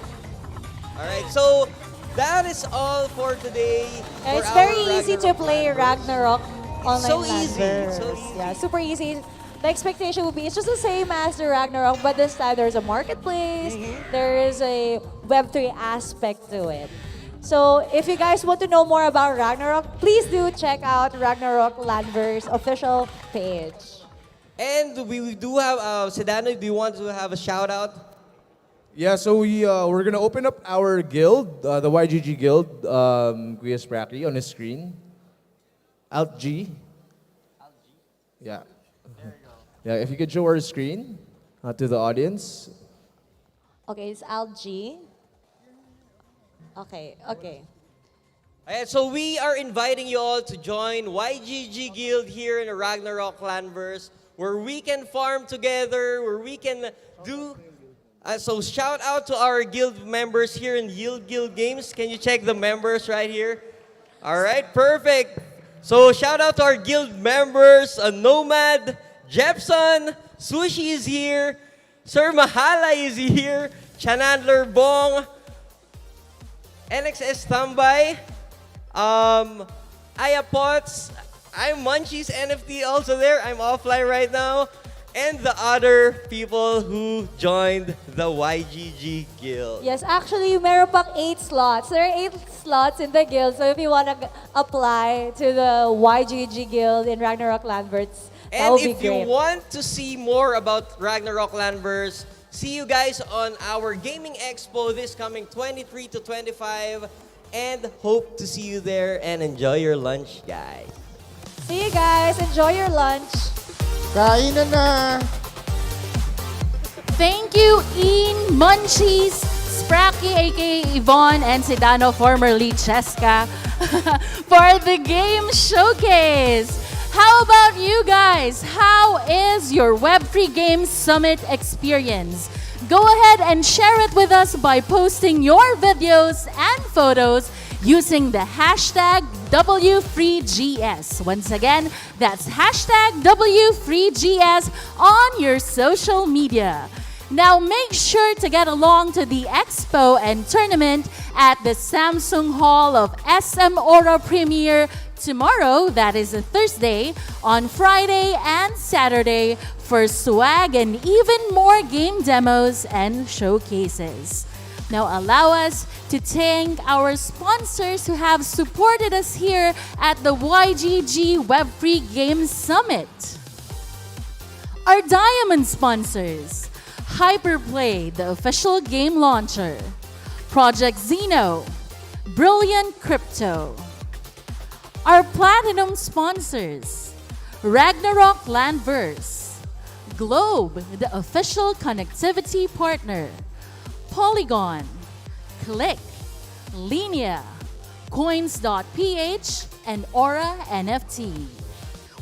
All right. So that is all for today. Yeah, for it's our very easy to Ragnarok play Landverse. Ragnarok online. So easy, Landverse. so easy. Yeah, super easy. The expectation would be it's just the same as the Ragnarok, but this time there's a marketplace. There is a Web3 aspect to it. So if you guys want to know more about Ragnarok, please do check out Ragnarok Landverse official page. And we do have, Sedano, do you want to have a shout out? Yeah, so we're gonna open up our guild, the YGG guild, Kuya Spracky on his screen. Alt G. Yeah. Yeah, if you could show our screen to the audience. Okay, it's LG. Okay. Alright, so we are inviting you all to join YGG Guild here in the Ragnarok Landverse, where we can farm together, where we can do. So shout out to our guild members here in Yield Guild Games. Can you check the members right here? All right, perfect. So shout out to our guild members, Nomad, Jepson, Sushi is here, Sir Mahala is here, Chanandler Bong, NXS Tambay, Ayapots, I'm Munchies NFT also there. I'm offline right now. And the other people who joined the YGG Guild. Yes, actually, meron pang 8 slots. There are 8 slots in the guild. So if you want to apply to the YGG Guild in Ragnarok Landverse, that And would be if you great. want to see more about Ragnarok Landverse, see you guys on our Gaming Expo this coming 23 to 25. And hope to see you there and enjoy your lunch, guys. See you guys. Enjoy your lunch. Kainan na! Thank you, Ian, Munchies, Spracky, aka Yvonne, and Sedano, formerly Cheska, for the game showcase. How about you guys? How is your Web3 Games Summit experience? Go ahead and share it with us by posting your videos and photos using the hashtag WFreeGS. Once again, that's hashtag WFreeGS on your social media. Now make sure to get along to the expo and tournament at the Samsung Hall of SM Aura Premiere tomorrow, that is a Thursday, on Friday and Saturday for swag and even more game demos and showcases. Now allow us to thank our sponsors who have supported us here at the YGG Web3 Games Summit. Our diamond sponsors: Hyperplay, the official game launcher; Project Zeno; Brilliantcrypto. Our platinum sponsors: Ragnarok Landverse, Globe, the official connectivity partner; Polygon, Click, Leah, Coins.ph, and Aura NFT.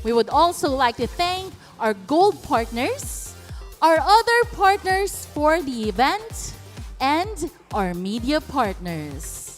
We would also like to thank our gold partners, our other partners for the event, and our media partners.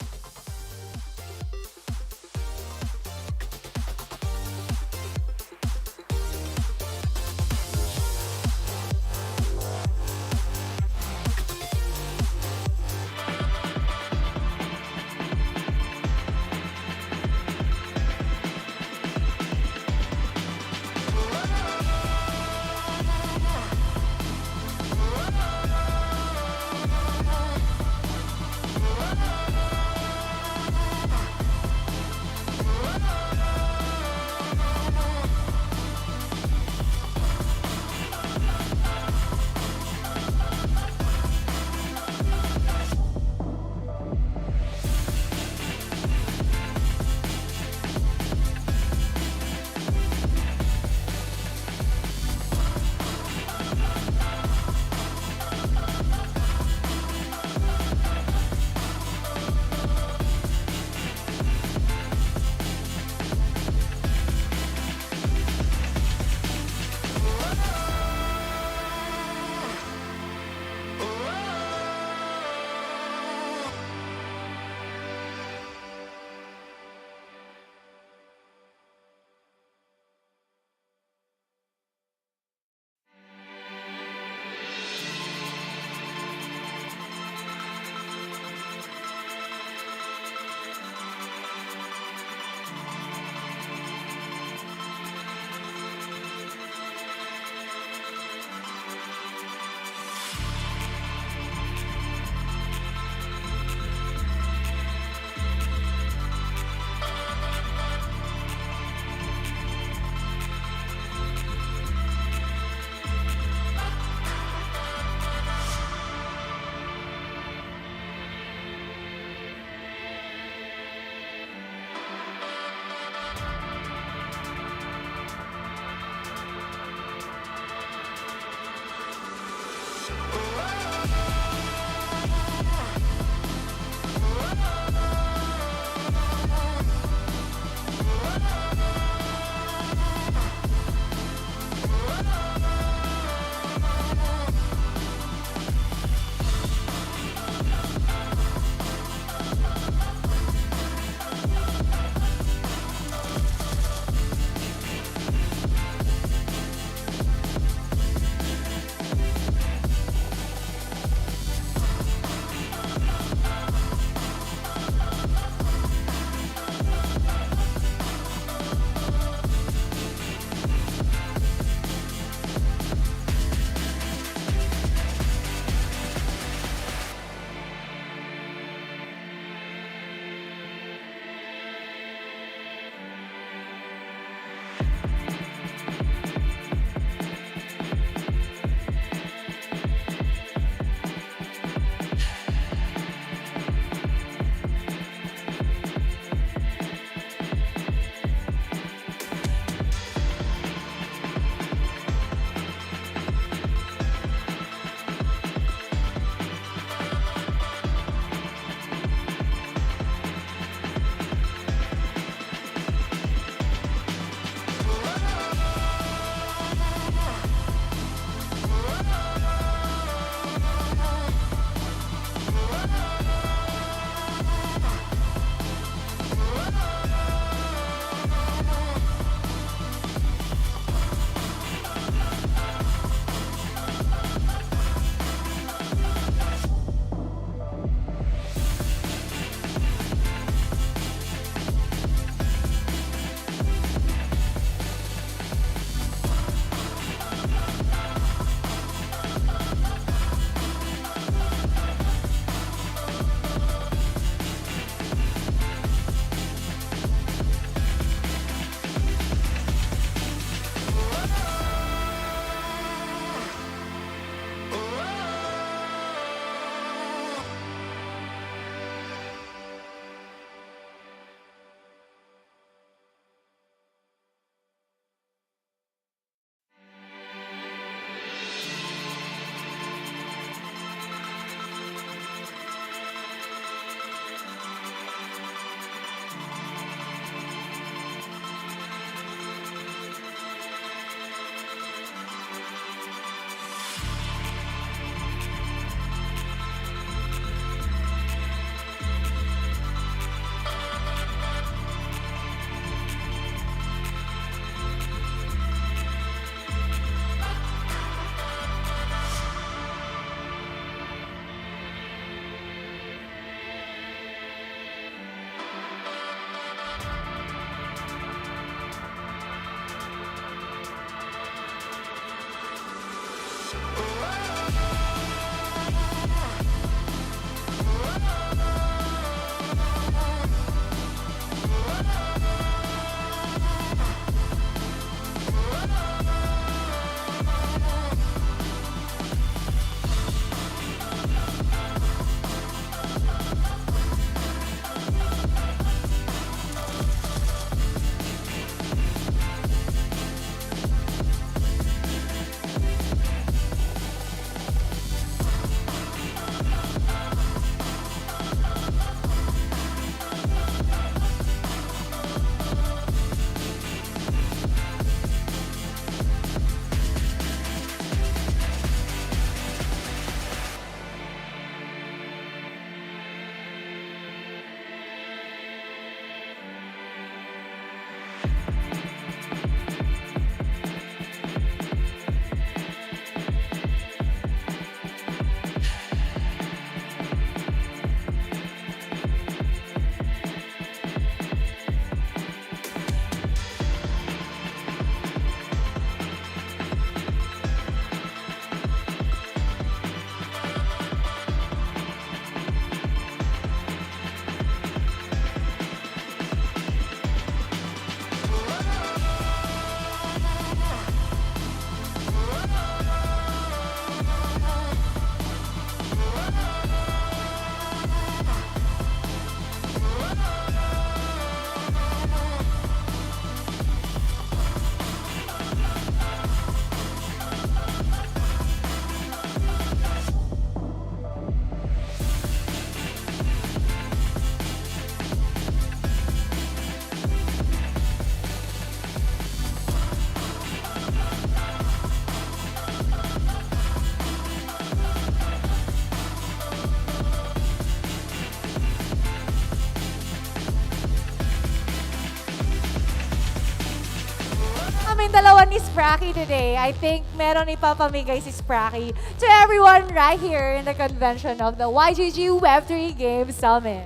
dalawa ni Spracky today. I think meron ipapamigay si Spracky to everyone right here in the convention of the YGG Web3 Game Summit.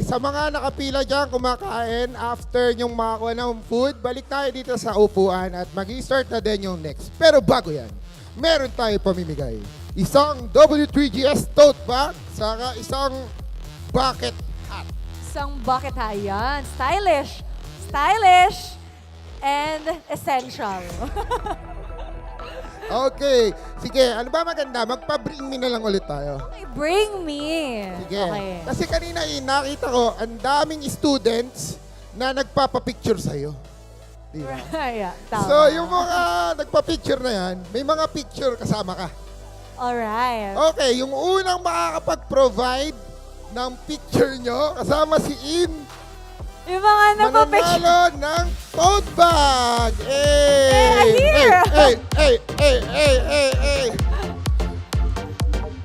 Sa mga nakapila dyan, kumakain, after yung makakuha ng food, balik tayo dito sa upuan at mag-start na din yung next. Pero bago yan, meron tayo pamimigay. Isang W3GS tote bag, saka isang bucket hat. Isang bucket hat yan. Stylish. Stylish and essential. Okay. Sige, ano ba maganda? Magpa-bring me na lang ulit tayo. Okay, bring me. Sige. Okay. Kasi kanina nakita ko, ang daming students na nagpapapicture sa'yo. Diba? Yeah, tama. So, yung mga nagpa-picture na yan, may mga picture kasama ka. Alright. Okay, yung unang makakapag-provide ng picture nyo, kasama si In. Yung mga nagpa-picture. Mananalo ng tote bag! Here! Hey!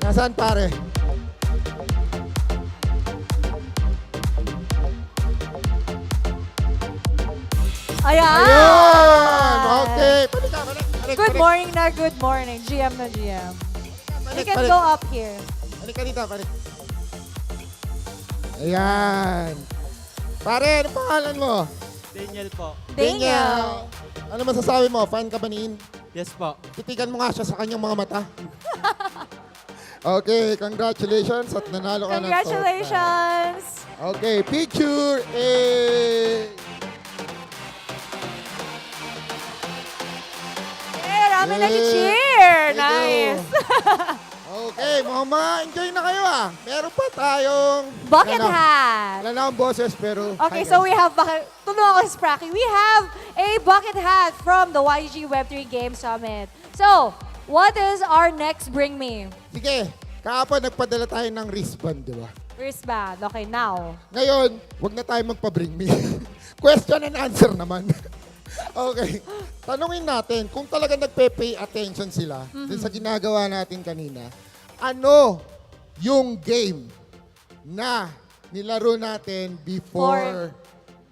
Nasaan pare? Ayan! Okay, Good morning na good morning. GM na GM. You can go up here. Balik ka dito, pare. Ayan. Pare, ano pangalan mo? Daniel po. Daniel. Ano masasabi mo? Fan ka ba ni In? Yes po. Titigan mo nga siya sa kanyang mga mata. Okay, congratulations at nanalo ka ng tote bag. Congratulations! Okay, picture. Marami nag-cheer. Nice. Okay, mga enjoy na kayo ah. Meron pa tayong Bucket hat. Wala na akong boses pero Okay, so we have tulungan ko si Spracky. We have a bucket hat from the YGG Web3 Game Summit. So, what is our next Bring Me? Sige, kahapon nagpadala tayo ng wristband, di ba? Wristband. Okay, now. Ngayon, wag na tayo magpa-bring me. Question and answer naman. Okay. Tanungin natin, kung talaga nagpe-pay attention sila dun sa ginagawa natin kanina, ano yung game na nilaro natin before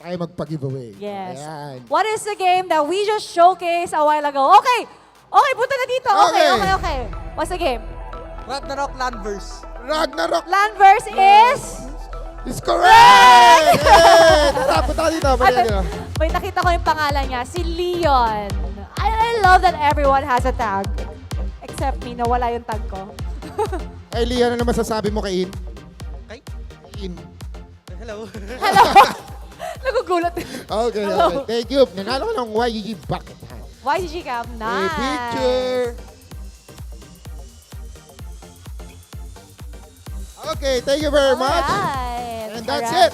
tayo magpa-giveaway? Yes. Ayan. What is the game that we just showcased a while ago? Okay. Okay, punta na dito. Okay. What's the game? Ragnarok Landverse. Landverse is? Is correct! Hey! Tara, punta dito. May nakita ko yung pangalan niya, si Leon. I love that everyone has a tag. Except me, nawala yung tag ko. Hey, Leah, ano naman sasabi mo kay In? Kay? In. Hello. Hello. Nagugulat. Okay. Thank you. Nanalo ko ng YGG bucket hat. YGG Cam, nice. Hey, picture. Okay, thank you very much. And that's it.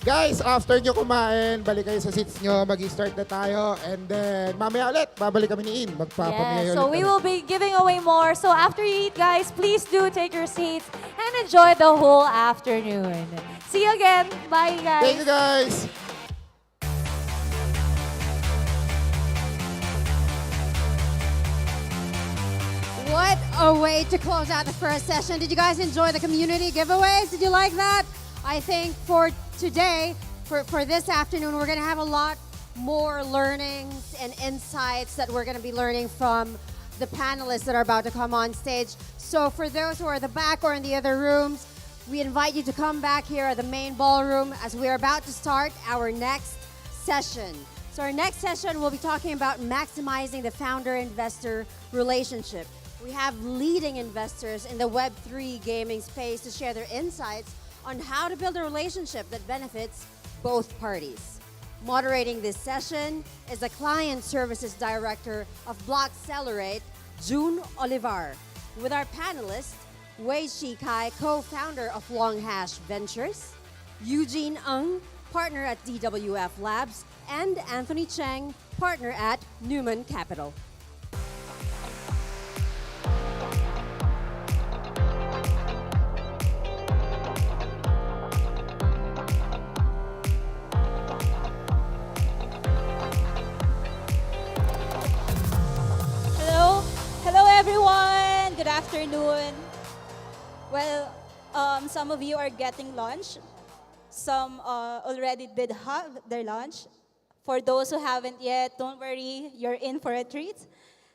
Guys, after nyo kumain, balik kayo sa seats nyo, mag-start na tayo. And then, mamaya ulit, babalik kami ni In. Magpapamigay ulit. So we will be giving away more. So after you eat, guys, please do take your seats and enjoy the whole afternoon. See you again. Bye, guys. Thank you, guys. What a way to close out the first session. Did you guys enjoy the community giveaways? Did you like that? I think for today, for this afternoon, we're going to have a lot more learnings and insights that we're going to be learning from the panelists that are about to come on stage. So for those who are at the back or in the other rooms, we invite you to come back here at the main ballroom as we're about to start our next session. So our next session, we'll be talking about maximizing the founder-investor relationship. We have leading investors in the Web3 gaming space to share their insights on how to build a relationship that benefits both parties. Moderating this session is the Client Services Director of Blockcelerate, June Olivar, with our panelists, Wei Shikai, co-founder of Longhash Ventures, Eugene Ng, partner at DWF Labs, and Anthony Cheng, partner at Newman Capital. Hello everyone. Good afternoon. Well, some of you are getting lunch. Some already did have their lunch. For those who haven't yet, don't worry, you're in for a treat.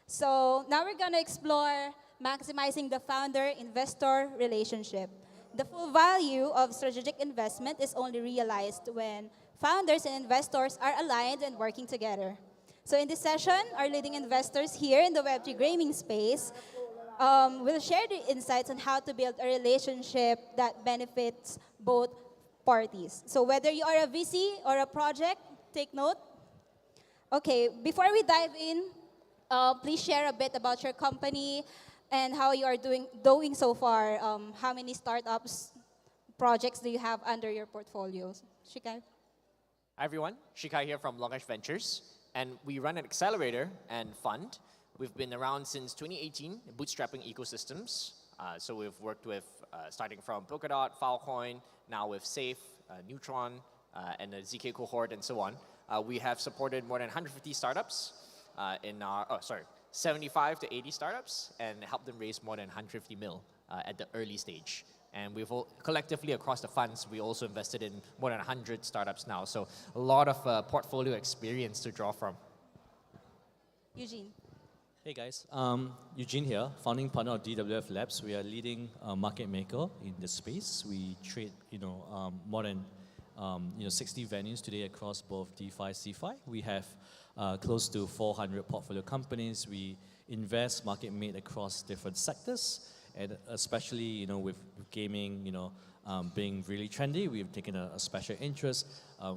So now we're gonna explore maximizing the founder-investor relationship. The full value of strategic investment is only realized when founders and investors are aligned and working together. So in this session, our leading investors here in the Web3 gaming space will share their insights on how to build a relationship that benefits both parties. So whether you are a VC or a project, take note. Okay, before we dive in, please share a bit about your company and how you are doing so far. How many startups, projects do you have under your portfolios? Shikai? Hi everyone, Shikai here from Longish Ventures, and we run an accelerator and fund. We've been around since 2018, bootstrapping ecosystems. So we've worked with, starting from Polkadot, Filecoin, now with Safe, Neutron, and the ZK cohort, and so on. We have supported more than 150 startups in our, 75 to 80 startups, and helped them raise more than 150 mil at the early stage. And we've collectively across the funds, we also invested in more than 100 startups now. So a lot of portfolio experience to draw from. Eugene. Hey guys, Eugene here, founding partner of DWF Labs. We are leading market maker in the space. We trade, more than 60 venues today across both DeFi, CeFi. We have close to 400 portfolio companies. We invest market made across different sectors, and especially with gaming, being really trendy, we've taken a special interest.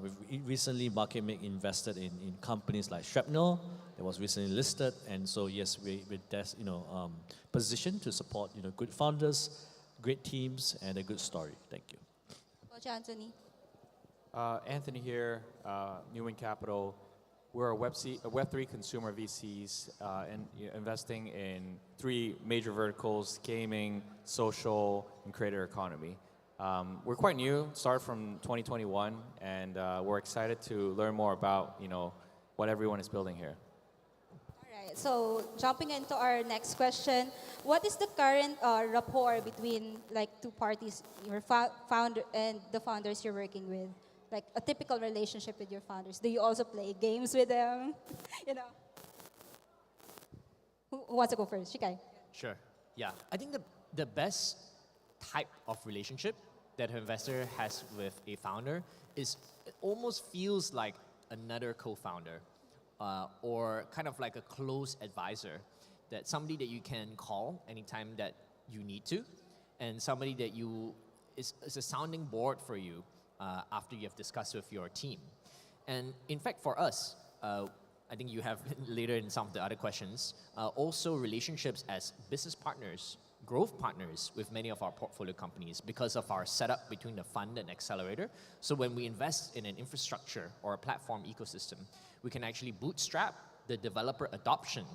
We've recently market make invested in companies like Shrapnel that was recently listed, and so yes, we're positioned to support good founders, great teams, and a good story. Thank you. Coach Anthony. Anthony here, New Win Capital. We're a Web3 consumer VCs and investing in 3 major verticals: gaming, social, and creator economy. We're quite new, started from 2021, and we're excited to learn more about what everyone is building here. All right, so jumping into our next question, what is the current rapport between two parties, your founder and the founders you're working with? Like a typical relationship with your founders. Do you also play games with them? Who wants to go first? Shikai. Sure. Yeah. I think the best type of relationship that an investor has with a founder is it almost feels like another co-founder or kind of like a close advisor, that somebody that you can call anytime that you need to, and somebody that is a sounding board for you after you have discussed with your team. And in fact, for us, I think you have later in some of the other questions, also relationships as business partners, growth partners with many of our portfolio companies because of our setup between the fund and accelerator. So when we invest in an infrastructure or a platform ecosystem, we can actually bootstrap the developer adoption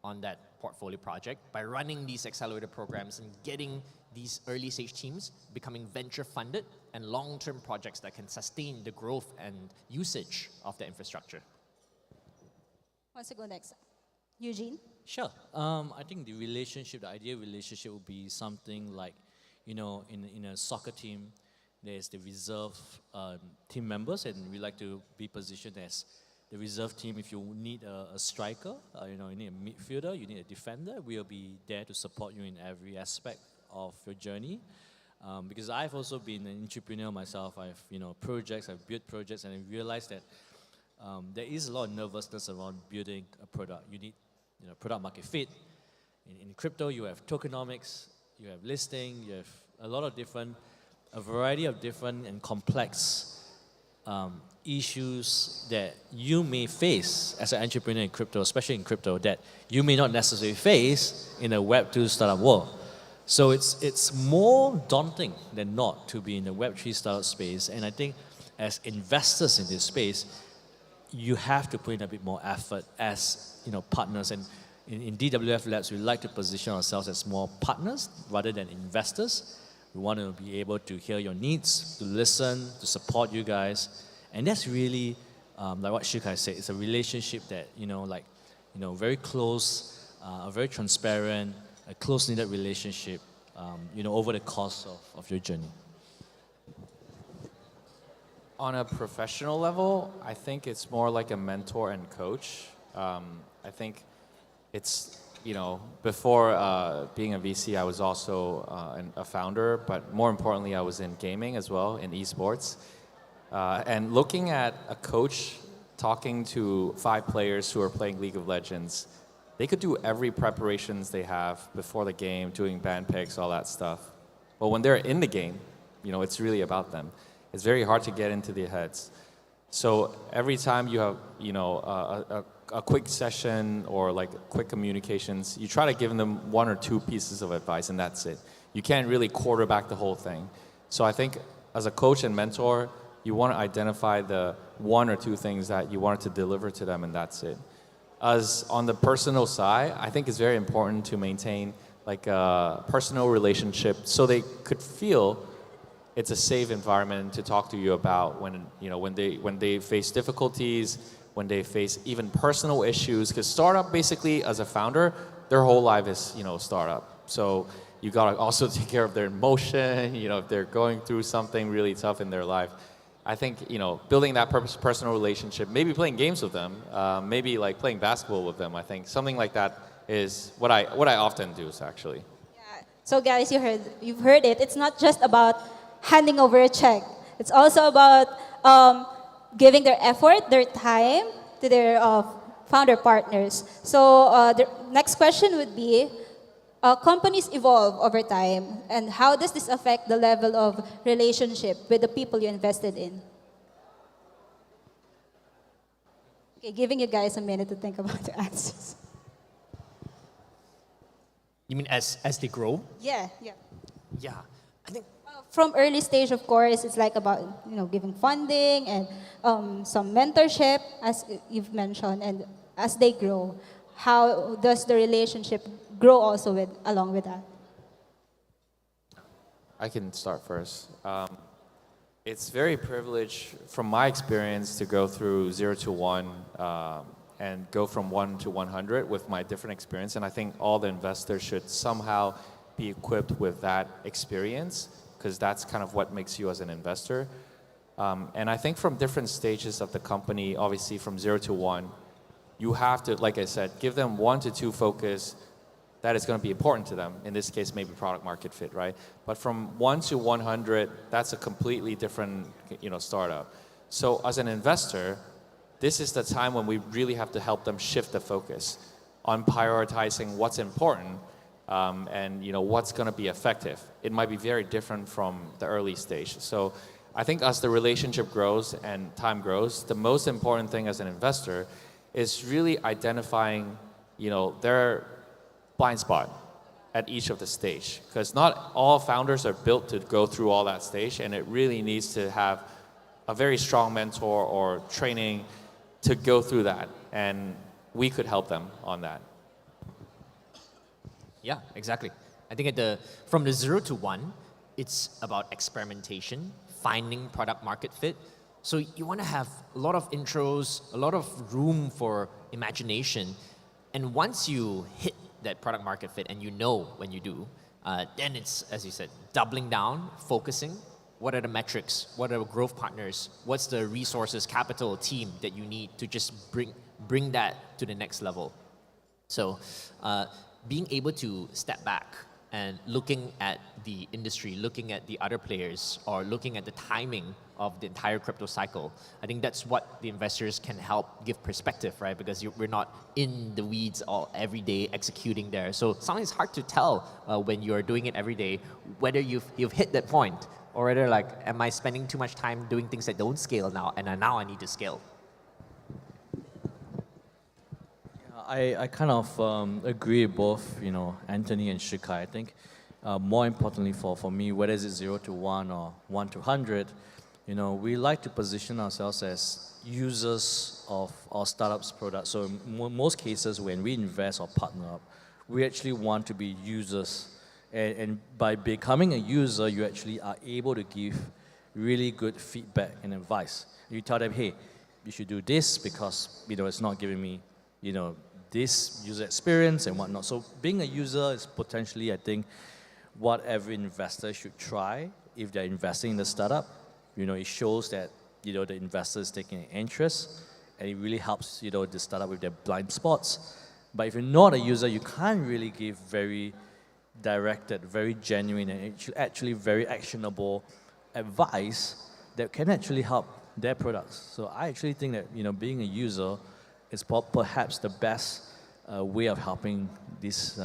on that portfolio project by running these accelerator programs and getting these early stage teams becoming venture funded and long-term projects that can sustain the growth and usage of the infrastructure. Who wants to go next? Eugene? Sure. I think the ideal relationship would be something like, in a soccer team, there's the reserve team members, and we like to be positioned as the reserve team. If you need a striker, you need a midfielder, you need a defender, we'll be there to support you in every aspect of your journey. Because I've also been an entrepreneur myself. I've built projects, and I realized that there is a lot of nervousness around building a product. You need product market fit. In crypto, you have tokenomics, you have listing, you have a variety of different and complex issues that you may face as an entrepreneur in crypto, especially in crypto, that you may not necessarily face in a Web2 startup world. So it's more daunting than not to be in the Web3 startup space. And I think as investors in this space, you have to put in a bit more effort as partners. And in DWF Labs, we like to position ourselves as more partners rather than investors. We want to be able to hear your needs, to listen, to support you guys. And that's really, like what Shikai said, it's a relationship that, very close, very transparent, a close-knit relationship, over the course of your journey. On a professional level, I think it's more like a mentor and coach. I think it's, you know, before being a VC, I was also a founder, but more importantly, I was in gaming as well, in esports. And looking at a coach talking to 5 players who are playing League of Legends, they could do every preparations they have before the game, doing ban picks, all that stuff. But when they're in the game, you know, it's really about them. It's very hard to get into their heads. So every time you have, you know, a quick session or like quick communications, you try to give them 1 or 2 pieces of advice, and that's it. You can't really quarterback the whole thing. So I think as a coach and mentor, you want to identify the 1 or 2 things that you want to deliver to them, and that's it. As on the personal side, I think it's very important to maintain like a personal relationship so they could feel it's a safe environment to talk to you about when, you know, when they face difficulties, when they face even personal issues. Because startup, basically, as a founder, their whole life is, you know, startup. So you gotta also take care of their emotion. You know, if they're going through something really tough in their life. I think, you know, building that personal relationship, maybe playing games with them, maybe like playing basketball with them. I think something like that is what I often do, actually. So guys, you've heard it. It's not just about handing over a check. It's also about giving their effort, their time to their founder partners. So the next question would be, companies evolve over time, and how does this affect the level of relationship with the people you invested in? Okay, giving you guys a minute to think about the answers. You mean as they grow? Yeah. Yeah, I think From early stage, of course, it's like about, you know, giving funding and some mentorship, as you've mentioned, and as they grow, how does the relationship grow also along with that? I can start first. It's very privileged, from my experience, to go through 0 to 1 and go from 1 to 100 with my different experience. And I think all the investors should somehow be equipped with that experience, because that's kind of what makes you as an investor. And I think from different stages of the company, obviously from 0 to 1, you have to, like I said, give them 1 to 2 focus that is going to be important to them. In this case, maybe product market fit, right? But from 1 to 100, that's a completely different, you know, startup. So as an investor, this is the time when we really have to help them shift the focus on prioritizing what's important and, you know, what's going to be effective. It might be very different from the early stage. So I think as the relationship grows and time grows, the most important thing as an investor is really identifying, you know, their blind spot at each of the stage. Because not all founders are built to go through all that stage, and it really needs to have a very strong mentor or training to go through that. And we could help them on that. Yeah, exactly. I think from the 0 to 1, it's about experimentation, finding product market fit. So you want to have a lot of intros, a lot of room for imagination. And once you hit that product market fit, and you know when you do, then it's, as you said, doubling down, focusing. What are the metrics? What are the growth partners? What's the resources, capital, team that you need to just bring that to the next level? So being able to step back and looking at the industry, looking at the other players, or looking at the timing of the entire crypto cycle, I think that's what the investors can help give perspective, right? Because we're not in the weeds all every day executing there. So sometimes it's hard to tell when you're doing it every day whether you've hit that point, or whether like, am I spending too much time doing things that don't scale now, and now I need to scale. I kind of agree with both, you know, Anthony and Shikai. I think more importantly for me, whether it's 0 to 1 or 1 to 100, you know, we like to position ourselves as users of our startup's product. So in most cases, when we invest or partner up, we actually want to be users. And by becoming a user, you actually are able to give really good feedback and advice. You tell them, hey, you should do this because, you know, it's not giving me, you know, this user experience and whatnot. So being a user is potentially, I think, what every investor should try if they're investing in the startup. You know, it shows that the investors taking an interest, and it really helps, the startup with their blind spots. But if you're not a user, you can't really give very directed, very genuine, and actually very actionable advice that can actually help their products. So I actually think that, being a user is perhaps the best way of helping these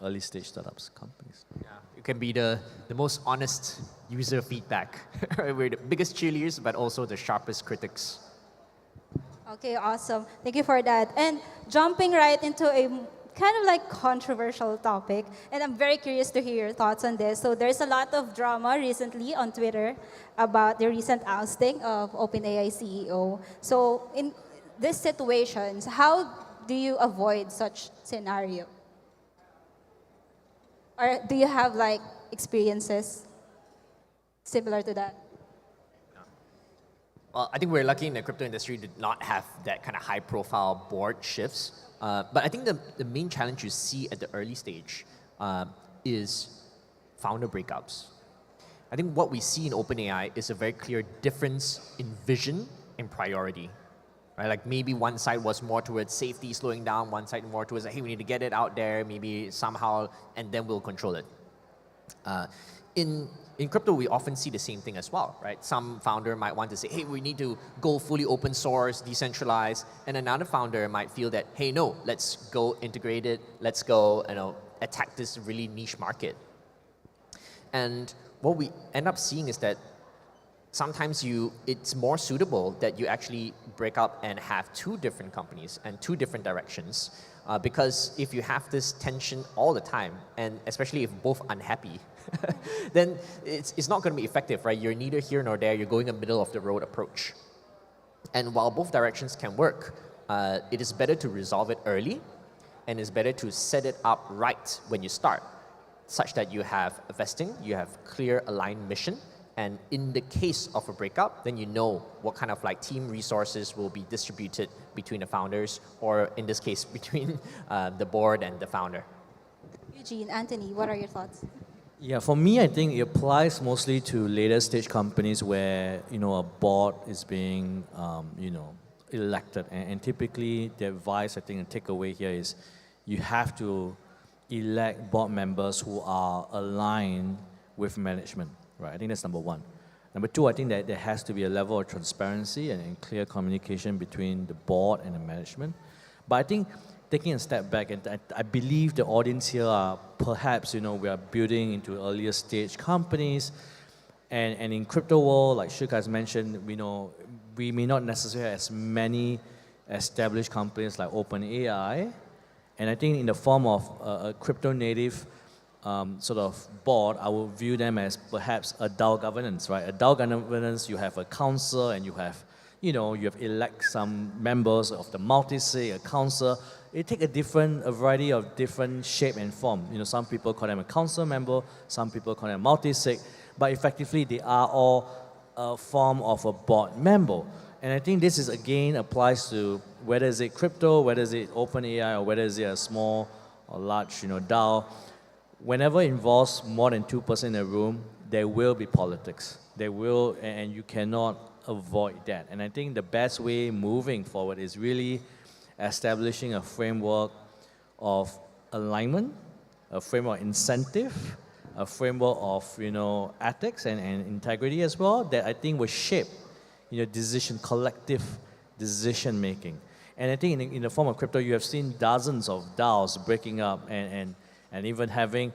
early stage startups companies. Yeah, you can be the most honest user feedback. We're the biggest cheerleaders, but also the sharpest critics. Okay, awesome. Thank you for that. And jumping right into a kind of like controversial topic, and I'm very curious to hear your thoughts on this. So there's a lot of drama recently on Twitter about the recent ousting of OpenAI CEO. So in these situations, how do you avoid such scenario? Or do you have like experiences similar to that? Well, I think we're lucky in the crypto industry to not have that kind of high-profile board shifts. But I think the main challenge you see at the early stage is founder breakups. I think what we see in OpenAI is a very clear difference in vision and priority. Right? Like maybe one side was more towards safety, slowing down, one side more towards, hey, we need to get it out there, maybe somehow, and then we'll control it. In crypto, we often see the same thing as well, right? Some founder might want to say, hey, we need to go fully open source, decentralized, and another founder might feel that, hey, no, let's go integrate it, let's go, attack this really niche market. And what we end up seeing is that sometimes it's more suitable that you actually break up and have two different companies and two different directions. Because if you have this tension all the time, and especially if both unhappy, then it's not going to be effective, right? You're neither here nor there. You're going a middle of the road approach. And while both directions can work, it is better to resolve it early, and it's better to set it up right when you start, such that you have vesting, you have clear aligned mission, and in the case of a breakup, then you know what kind of like team resources will be distributed between the founders, or in this case, between the board and the founder. Eugene, Anthony, what are your thoughts? Yeah, for me, I think it applies mostly to later stage companies where, a board is being, elected. And typically, the advice, I think, the takeaway here is you have to elect board members who are aligned with management, right? I think that's number one. Number two, I think that there has to be a level of transparency and clear communication between the board and the management. But I think taking a step back, and I believe the audience here are perhaps, we are building into earlier stage companies. And in crypto world, like Shuk has mentioned, we may not necessarily have as many established companies like OpenAI. And I think in the form of a crypto native sort of board, I will view them as perhaps a DAO governance, right? A DAO governance, you have a council and you have elect some members of the multi-sig, a council. It take a variety of different shape and form. Some people call them a council member, some people call them multi-sig, but effectively they are all a form of a board member. And I think this again applies to whether is it crypto, whether is it OpenAI, or whether is it a small or large, DAO. Whenever it involves more than 2% in a room, there will be politics. There will, and you cannot avoid that. And I think the best way moving forward is really establishing a framework of alignment, a framework of incentive, a framework of ethics and integrity as well, that I think will shape collective decision making. And I think in the form of crypto, you have seen dozens of DAOs breaking up and even having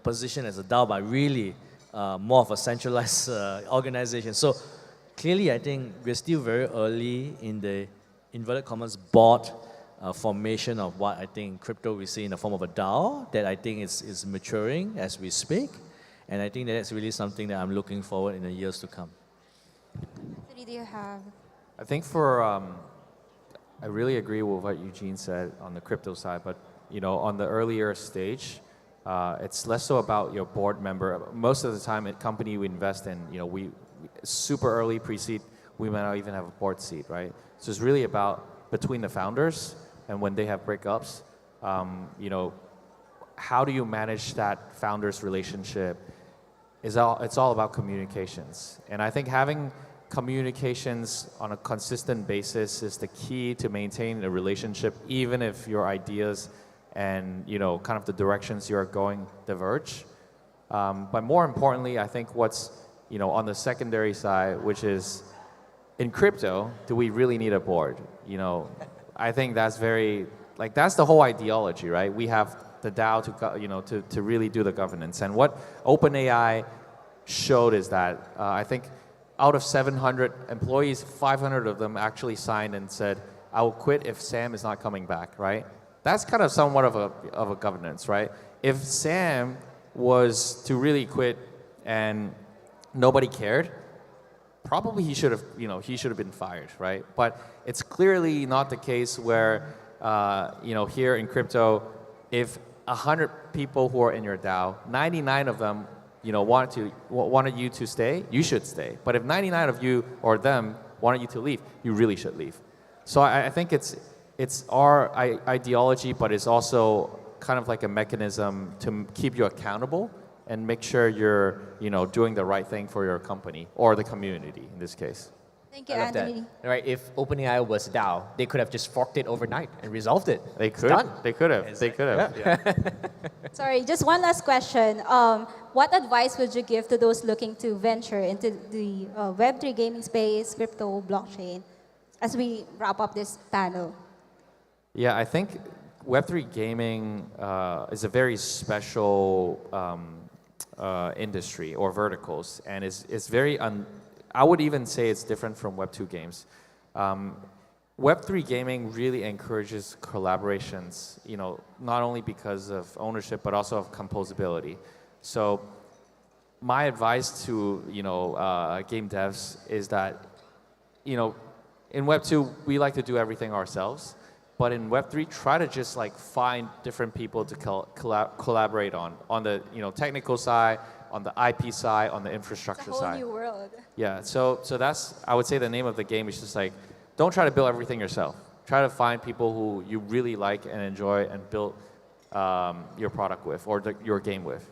position as a DAO, but really more of a centralized organization. So clearly, I think we're still very early in the inverted commas board formation of what I think crypto we see in the form of a DAO that I think is maturing as we speak. And I think that's really something that I'm looking forward in the years to come. What do you have? I think I really agree with what Eugene said on the crypto side, but on the earlier stage, it's less so about your board member. Most of the time, a company we invest in, we super early pre-seed, we might not even have a board seat, right? So it's really about between the founders and when they have breakups, how do you manage that founders relationship? It's all about communications. And I think having communications on a consistent basis is the key to maintain a relationship, even if your ideas and kind of the directions you are going diverge. But more importantly, I think what's on the secondary side, which is in crypto, do we really need a board? I think that's that's the whole ideology, right? We have the DAO to really do the governance. And what OpenAI showed is that I think out of 700 employees, 500 of them actually signed and said, "I will quit if Sam is not coming back," right? That's kind of somewhat of a governance, right? If Sam was to really quit and nobody cared, probably he should have been fired, right? But it's clearly not the case where here in crypto, if 100 people who are in your DAO, 99 of them wanted you to stay, you should stay. But if 99 of you or them wanted you to leave, you really should leave. So I think it's our ideology, but it's also kind of like a mechanism to keep you accountable and make sure you're doing the right thing for your company or the community in this case. Thank you, I love Anthony. that. Right? If OpenAI was DAO, they could have just forked it overnight and resolved it. They could. Done. They could have. They could have. Yeah. Sorry, just one last question. What advice would you give to those looking to venture into the Web3 gaming space, crypto, blockchain, as we wrap up this panel? Yeah, I think Web3 gaming is a very special industry or verticals, and it's very I would even say it's different from Web2 games. Web3 gaming really encourages collaborations, not only because of ownership, but also of composability. So my advice to, game devs is that, in Web2, we like to do everything ourselves. But in Web3, try to just find different people to collaborate on the technical side, on the IP side, on the infrastructure It's a whole side. new world. Yeah, so that's, I would say the name of the game is just don't try to build everything yourself. Try to find people who you really like and enjoy and build your product with or your game with.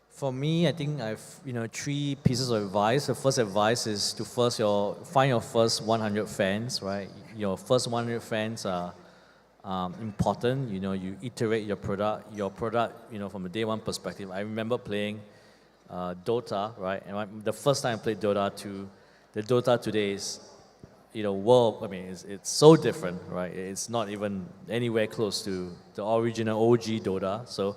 For me, I think I've 3 pieces of advice. The first advice is to find your first 100 fans, right? Your first 100 fans are important. You iterate your product. From a day one perspective. I remember playing Dota, right? And the first time I played Dota 2, the Dota today is, world. I mean, it's so different, right? It's not even anywhere close to the original OG Dota. So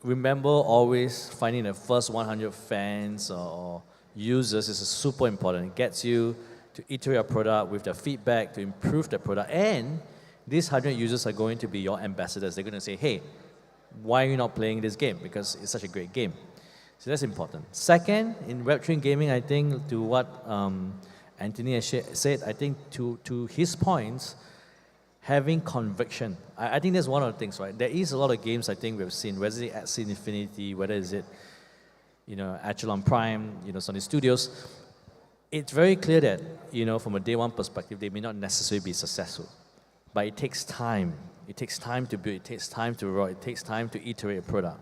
remember always finding the first 100 fans or users is super important. It gets you to iterate your product with the feedback to improve the product. And these 100 users are going to be your ambassadors. They're going to say, hey, why are you not playing this game? Because it's such a great game. So that's important. Second, in Web3 gaming, I think to what Anthony has said, I think to his points, having conviction. I think that's one of the things, right? There is a lot of games I think we've seen, whether it's Axie Infinity, whether it's Echelon Prime, Sony Studios. It's very clear that, from a day one perspective, they may not necessarily be successful. But it takes time. It takes time to build. It takes time to roll. It takes time to iterate a product.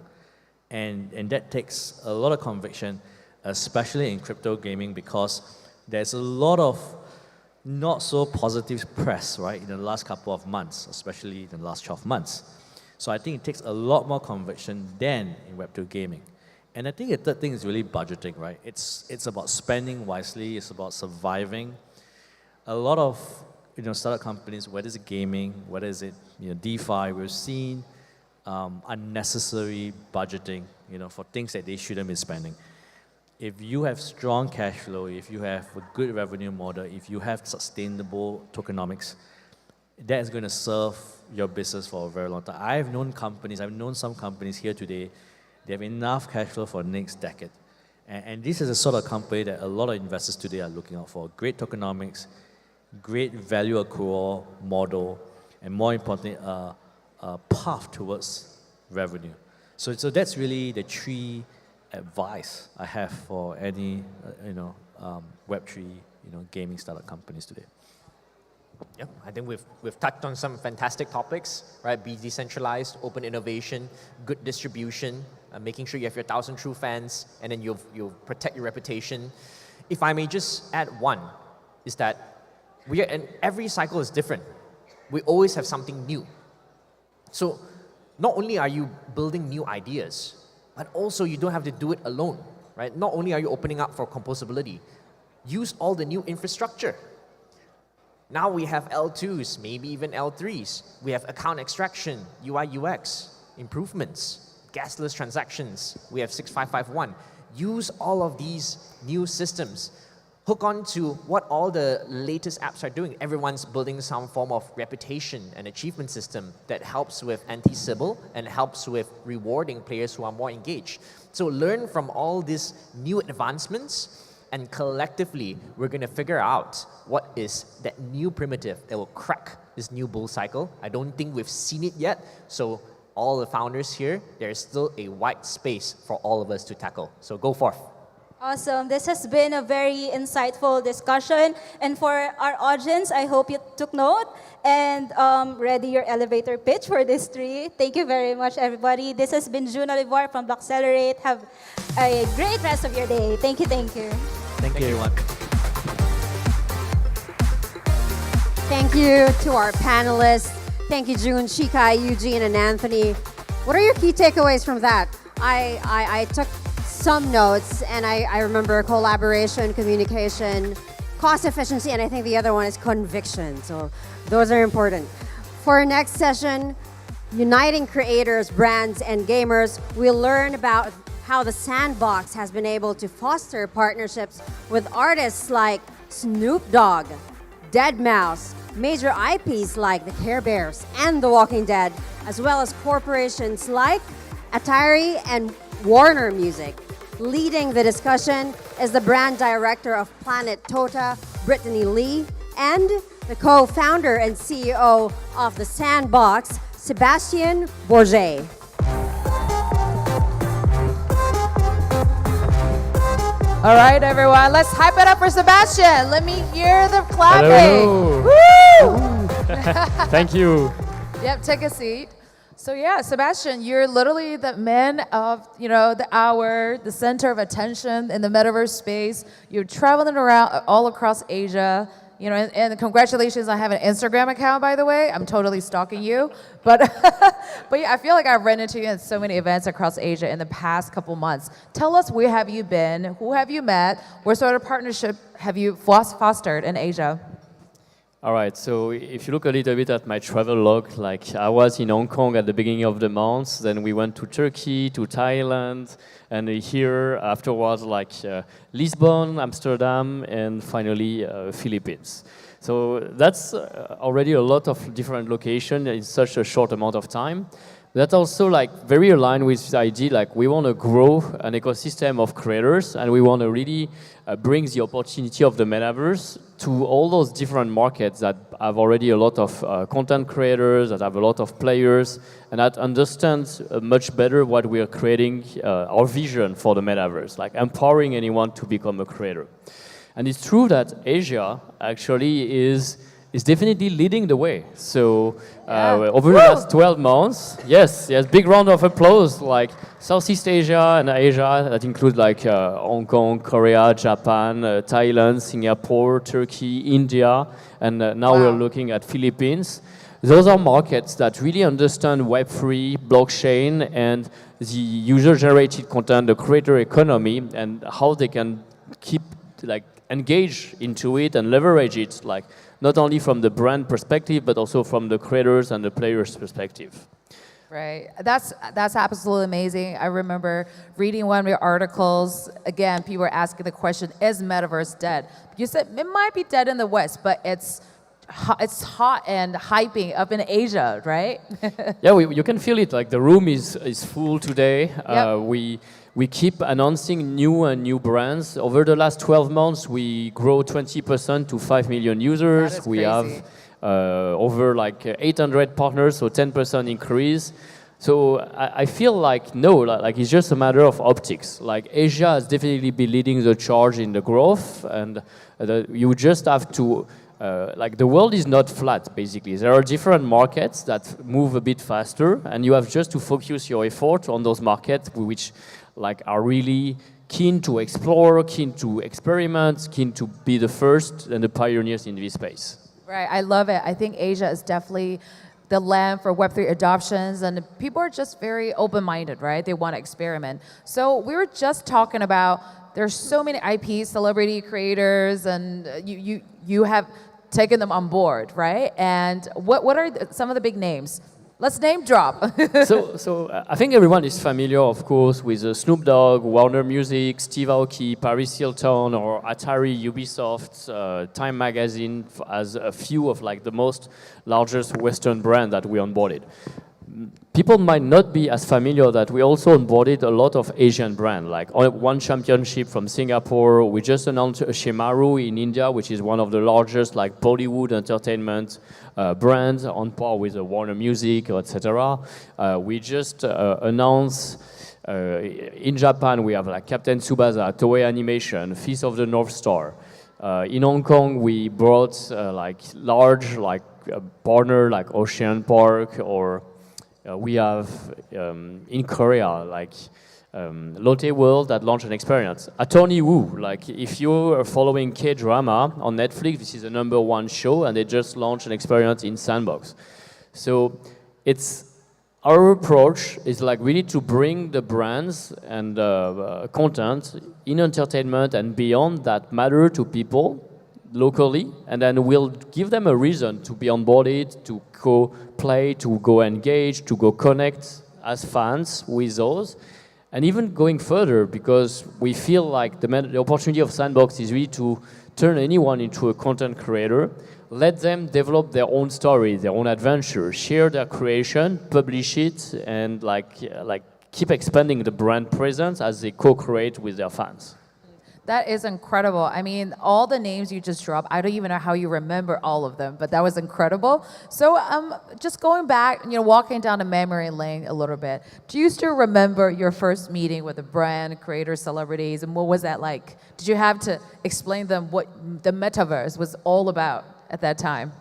And that takes a lot of conviction, especially in crypto gaming, because there's a lot of not so positive press, right, in the last couple of months, especially in the last 12 months. So I think it takes a lot more conviction than in Web2 gaming. And I think the third thing is really budgeting, right? It's about spending wisely. It's about surviving. A lot of startup companies, whether it's gaming, whether it's DeFi, we've seen unnecessary budgeting, for things that they shouldn't be spending. If you have strong cash flow, if you have a good revenue model, if you have sustainable tokenomics, that is going to serve your business for a very long time. I've known some companies here today, they have enough cash flow for the next decade. And this is the sort of company that a lot of investors today are looking out for. Great tokenomics, great value accrual model, and more importantly, a path towards revenue. So that's really the 3 advice I have for any Web3 gaming startup companies today. Yeah, I think we've touched on some fantastic topics, right? Be decentralized, open innovation, good distribution, making sure you have your 1,000 true fans, and then you'll protect your reputation. If I may just add one, is that and every cycle is different. We always have something new. So not only are you building new ideas, but also you don't have to do it alone, right? Not only are you opening up for composability, use all the new infrastructure. Now we have L2s, maybe even L3s. We have account extraction, UI UX, improvements, gasless transactions. We have 6551. Use all of these new systems. Hook on to what all the latest apps are doing. Everyone's building some form of reputation and achievement system that helps with anti-Sybil and helps with rewarding players who are more engaged. So learn from all these new advancements, and collectively, we're going to figure out what is that new primitive that will crack this new bull cycle. I don't think we've seen it yet. So all the founders here, there's still a wide space for all of us to tackle. So go forth. Awesome. This has been a very insightful discussion. And for our audience, I hope you took note and ready your elevator pitch for this three. Thank you very much, everybody. This has been June Olivar from Blockcelerate. Have a great rest of your day. Thank you, thank you. Thank you, everyone. Thank you to our panelists. Thank you, June, Shikai, Eugene, and Anthony. What are your key takeaways from that? I took some notes, and I remember collaboration, communication, cost efficiency, and I think the other one is conviction. So those are important. For our next session, uniting creators, brands, and gamers, we'll learn about how the Sandbox has been able to foster partnerships with artists like Snoop Dogg, Deadmau5, major IPs like the Care Bears and The Walking Dead, as well as corporations like Atari and Warner Music. Leading the discussion is the brand director of Planet Tota, Brittany Lee, and the co-founder and CEO of the Sandbox, Sebastian Bourget. All right, everyone, let's hype it up for Sebastian. Let me hear the clapping. Hello. Woo! Thank you. Yep, take a seat. So yeah, Sebastian, you're literally the man of, the hour, the center of attention in the metaverse space. You're traveling around all across Asia. And congratulations on having an Instagram account, by the way. I'm totally stalking you. But yeah, I feel like I've run into you at so many events across Asia in the past couple months. Tell us, where have you been? Who have you met? What sort of partnership have you fostered in Asia? All right, so if you look a little bit at my travel log, like I was in Hong Kong at the beginning of the month, then we went to Turkey, to Thailand, and here afterwards Lisbon, Amsterdam, and finally Philippines. So that's already a lot of different locations in such a short amount of time. That's also very aligned with the idea, we want to grow an ecosystem of creators, and we want to really bring the opportunity of the metaverse to all those different markets that have already a lot of content creators, that have a lot of players, and that understand much better what we are creating, our vision for the metaverse, empowering anyone to become a creator. And it's true that Asia actually is definitely leading the way. So over the last 12 months, yes, big round of applause, Southeast Asia and Asia, that includes Hong Kong, Korea, Japan, Thailand, Singapore, Turkey, India, and now we're looking at Philippines. Those are markets that really understand Web3, blockchain, and the user-generated content, the creator economy, and how they can keep engage into it and leverage it, not only from the brand perspective, but also from the creators and the players' perspective. Right. That's absolutely amazing. I remember reading one of your articles. Again, people were asking the question, is metaverse dead? You said it might be dead in the West, but it's hot and hyping up in Asia, right? Yeah, you can feel it. The room is full today. Yep. We keep announcing new brands. Over the last 12 months, we grow 20% to 5 million users. That is we crazy. have over 800 partners, so 10% increase. So I feel it's just a matter of optics. Asia has definitely been leading the charge in the growth, and you just have to like the world is not flat, basically. There are different markets that move a bit faster, and you have just to focus your effort on those markets which like are really keen to explore, keen to experiment, keen to be the first and the pioneers in this space. Right, I love it. I think Asia is definitely the land for Web3 adoptions, and people are just very open-minded, right? They want to experiment. So we were just talking about there's so many IPs, celebrity creators, and you have taken them on board, right? And what are some of the big names? Let's name drop. so I think everyone is familiar, of course, with Snoop Dogg, Warner Music, Steve Aoki, Paris Hilton, or Atari, Ubisoft, Time Magazine, as a few of like the most largest Western brands that we onboarded. People might not be as familiar that we also onboarded a lot of Asian brands, like One Championship from Singapore. We just announced Shemaru in India, which is one of the largest like Bollywood entertainment brands on par with Warner Music, etc. We just announced in Japan we have like Captain Tsubasa, Toei Animation, Feast of the North Star. In Hong Kong we brought like large like partner like Ocean Park, or we have in Korea like Lotte World that launched an experience. Attorney Woo, like if you're following K-drama on Netflix, this is the #1 show, and they just launched an experience in Sandbox. So it's our approach is like really to bring the brands and content in entertainment and beyond that matter to people locally, and then we'll give them a reason to be onboarded, to go play, to go engage, to go connect as fans with those. And even going further, because we feel like the opportunity of Sandbox is really to turn anyone into a content creator, let them develop their own story, their own adventure, share their creation, publish it, and like keep expanding the brand presence as they co-create with their fans. That is incredible. I mean, all the names you just dropped, I don't even know how you remember all of them, but that was incredible. So just going back, walking down the memory lane a little bit, do you still remember your first meeting with the brand, creators, celebrities, and what was that like? Did you have to explain them what the metaverse was all about at that time?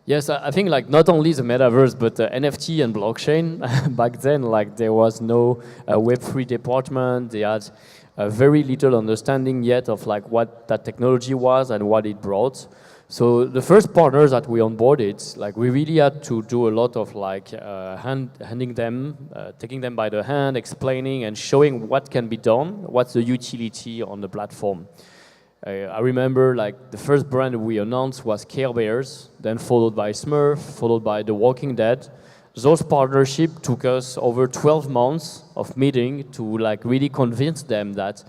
Yes, I think like not only the metaverse, but NFT and blockchain. Back then, like there was no Web3 department. They had very little understanding yet of like what that technology was and what it brought. So the first partners that we onboarded, like we really had to do a lot of like handing them, taking them by the hand, explaining and showing what can be done, what's the utility on the platform. I remember like the first brand we announced was Care Bears, then followed by Smurf, followed by The Walking Dead. Those partnerships took us over 12 months of meeting to like really convince them that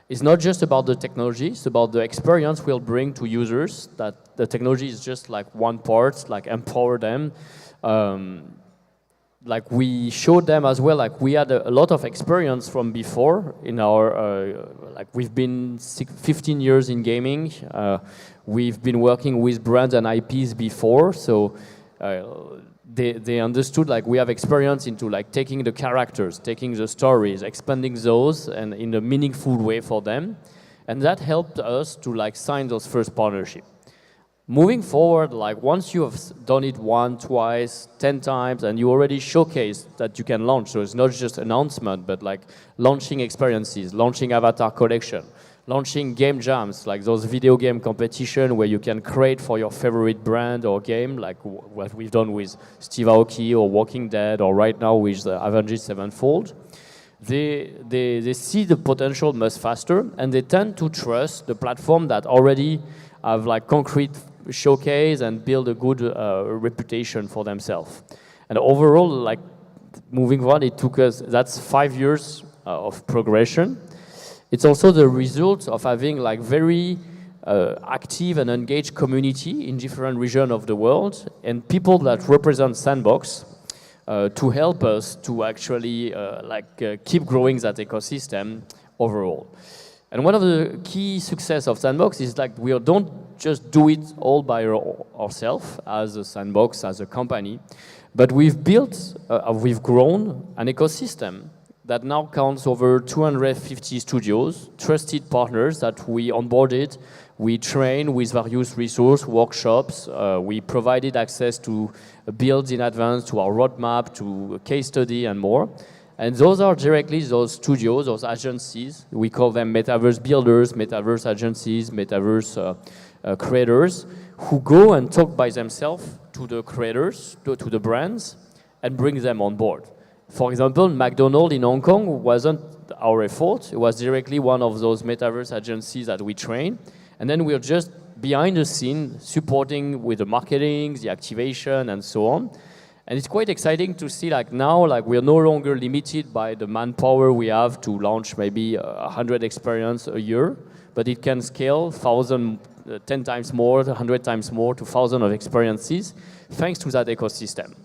it's not just about the technology, it's about the experience we'll bring to users, that the technology is just like one part, like empower them. Like we showed them as well, like we had a lot of experience from before in our, like we've been 15 years in gaming. We've been working with brands and IPs before, so they understood like we have experience into like taking the characters, taking the stories, expanding those and in a meaningful way for them. And that helped us to like sign those first partnerships. Moving forward, like once you have done it 1, 2, 10 times and you already showcase that you can launch, so it's not just announcement, but like launching experiences, launching avatar collection, launching game jams, like those video game competition where you can create for your favorite brand or game, like what we've done with Steve Aoki or Walking Dead, or right now with the Avengers Sevenfold. They see the potential much faster, and they tend to trust the platform that already have like concrete showcase and build a good reputation for themselves. And overall, like moving on, it took us, that's 5 years of progression. It's also the result of having like very active and engaged community in different regions of the world, and people that represent Sandbox to help us to actually keep growing that ecosystem overall. And one of the key success of Sandbox is like we don't just do it all by ourselves as a Sandbox, as a company, but we've built, we've grown an ecosystem that now counts over 250 studios, trusted partners that we onboarded. We train with various resource workshops. We provided access to builds in advance, to our roadmap, to case study, and more. And those are directly those studios, those agencies. We call them metaverse builders, metaverse agencies, metaverse creators, who go and talk by themselves to the creators, to the brands, and bring them on board. For example, McDonald's in Hong Kong wasn't our effort. It was directly one of those metaverse agencies that we train. And then we're just behind the scene supporting with the marketing, the activation, and so on. And it's quite exciting to see now we're no longer limited by the manpower we have to launch maybe 100 experience a year, but it can scale 10 times more, 100 times more to 1,000 of experiences thanks to that ecosystem.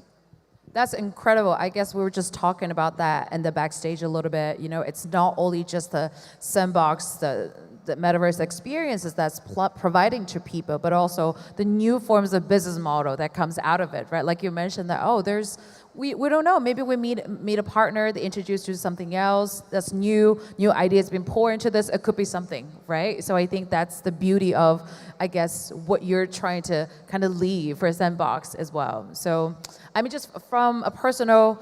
That's incredible. I guess we were just talking about that in the backstage a little bit. You know, it's not only just the sandbox, the metaverse experiences that's providing to people, but also the new forms of business model that comes out of it, right? Like you mentioned that, we don't know, maybe we meet a partner, they introduce you to something else that's new ideas being poured into this, it could be something, right? So I think that's the beauty of, I guess, what you're trying to kind of leave for Sandbox as well. So, I mean, just from a personal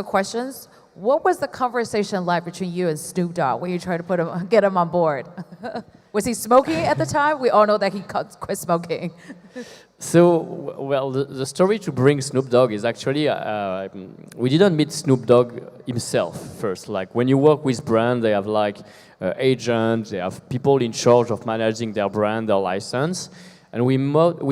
questions, what was the conversation like between you and Snoop Dogg when you tried to get him on board? Was he smoking at the time? We all know that he quit smoking. So, well, the story to bring Snoop Dogg is actually, we didn't meet Snoop Dogg himself first. Like, when you work with brands, they have agents, they have people in charge of managing their brand, their license. And we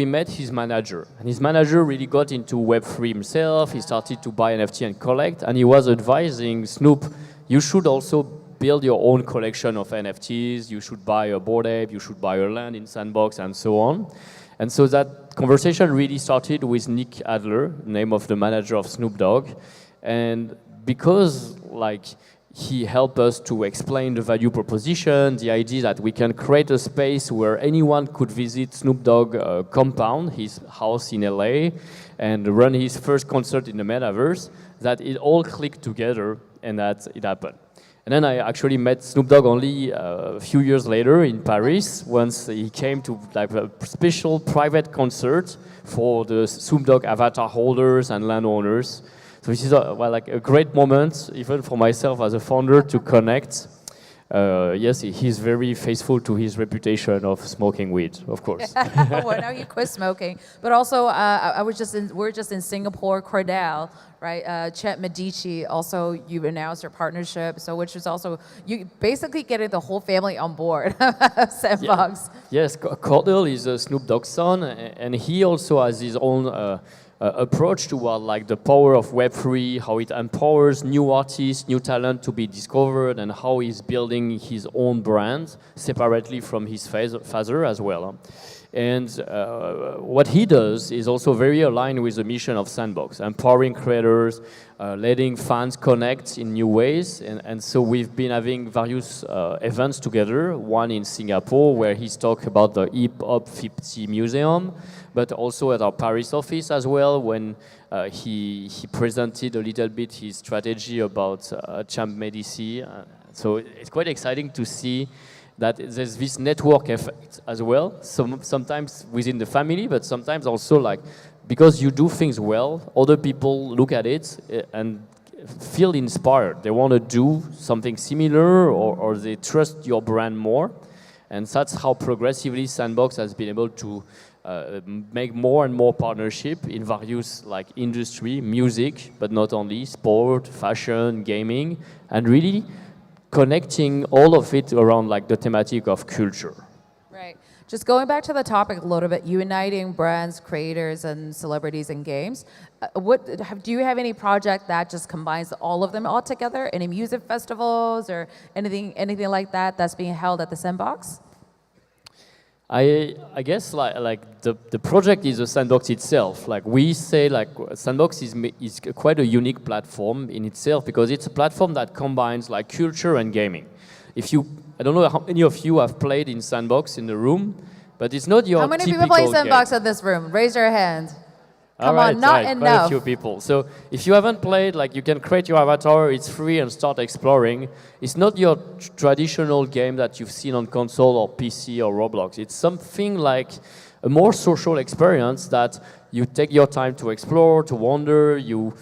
met his manager. And his manager really got into Web3 himself. He started to buy NFT and collect. And he was advising Snoop, you should also build your own collection of NFTs. You should buy a Bored Ape. You should buy a land in Sandbox and so on. And so that conversation really started with Nick Adler, name of the manager of Snoop Dogg. And because he helped us to explain the value proposition, the idea that we can create a space where anyone could visit Snoop Dogg compound, his house in LA, and run his first concert in the metaverse, that it all clicked together and that it happened. And then I actually met Snoop Dogg only a few years later in Paris, once he came to a special private concert for the Snoop Dogg avatar holders and landowners. So this is a great moment, even for myself as a founder, to connect. Yes, he's very faithful to his reputation of smoking weed, of course. Well, now he quit smoking. But also, we're just in Singapore, Cordell, right? Chet Medici, also you announced your partnership, so which is also, you basically getting the whole family on board, Sandbox. Yeah. Yes, Cordell is Snoop Dogg's son, and he also has his own approach toward the power of Web3, how it empowers new artists, new talent to be discovered, and how he's building his own brand separately from his father as well. And what he does is also very aligned with the mission of Sandbox, empowering creators, letting fans connect in new ways. And so we've been having various events together, one in Singapore where he's talked about the Hip Hop 50 Museum, but also at our Paris office as well, when he presented a little bit his strategy about Champ Medici. So it's quite exciting to see that there's this network effect as well, sometimes within the family, but sometimes also because you do things well, other people look at it and feel inspired. They want to do something similar, or they trust your brand more. And that's how progressively Sandbox has been able to make more and more partnership in various industry, music, but not only, sport, fashion, gaming, and really connecting all of it around the thematic of culture. Right. Just going back to the topic a little bit, uniting brands, creators, and celebrities in games. Do you have any project that just combines all of them all together? Any music festivals or anything like that that's being held at the Sandbox? I guess the project is a Sandbox itself. We say Sandbox is quite a unique platform in itself because it's a platform that combines culture and gaming. I don't know how many of you have played in Sandbox in the room, but it's not your How many typical people play Sandbox game. in this room? Raise your hand. Come All on, right, not right, quite enough. a few people. So if you haven't played, like you can create your avatar, it's free and start exploring. It's not your traditional game that you've seen on console or PC or Roblox. It's something like a more social experience that you take your time to explore, to wander, you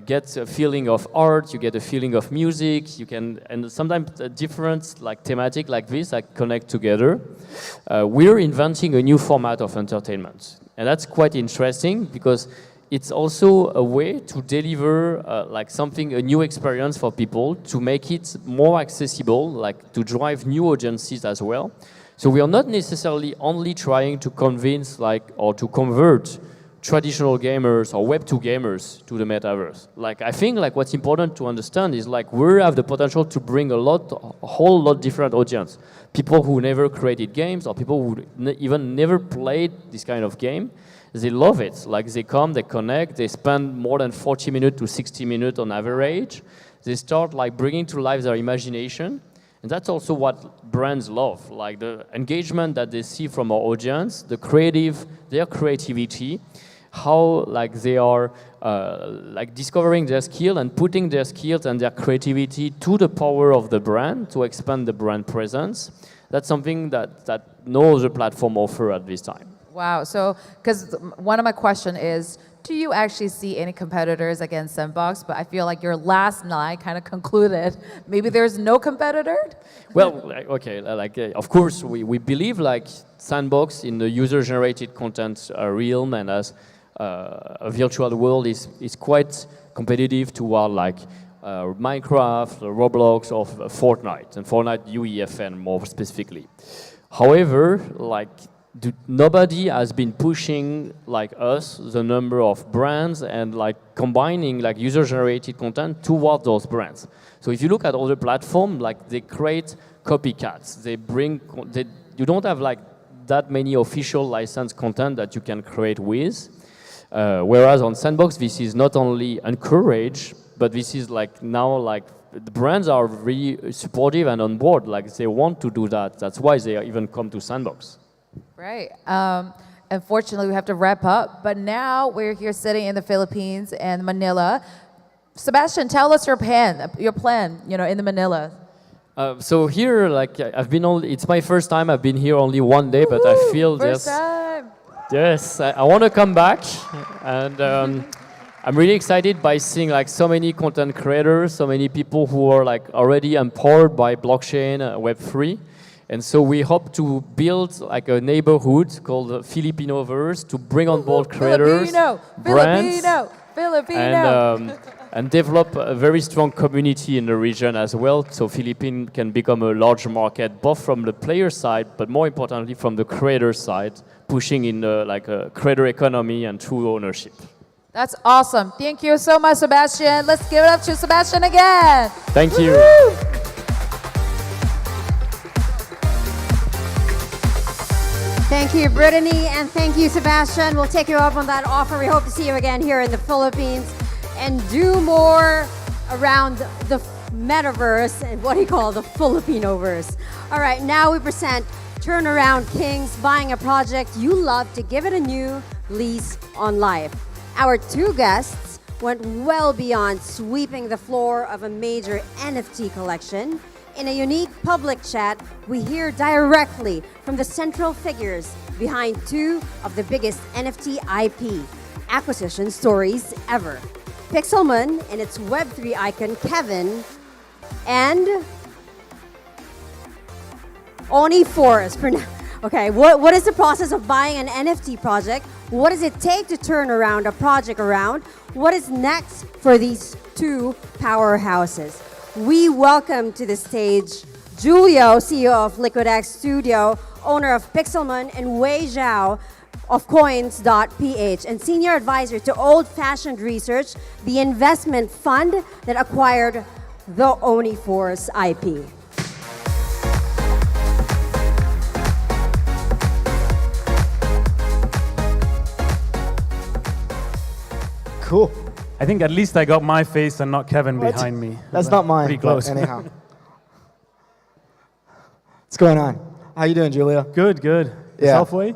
get a feeling of art, you get a feeling of music, you can, and sometimes different like thematic like this like connect together. We're inventing a new format of entertainment. And that's quite interesting because it's also a way to deliver like something, a new experience for people, to make it more accessible, like to drive new audiences as well. So we are not necessarily only trying to convince like or to convert traditional gamers or Web2 gamers to the metaverse. Like I think like what's important to understand is like we have the potential to bring a whole lot different audience. People who never created games or people who even never played this kind of game. They love it. Like they come, they connect, they spend more than 40 minutes to 60 minutes on average. They start like bringing to life their imagination. And that's also what brands love, like the engagement that they see from our audience, their creativity, how like they are like discovering their skill and putting their skills and their creativity to the power of the brand to expand the brand presence. That's something that no other platform offer at this time. Wow. So, because one of my question is, do you actually see any competitors against Sandbox? But I feel like your last line kind of concluded maybe there's no competitor. Well, okay, of course we believe like Sandbox in the user-generated content realm and as a virtual world is quite competitive toward like Minecraft, Roblox, or Fortnite, and Fortnite UEFN more specifically. However, like nobody has been pushing like us the number of brands and like combining like user-generated content toward those brands. So if you look at other platforms, like they create copycats. You don't have like that many official licensed content that you can create with. Whereas on Sandbox, this is not only encouraged, but this is like now like the brands are really supportive and on board. Like they want to do that. That's why they even come to Sandbox. Right. Unfortunately, we have to wrap up. But now we're here sitting in the Philippines and Manila. Sebastian, tell us your plan, in the Manila. So here, like it's my first time. I've been here only one day, but I feel first time. Yes, I want to come back, and I'm really excited by seeing like so many content creators, so many people who are like already empowered by blockchain, Web3. And so we hope to build like a neighborhood called Filipinoverse to bring on board creators, brands, and develop a very strong community in the region as well. So Philippines can become a large market, both from the player side, but more importantly from the creator side, pushing in like a creator economy and true ownership. That's awesome. Thank you so much, Sebastian. Let's give it up to Sebastian again. Thank you. Woo-hoo! Thank you, Brittany, and thank you, Sebastian. We'll take you up on that offer. We hope to see you again here in the Philippines and do more around the metaverse and what do you call the Filipinoverse. All right, now we present Turnaround Kings, buying a project you love to give it a new lease on life. Our two guests went well beyond sweeping the floor of a major NFT collection. In a unique public chat, we hear directly from the central figures behind two of the biggest NFT IP acquisition stories ever. Pixelmon and its Web3 icon Kevin, and Emfarsis. Okay, what is the process of buying an NFT project? What does it take to turn around a project around? What is next for these two powerhouses? We welcome to the stage Julio, CEO of LiquidX Studio, owner of Pixelmon, and Wei Zhao of Coins.ph, and senior advisor to Old Fashioned Research, the investment fund that acquired the Emfarsis IP. Cool. I think at least I got my face and not Kevin behind me. That's not mine. Pretty close. Anyhow. What's going on? How you doing, Julia? Good, good. Yourself, Wei?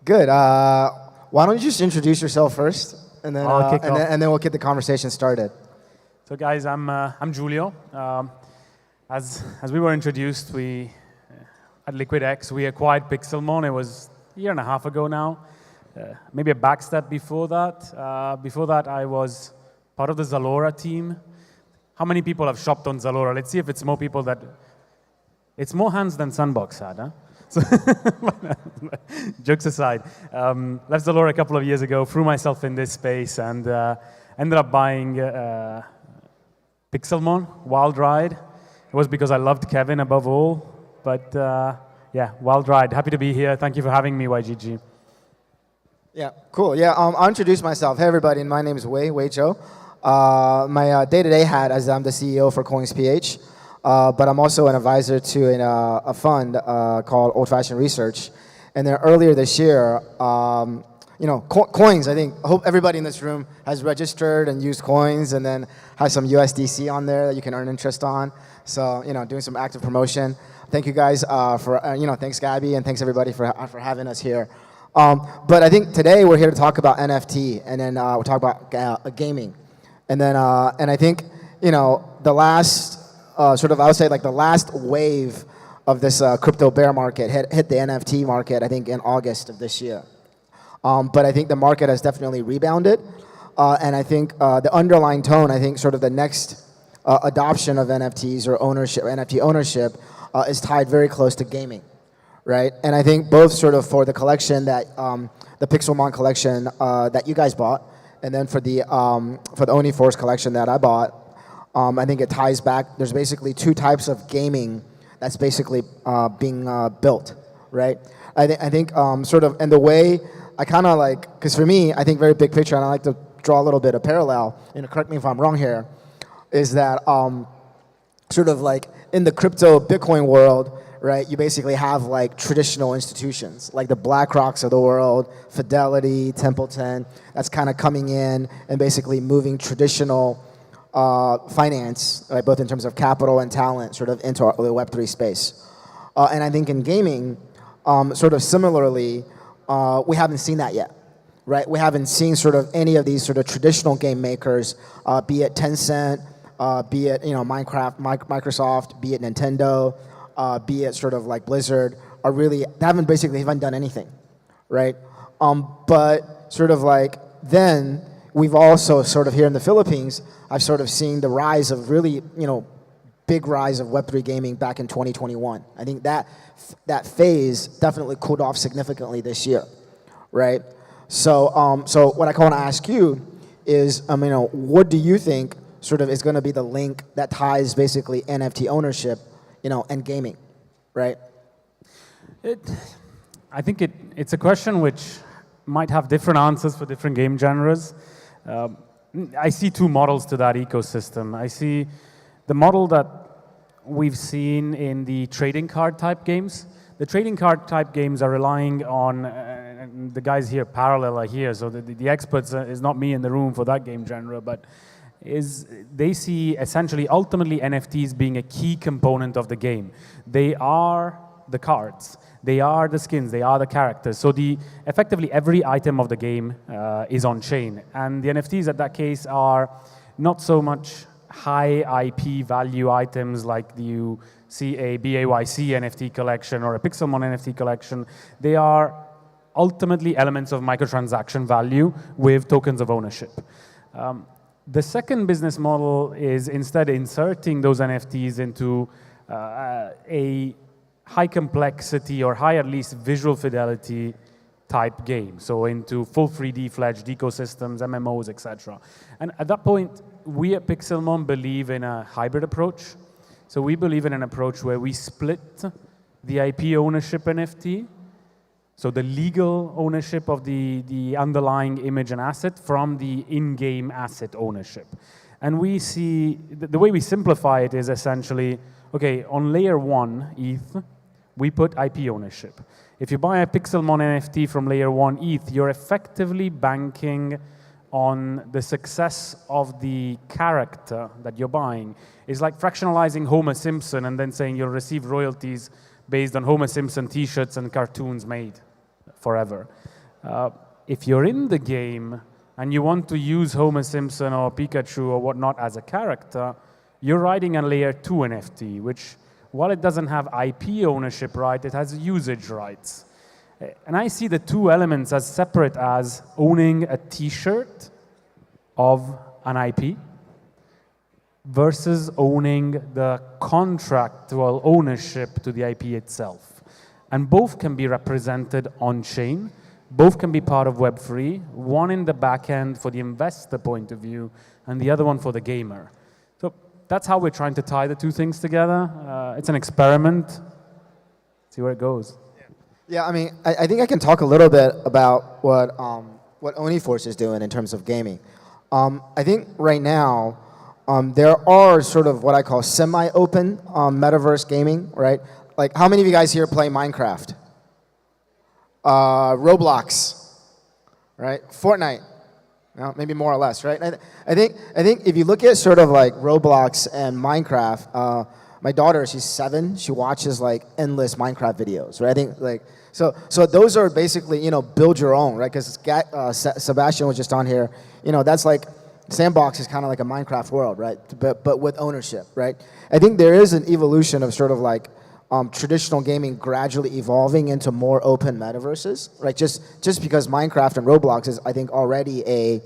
Good. Why don't you just introduce yourself first? and then I'll kick off. and then we'll get the conversation started. So guys, I'm Julio. As we were introduced, we at LiquidX we acquired Pixelmon. It was a year and a half ago now. Maybe a backstep before that. Before that, I was part of the Zalora team. How many people have shopped on Zalora? Let's see if it's more people that... It's more hands than Sunbox had, huh? So jokes aside, left Zalora a couple of years ago, threw myself in this space, and ended up buying Pixelmon, Wild Ride. It was because I loved Kevin above all. But yeah, Wild Ride. Happy to be here. Thank you for having me, YGG. Yeah, cool. Yeah, I'll introduce myself. Hey, everybody. My name is Wei Cho. My day-to-day hat is I'm the CEO for Coins.ph, but I'm also an advisor to a fund called Old Fashioned Research. And then earlier this year, Coins, I hope everybody in this room has registered and used Coins, and then has some USDC on there that you can earn interest on. So, doing some active promotion. Thank you guys thanks Gabby, and thanks everybody for having us here. But I think today we're here to talk about NFT, and then we'll talk about gaming. And then, and I think, the last, I would say like the last wave of this crypto bear market hit the NFT market, I think in August of this year. But I think the market has definitely rebounded. And I think the underlying tone, I think sort of the next adoption of NFTs or ownership, NFT ownership, is tied very close to gaming, right? And I think both sort of for the collection that, the Pixelmon collection that you guys bought, and then for the Oniforce collection that I bought, I think it ties back. There's basically two types of gaming that's basically being built, right? I think sort of, and the way I kind of like, because for me, I think very big picture, and I like to draw a little bit of parallel, correct me if I'm wrong here, is that sort of like in the crypto Bitcoin world, right, you basically have like traditional institutions, like the BlackRocks of the world, Fidelity, Templeton, that's kind of coming in and basically moving traditional finance, right, both in terms of capital and talent, sort of into the Web3 space. And I think in gaming, sort of similarly, we haven't seen that yet, right? We haven't seen sort of any of these sort of traditional game makers, be it Tencent, be it Minecraft, Microsoft, be it Nintendo, be it sort of like Blizzard, they haven't done anything, right? But sort of like then we've also sort of here in the Philippines, I've sort of seen the rise of really, big rise of Web3 gaming back in 2021. I think that phase definitely cooled off significantly this year, right? So, so what I want to ask you is, what do you think sort of is going to be the link that ties basically NFT ownership, and gaming, right? I think it's a question which might have different answers for different game genres. I see two models to that ecosystem. I see the model that we've seen in the trading card type games. The trading card type games are relying on, the guys here parallel are here, so the experts is not me in the room for that game genre, but they see essentially ultimately NFTs being a key component of the game. They are the cards, they are the skins, they are the characters. So effectively every item of the game is on chain. And the NFTs at that case are not so much high IP value items like you see a BAYC NFT collection or a Pixelmon NFT collection. They are ultimately elements of microtransaction value with tokens of ownership. The second business model is instead inserting those NFTs into a high complexity or high at least visual fidelity type game, so into full 3D fledged ecosystems, MMOs, etc. And at that point, we at Pixelmon believe in a hybrid approach. So we believe in an approach where we split the IP ownership NFT, so the legal ownership of the underlying image and asset from the in-game asset ownership. And we see, the way we simplify it is essentially, okay, on layer 1 ETH, we put IP ownership. If you buy a Pixelmon NFT from layer 1 ETH, you're effectively banking on the success of the character that you're buying. It's like fractionalizing Homer Simpson and then saying you'll receive royalties based on Homer Simpson t-shirts and cartoons made forever. If you're in the game, and you want to use Homer Simpson or Pikachu or whatnot as a character, you're writing a layer 2 NFT, which, while it doesn't have IP ownership right, it has usage rights. And I see the two elements as separate as owning a t-shirt of an IP versus owning the contractual ownership to the IP itself. And both can be represented on-chain. Both can be part of Web3, one in the back end for the investor point of view, and the other one for the gamer. So that's how we're trying to tie the two things together. It's an experiment. See where it goes. Yeah, I mean, I think I can talk a little bit about what Oniforce is doing in terms of gaming. I think right now, there are sort of what I call semi-open metaverse gaming, right? Like, how many of you guys here play Minecraft? Roblox, right? Fortnite, maybe more or less, right? I think if you look at sort of like Roblox and Minecraft, my daughter, she's 7, she watches like endless Minecraft videos, right? I think like, so those are basically, you know, build your own, right? Because Sebastian was just on here, you know, that's like, Sandbox is kind of like a Minecraft world, right? But with ownership, right? I think there is an evolution of sort of like traditional gaming gradually evolving into more open metaverses, right? Just because Minecraft and Roblox is, I think, already an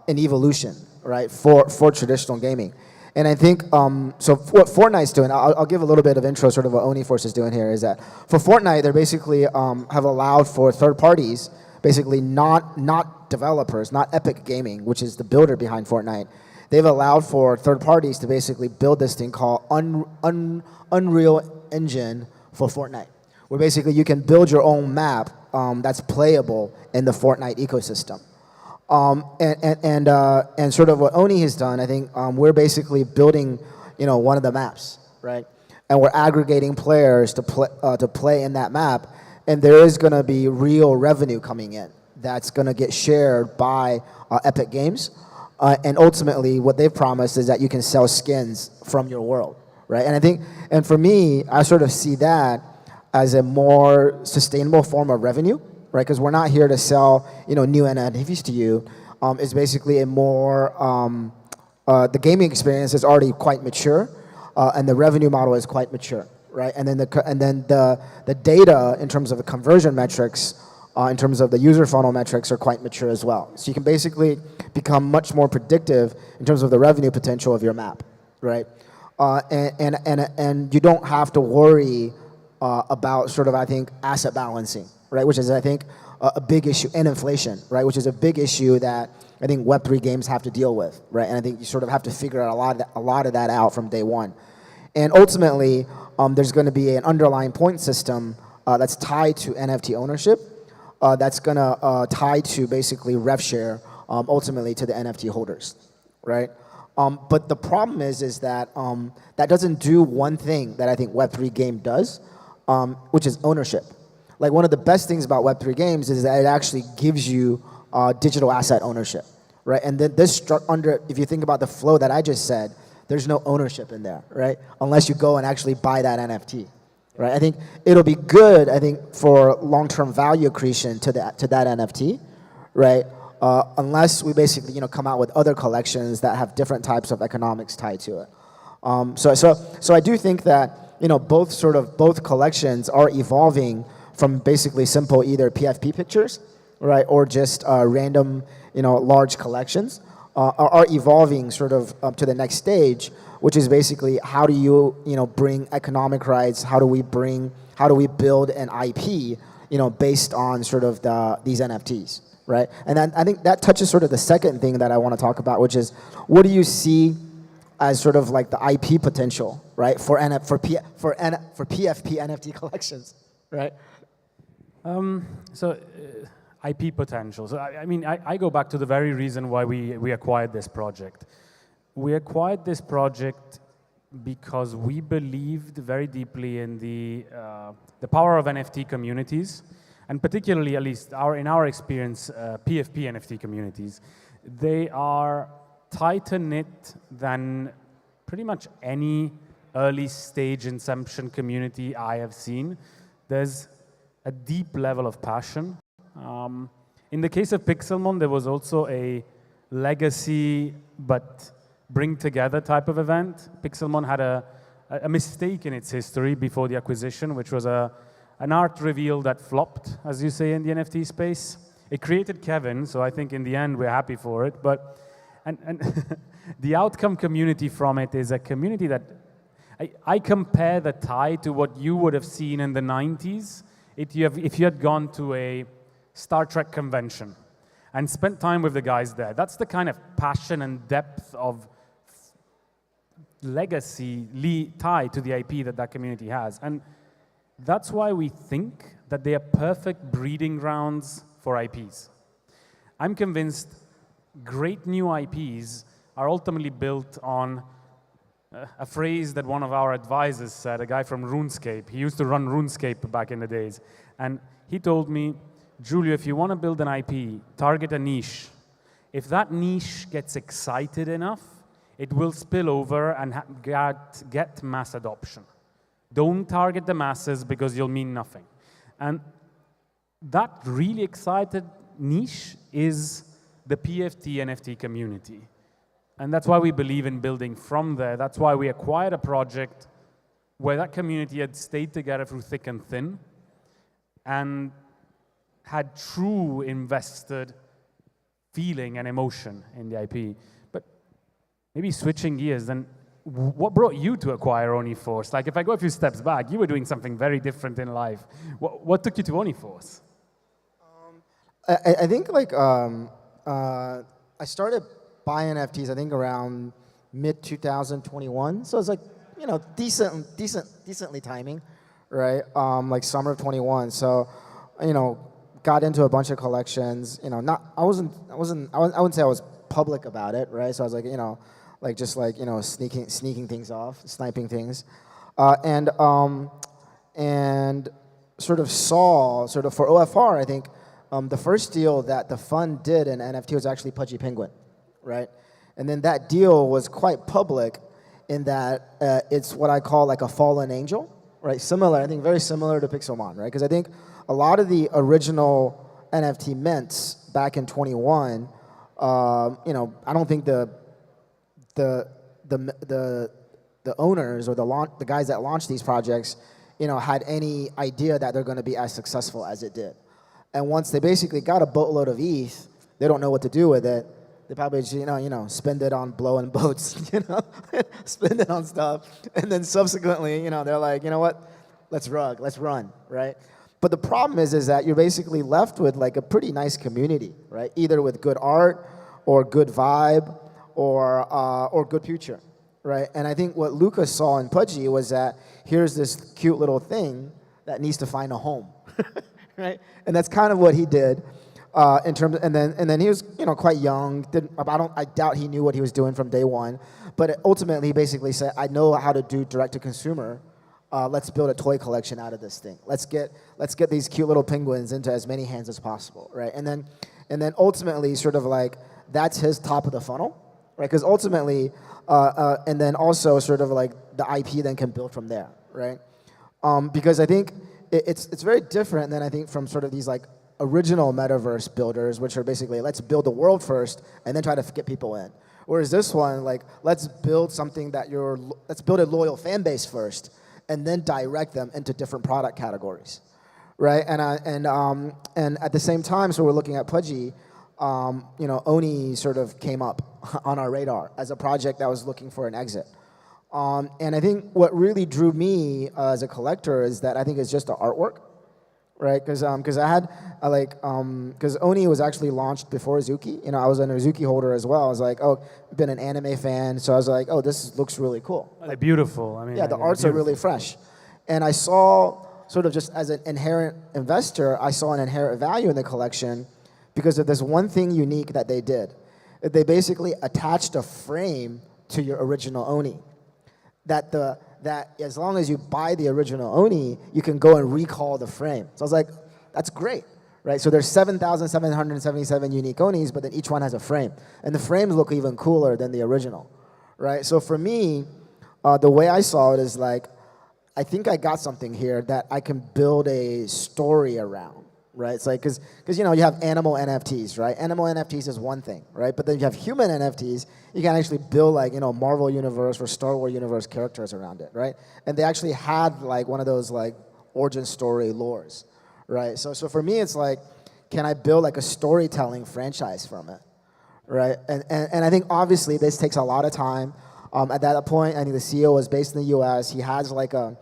evolution, right, for traditional gaming. And I think, so what Fortnite's doing, I'll give a little bit of intro, sort of what Oniforce is doing here, is that for Fortnite, they're basically have allowed for third parties, basically not developers, not Epic Gaming, which is the builder behind Fortnite. They've allowed for third parties to basically build this thing called Unreal Engine for Fortnite, where basically you can build your own map that's playable in the Fortnite ecosystem. And sort of what Oni has done, I think we're basically building, you know, one of the maps, right? And we're aggregating players to play in that map, and there is going to be real revenue coming in that's going to get shared by Epic Games. And ultimately, what they've promised is that you can sell skins from your world, right? And I think, and for me, I sort of see that as a more sustainable form of revenue, right? Because we're not here to sell, you know, new NFTs to you. It's basically a more, the gaming experience is already quite mature, and the revenue model is quite mature, right? And then the data in terms of the conversion metrics, in terms of the user funnel metrics, are quite mature as well. So you can basically become much more predictive in terms of the revenue potential of your map, right? And you don't have to worry about sort of, I think, asset balancing, right? Which is, I think, a big issue, and inflation, right? Which is a big issue that I think Web3 games have to deal with, right? And I think you sort of have to figure out a lot of that out from day one. And ultimately, there's going to be an underlying point system that's tied to NFT ownership, that's going to tie to basically rev share, ultimately to the NFT holders, right? But the problem is that that doesn't do one thing that I think Web3 game does, which is ownership. Like, one of the best things about Web3 games is that it actually gives you digital asset ownership, right? And then if you think about the flow that I just said, there's no ownership in there, right? Unless you go and actually buy that NFT, right? I think it'll be good, I think, for long-term value accretion to that NFT, right? Unless we basically, you know, come out with other collections that have different types of economics tied to it. So I do think that, you know, both collections are evolving from basically simple either PFP pictures, right, or just random, you know, large collections, are evolving sort of up to the next stage, which is basically how do you know, bring economic rights, how do we build an IP, you know, based on sort of these NFTs, right? And then I think that touches sort of the second thing that I want to talk about, which is what do you see as sort of like the IP potential, right, for PFP NFT collections, right? IP potential. So I mean, I go back to the very reason why we acquired this project. We acquired this project because we believed very deeply in the power of NFT communities, and particularly, at least in our experience, PFP NFT communities. They are tighter knit than pretty much any early stage inception community I have seen. There's a deep level of passion. In the case of Pixelmon, there was also a legacy but bring together type of event. Pixelmon had a mistake in its history before the acquisition, which was an art reveal that flopped, as you say, in the NFT space. It created Kevin, so I think in the end we're happy for it. But and the outcome community from it is a community that I compare the tie to what you would have seen in the 90s if you had gone to a Star Trek convention and spent time with the guys there. That's the kind of passion and depth of legacy tie to the IP that community has. And that's why we think that they are perfect breeding grounds for IPs. I'm convinced great new IPs are ultimately built on a phrase that one of our advisors said, a guy from RuneScape. He used to run RuneScape back in the days. And he told me, Giulio, if you want to build an IP, target a niche. If that niche gets excited enough, it will spill over and get mass adoption. Don't target the masses because you'll mean nothing. And that really excited niche is the PFT NFT community. And that's why we believe in building from there. That's why we acquired a project where that community had stayed together through thick and thin and had true invested feeling and emotion in the IP. But maybe switching gears, then what brought you to acquire OniForce? Like, if I go a few steps back, you were doing something very different in life. What took you to OniForce? I think like I started buying NFTs, I think around mid 2021. So it's like, you know, decently timing, right? Like summer of 21. So, you know, got into a bunch of collections. You know, I wouldn't say I was public about it, right? So I was like, you know, like just like, you know, sneaking things off, sniping things, and sort of saw sort of for OFR, I think the first deal that the fund did in NFT was actually Pudgy Penguin, right? And then that deal was quite public in that it's what I call like a fallen angel, right? Similar, I think very similar to Pixelmon, right? Because I think a lot of the original NFT mints back in 21, you know, I don't think the owners or the guys that launched these projects, you know, had any idea that they're going to be as successful as it did. And once they basically got a boatload of ETH, they don't know what to do with it. They probably just, you know, spend it on blowing boats, you know, spend it on stuff. And then subsequently, you know, they're like, you know what, let's run, right? But the problem is that you're basically left with like a pretty nice community, right? Either with good art or good vibe or good future, right? And I think what Lucas saw in Pudgy was that here's this cute little thing that needs to find a home, right? And that's kind of what he did. In terms of, and then he was, you know, quite young. I doubt he knew what he was doing from day one. But ultimately, he basically said, "I know how to do direct to consumer. Let's build a toy collection out of this thing. Let's get these cute little penguins into as many hands as possible, right?" And then ultimately, sort of like that's his top of the funnel, right? Because ultimately, and then also sort of like the IP then can build from there, right? Because I think it's very different than I think from sort of these like original metaverse builders, which are basically let's build the world first and then try to get people in. Whereas this one, like let's build something let's build a loyal fan base first and then direct them into different product categories, right? And at the same time, so we're looking at Pudgy, you know, Oni sort of came up on our radar as a project that was looking for an exit. And I think what really drew me as a collector is that I think it's just the artwork, right? Because I had because Oni was actually launched before Azuki. You know, I was an Azuki holder as well. I was like, oh, been an anime fan, so I was like, oh, this looks really cool. They're beautiful. I mean, yeah, the arts are really fresh, and I saw sort of just as an inherent investor, I saw an inherent value in the collection because of this one thing unique that they did. They basically attached a frame to your original Oni. That as long as you buy the original Oni, you can go and recall the frame. So I was like, that's great, right? So there's 7,777 unique Onis, but then each one has a frame. And the frames look even cooler than the original, right? So for me, the way I saw it is like, I think I got something here that I can build a story around, right? It's like, because you know, you have animal NFTs, right? Animal NFTs is one thing, right? But then you have human NFTs. You can actually build like, you know, Marvel Universe or Star Wars Universe characters around it, right? And they actually had like one of those like origin story lores, right? So for me, it's like, can I build like a storytelling franchise from it, right? And I think obviously this takes a lot of time. At that point, I think the CEO was based in the U.S. He has like a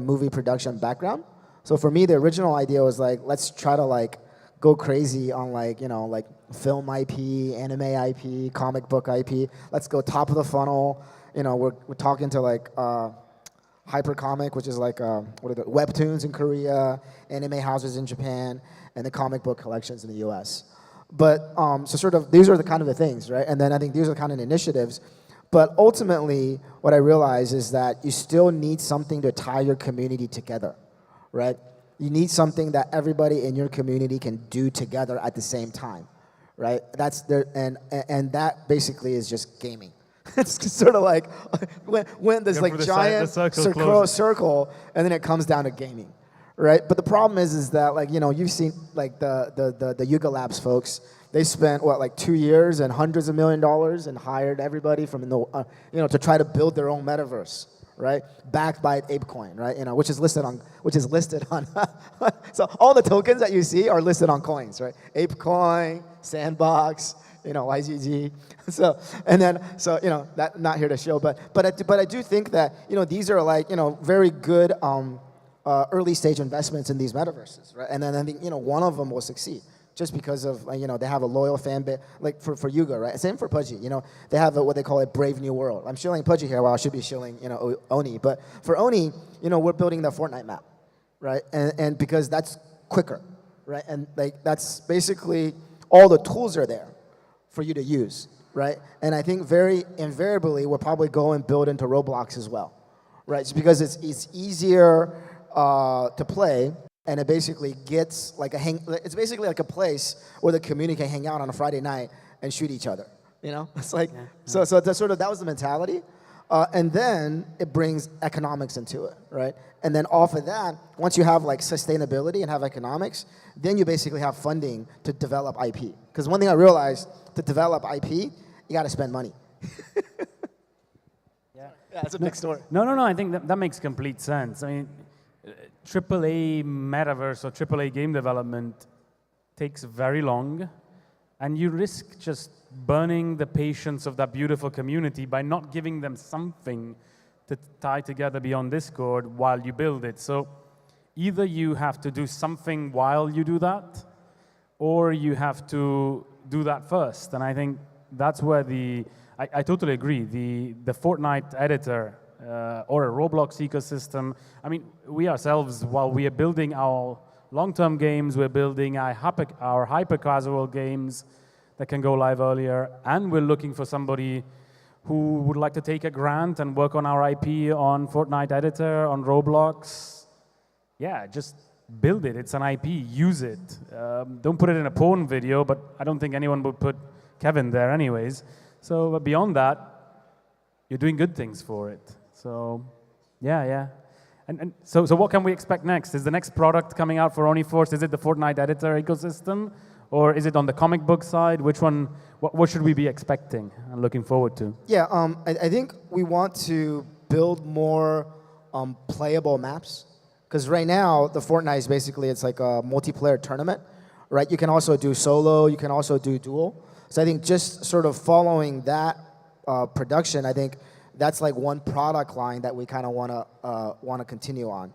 movie production background. So for me, the original idea was like, let's try to like go crazy on like, you know, like film IP, anime IP, comic book IP. Let's go top of the funnel. You know, we're talking to like Hypercomic, which is like what are the webtoons in Korea, anime houses in Japan, and the comic book collections in the U.S. But so sort of these are the kind of the things, right? And then I think these are the kind of initiatives. But ultimately, what I realize is that you still need something to tie your community together, right? You need something that everybody in your community can do together at the same time, right? That's there, and that basically is just gaming. It's sort of like when there's like giant circle, and then it comes down to gaming, right? But the problem is that like, you know, you've seen like the Yuga Labs folks. They spent what, like 2 years and hundreds of $1 millions and hired everybody from the you know, to try to build their own metaverse, right? Backed by ApeCoin, right? You know, which is listed on so all the tokens that you see are listed on coins, right? ApeCoin, Sandbox, you know, YGG. So you know, that not here to show, but I do think that, you know, these are like, you know, very good early stage investments in these metaverses, right? And then I think, you know, one of them will succeed. Just because of, you know, they have a loyal fan base, like for Yuga, right? Same for Pudgy, you know, they have what they call a Brave New World. I'm shilling Pudgy here while I should be shilling, you know, Oni. But for Oni, you know, we're building the Fortnite map, right? And because that's quicker, right? And like that's basically all the tools are there for you to use, right? And I think very invariably we'll probably go and build into Roblox as well, right? It's because it's easier to play. And it basically gets like it's basically like a place where the community can hang out on a Friday night and shoot each other. You know, it's like, so that's sort of, that was the mentality. And then it brings economics into it, right? And then off of that, once you have like sustainability and have economics, then you basically have funding to develop IP. Because one thing I realized, to develop IP, you got to spend money. Yeah, it's a big story. No, I think that makes complete sense. I mean, AAA metaverse or AAA game development takes very long, and you risk just burning the patience of that beautiful community by not giving them something to tie together beyond Discord while you build it. So either you have to do something while you do that, or you have to do that first. And I think that's where I totally agree, the Fortnite editor or a Roblox ecosystem. I mean, we ourselves, while we are building our long-term games, we're building our hyper-casual games that can go live earlier, and we're looking for somebody who would like to take a grant and work on our IP on Fortnite editor, on Roblox. Yeah, just build it. It's an IP. Use it. Don't put it in a porn video, but I don't think anyone would put Kevin there anyways. So but beyond that, you're doing good things for it. So, yeah. And so what can we expect next? Is the next product coming out for OniForce? Is it the Fortnite editor ecosystem? Or is it on the comic book side? Which one, what should we be expecting and looking forward to? Yeah, I think we want to build more playable maps. Because right now, the Fortnite is basically, it's like a multiplayer tournament, right? You can also do solo, you can also do duel. So I think just sort of following that production, I think that's like one product line that we kind of want to continue on.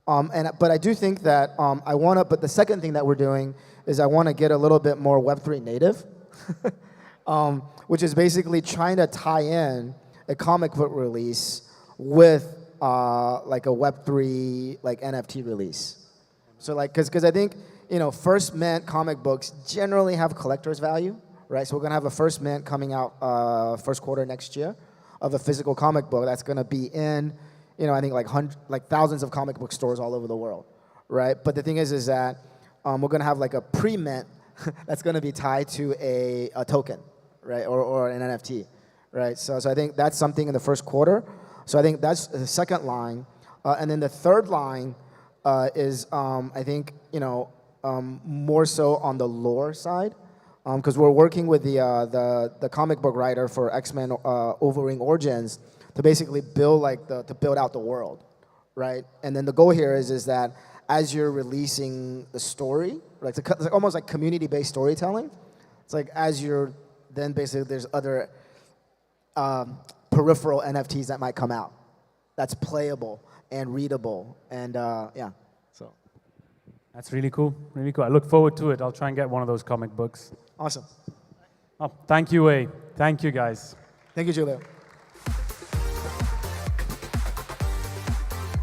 But I do think that but the second thing that we're doing is I want to get a little bit more Web3 native, which is basically trying to tie in a comic book release with like a Web3 like NFT release. So like, because I think, you know, first mint comic books generally have collector's value, right? So we're gonna have a first mint coming out first quarter next year of a physical comic book that's gonna be in, you know, I think like thousands of comic book stores all over the world, right? But the thing is that we're gonna have like a pre-mint that's gonna be tied to a token, right, or an NFT, right? So I think that's something in the first quarter. So I think that's the second line, and then the third line is I think, you know, more so on the lore side, because we're working with the comic book writer for X-Men Wolverine Origins to basically build to build out the world, right? And then the goal here is that as you're releasing the story, it's almost like community-based storytelling. It's like as you're then basically there's other peripheral NFTs that might come out that's playable and readable, and yeah. So That's really cool. Really cool. I look forward to it. I'll try and get one of those comic books. Awesome. Oh, thank you, A. Thank you, guys. Thank you, Julia.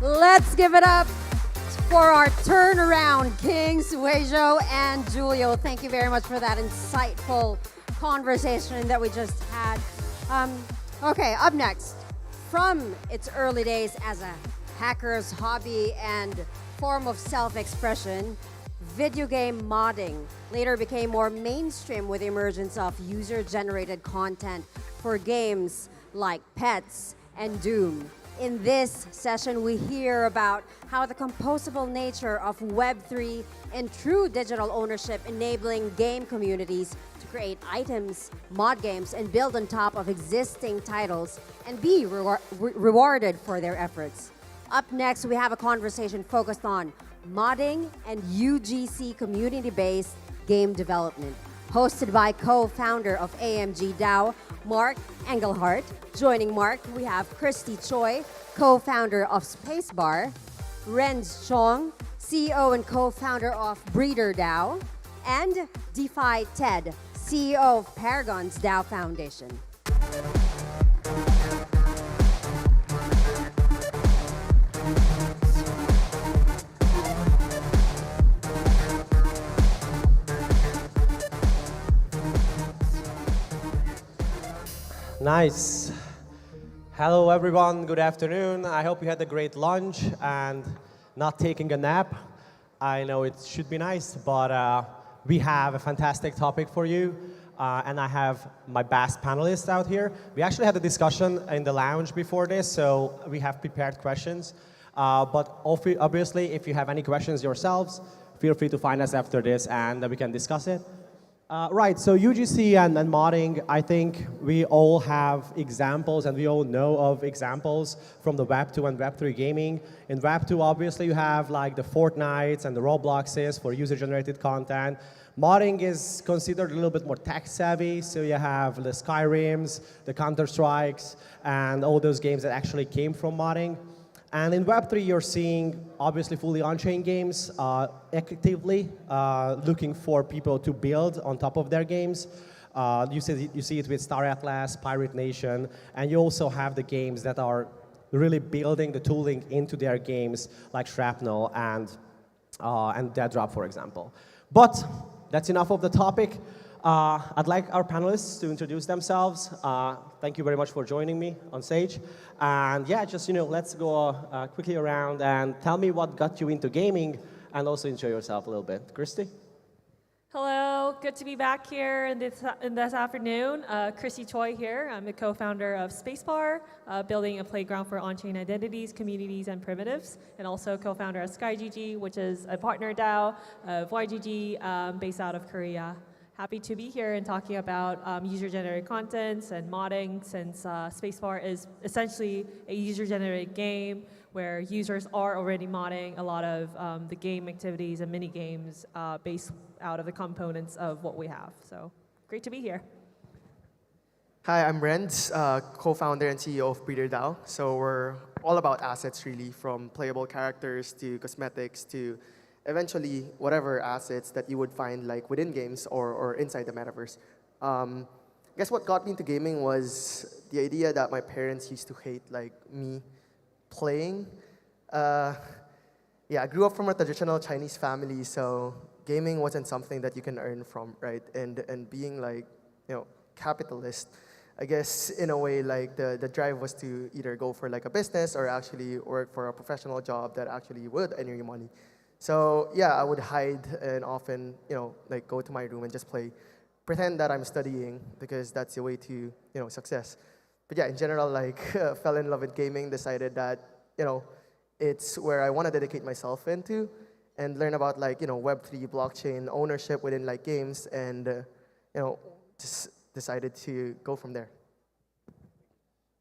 Let's give it up for our turnaround kings, Weizhou and Julio. Thank you very much for that insightful conversation that we just had. Okay, up next, from its early days as a hacker's hobby and form of self-expression, video game modding later became more mainstream with the emergence of user-generated content for games like Pets and Doom. In this session, we hear about how the composable nature of Web3 and true digital ownership enabling game communities to create items, mod games, and build on top of existing titles and be rewarded for their efforts. Up next, we have a conversation focused on modding and UGC community-based game development, hosted by co-founder of AMG DAO, Mark Engelhardt. Joining Mark, we have Christy Choi, co-founder of Spacebar, Renz Chong, CEO and co-founder of Breeder DAO, and DeFi Ted, CEO of Paragon's DAO Foundation. Nice. Hello, everyone. Good afternoon. I hope you had a great lunch and not taking a nap. I know it should be nice, but we have a fantastic topic for you. And I have my best panelists out here. We actually had a discussion in the lounge before this, so we have prepared questions. But obviously, if you have any questions yourselves, feel free to find us after this and we can discuss it. Right, so UGC and modding, I think we all have examples and we all know of examples from the Web 2 and Web 3 gaming. In Web 2, obviously, you have like the Fortnites and the Robloxes for user-generated content. Modding is considered a little bit more tech-savvy, so you have the Skyrims, the Counter-Strikes, and all those games that actually came from modding. And in Web3, you're seeing, obviously, fully on-chain games actively looking for people to build on top of their games. You see it with Star Atlas, Pirate Nation, and you also have the games that are really building the tooling into their games, like Shrapnel and Dead Drop, for example. But that's enough of the topic. I'd like our panelists to introduce themselves. Thank you very much for joining me on stage. And yeah, just, let's go quickly around and tell me what got you into gaming and also enjoy yourself a little bit. Christy? Hello, good to be back here in this afternoon. Christy Choi here. I'm the co-founder of Spacebar, building a playground for on-chain identities, communities, and primitives, and also co-founder of YGG, which is a partner DAO of YGG based out of Korea. Happy to be here and talking about user-generated contents and modding, since Spacebar is essentially a user-generated game where users are already modding a lot of the game activities and mini games based out of the components of what we have. So great to be here. Hi, I'm Renz, co-founder and CEO of Breeder DAO. So we're all about assets, really, from playable characters to cosmetics to eventually whatever assets that you would find like within games or inside the metaverse. I guess what got me into gaming was the idea that my parents used to hate like me playing. Yeah, I grew up from a traditional Chinese family, so gaming wasn't something that you can earn from, right? And being like, capitalist, I guess in a way like the drive was to either go for like a business or actually work for a professional job that actually would earn you money. So yeah, I would hide and often, like go to my room and just play, pretend that I'm studying because that's the way to, success. But yeah, in general, like fell in love with gaming, decided that, it's where I want to dedicate myself into. and learn about like, Web3 blockchain ownership within like games, and just decided to go from there.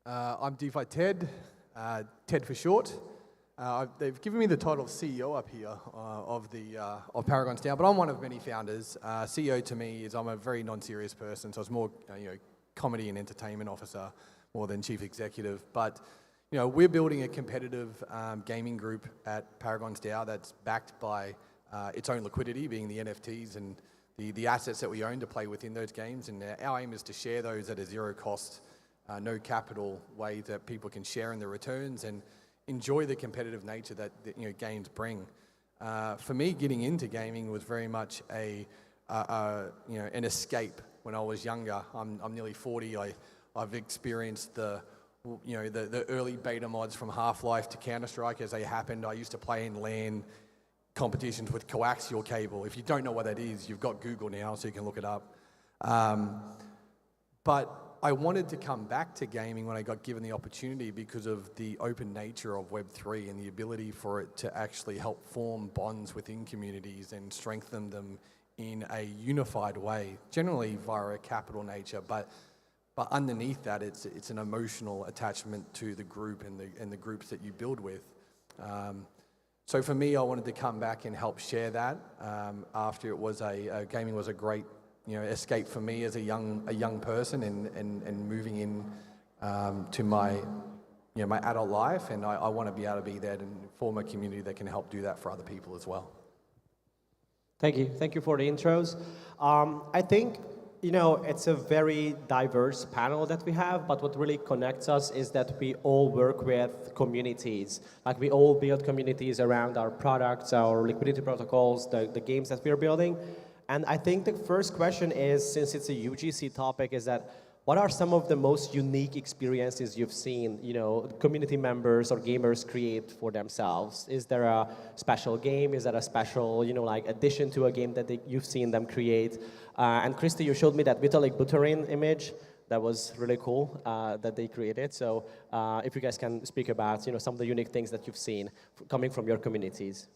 I'm DeFi Ted, Ted for short. They've given me the title of CEO up here of Paragon's DAO, but I'm one of many founders. CEO to me is I'm a very non-serious person, so it's more comedy and entertainment officer more than chief executive. But we're building a competitive gaming group at Paragon's DAO that's backed by its own liquidity, being the NFTs and the assets that we own to play within those games. And our aim is to share those at a zero cost, no capital way that people can share in the returns and enjoy the competitive nature that games bring. For me, getting into gaming was very much an escape when I was younger. I'm nearly 40. I've experienced the early beta mods from Half-Life to Counter-Strike as they happened. I used to play in LAN competitions with coaxial cable. If you don't know what that is, you've got Google now, so you can look it up. But I wanted to come back to gaming when I got given the opportunity because of the open nature of Web3 and the ability for it to actually help form bonds within communities and strengthen them in a unified way, generally via a capital nature. But underneath that, it's an emotional attachment to the group and the groups that you build with. So for me, I wanted to come back and help share that after it was gaming was a great escape for me as a young person and moving in to my my adult life, and I want to be able to be there and form a community that can help do that for other people as well. Thank you for the intros. I think it's a very diverse panel that we have, but what really connects us is that we all work with communities. Like we all build communities around our products, our liquidity protocols, the games that we're building. And I think the first question is, since it's a UGC topic, is that what are some of the most unique experiences you've seen, community members or gamers create for themselves? Is there a special game? Is there a special, like addition to a game that you've seen them create? And Christy, you showed me that Vitalik Buterin image. That was really cool that they created. So if you guys can speak about, some of the unique things that you've seen coming from your communities.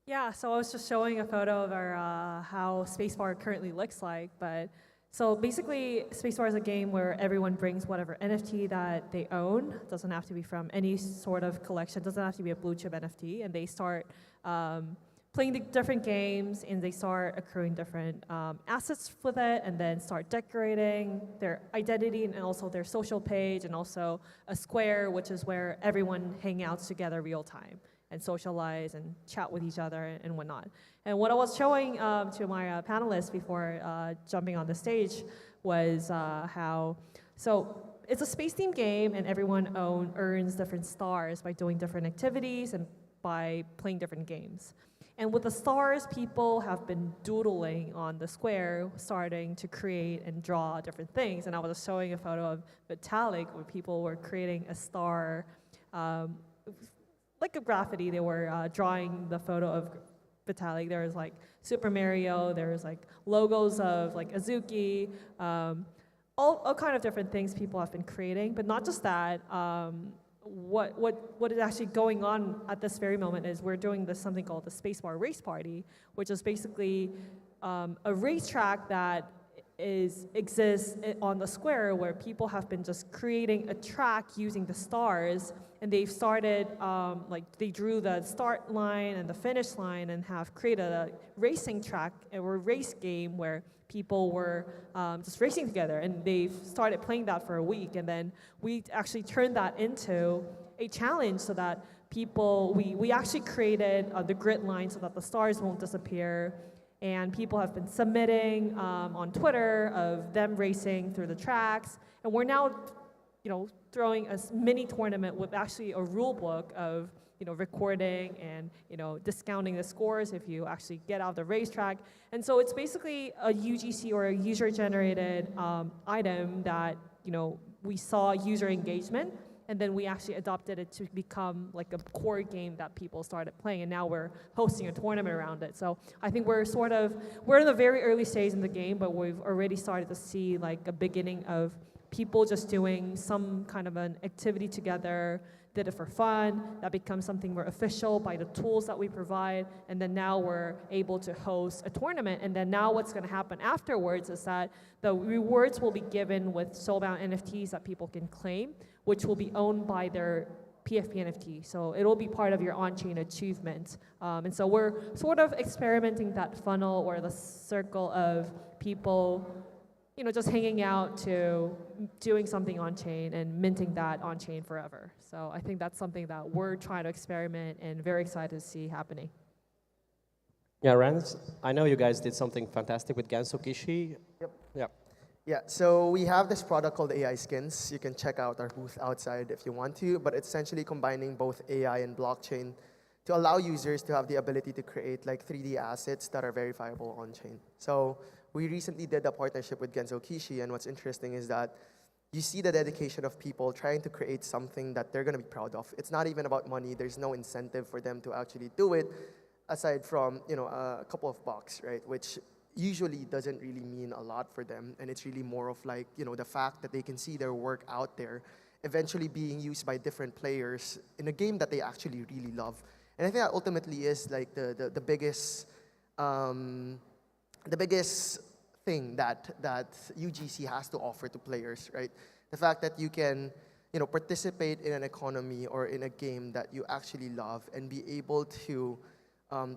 Yeah, so I was just showing a photo of our how Spacebar currently looks like. But so basically, Spacebar is a game where everyone brings whatever NFT that they own. It doesn't have to be from any sort of collection. It doesn't have to be a blue chip NFT. And they start playing the different games, and they start accruing different assets with it, and then start decorating their identity and also their social page, and also a square, which is where everyone hang out together real time and socialize and chat with each other and whatnot. And what I was showing to my panelists before jumping on the stage was how, so it's a space-themed game, and everyone earns different stars by doing different activities and by playing different games. And with the stars, people have been doodling on the square, starting to create and draw different things. And I was showing a photo of Vitalik, where people were creating a star, like a graffiti. They were drawing the photo of Vitalik. There was like Super Mario, there was like logos of like Azuki, all kind of different things people have been creating. But not just that, what is actually going on at this very moment is we're doing something called the Spacebar Race Party, which is basically a racetrack that exists on the square, where people have been just creating a track using the stars, and they've started they drew the start line and the finish line and have created a racing track or race game where people were just racing together, and they've started playing that for a week. And then we actually turned that into a challenge so that people, we actually created the grid line so that the stars won't disappear. And people have been submitting on Twitter of them racing through the tracks. And we're now, throwing a mini tournament with actually a rule book of, recording and, discounting the scores if you actually get out of the racetrack. And so it's basically a UGC or a user-generated item that, we saw user engagement, and then we actually adopted it to become like a core game that people started playing, and now we're hosting a tournament around it. So I think we're in the very early stage in the game, but we've already started to see like a beginning of people just doing some kind of an activity together, did it for fun. That becomes something more official by the tools that we provide. And then now we're able to host a tournament. And then now what's going to happen afterwards is that the rewards will be given with soulbound NFTs that people can claim, which will be owned by their PFP NFT. So it'll be part of your on-chain achievement. And so we're sort of experimenting that funnel or the circle of people, you know, just hanging out to doing something on-chain and minting that on-chain forever. So I think that's something that we're trying to experiment and very excited to see happening. Yeah, Rans, I know you guys did something fantastic with Ganso Kishi. Yep. Yep. Yeah, so we have this product called AI Skins. You can check out our booth outside if you want to, but it's essentially combining both AI and blockchain to allow users to have the ability to create like 3D assets that are verifiable on-chain. So we recently did a partnership with Genzo Kishi, and what's interesting is that you see the dedication of people trying to create something that they're going to be proud of. It's not even about money. There's no incentive for them to actually do it, aside from, you know, a couple of bucks, right? Which usually doesn't really mean a lot for them, and it's really more of like, you know, the fact that they can see their work out there eventually being used by different players in a game that they actually really love. And I think that ultimately is like the biggest thing that UGC has to offer to players, right? The fact that you can, you know, participate in an economy or in a game that you actually love and be able to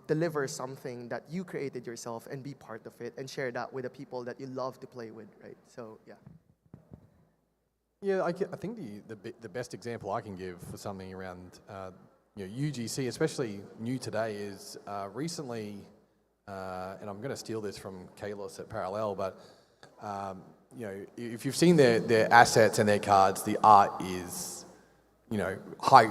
deliver something that you created yourself and be part of it and share that with the people that you love to play with, right? So, yeah. Yeah, I think the best example I can give for something around you know, UGC, especially new today, is recently, and I'm going to steal this from Kalos at Parallel, but you know, if you've seen their assets and their cards, the art is, you know,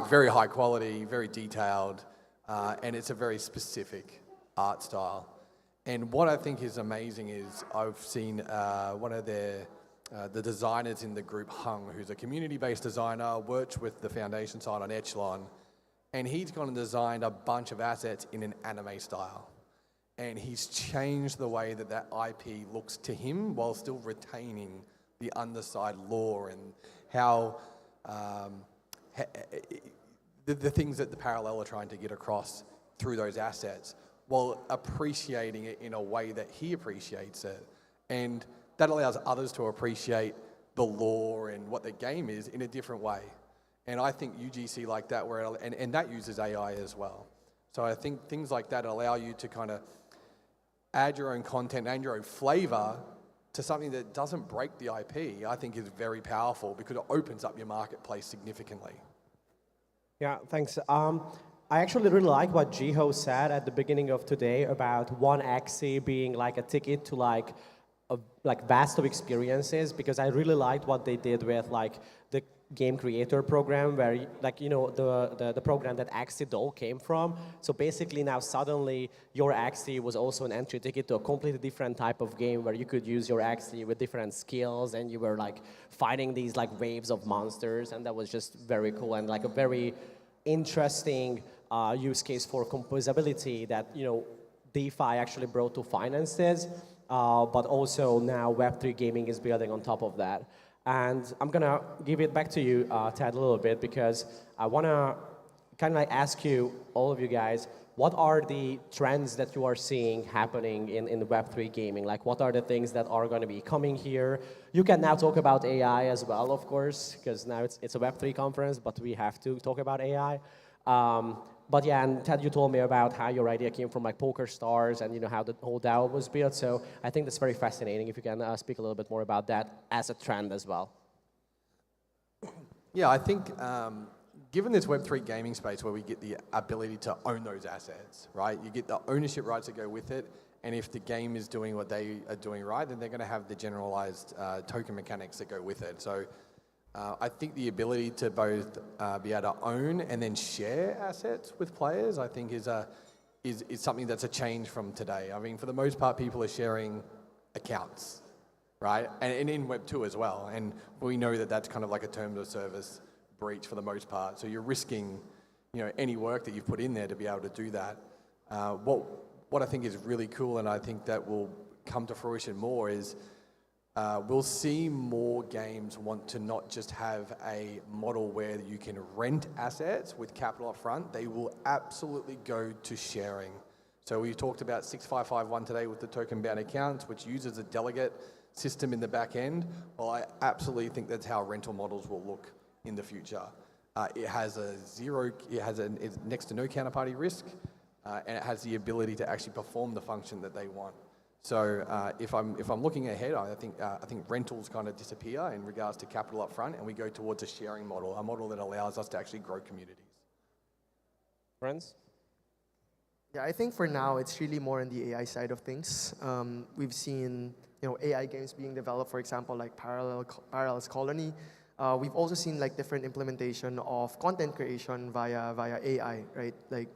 very high quality, very detailed. And it's a very specific art style. And what I think is amazing is I've seen one of the designers in the group, Hung, who's a community-based designer, worked with the foundation side on Echelon, and he's gone and designed a bunch of assets in an anime style. And he's changed the way that IP looks to him while still retaining the underside lore and how the things that the Parallel are trying to get across through those assets while appreciating it in a way that he appreciates it. And that allows others to appreciate the lore and what the game is in a different way. And I think UGC like that, and that uses AI as well. So I think things like that allow you to kind of add your own content and your own flavor to something that doesn't break the IP, I think is very powerful because it opens up your marketplace significantly. Yeah, thanks. I actually really like what Jihoz said at the beginning of today about one XC being like a ticket to like vast of experiences, because I really liked what they did with like the game creator program, where like, you know, the program that XC Doll came from. So basically now suddenly your XC was also an entry ticket to a completely different type of game where you could use your XC with different skills and you were like fighting these like waves of monsters, and that was just very cool and like a very interesting use case for composability that, you know, DeFi actually brought to finances, but also now Web3 gaming is building on top of that. And I'm gonna give it back to you, Ted, a little bit, because I wanna kind of like ask you, all of you guys, what are the trends that you are seeing happening in Web3 gaming? Like, what are the things that are gonna be coming here? You can now talk about AI as well, of course, because now it's a Web3 conference, but we have to talk about AI. But yeah, and Ted, you told me about how your idea came from like Poker Stars and, you know, how the whole DAO was built. So I think that's very fascinating. If you can speak a little bit more about that as a trend as well. Yeah, I think given this Web3 gaming space where we get the ability to own those assets, right? You get the ownership rights that go with it. And if the game is doing what they are doing right, then they're going to have the generalized token mechanics that go with it. So I think the ability to both be able to own and then share assets with players, I think is something that's a change from today. I mean, for the most part, people are sharing accounts, right? And in Web 2 as well. And we know that that's kind of like a terms of service breach for the most part. So you're risking, you know, any work that you've put in there to be able to do that. What I think is really cool, and I think that will come to fruition more, is we'll see more games want to not just have a model where you can rent assets with capital up front. They will absolutely go to sharing. So we talked about 6551 today with the token-bound accounts, which uses a delegate system in the back end. Well, I absolutely think that's how rental models will look in the future. It's next to no counterparty risk, and it has the ability to actually perform the function that they want. So if I'm looking ahead, I think rentals kind of disappear in regards to capital up front, and we go towards a sharing model, a model that allows us to actually grow communities. Friends? Yeah, I think for now it's really more on the AI side of things. We've seen AI games being developed, for example, like Parallel's Colony. We've also seen like different implementation of content creation via AI, right? Like,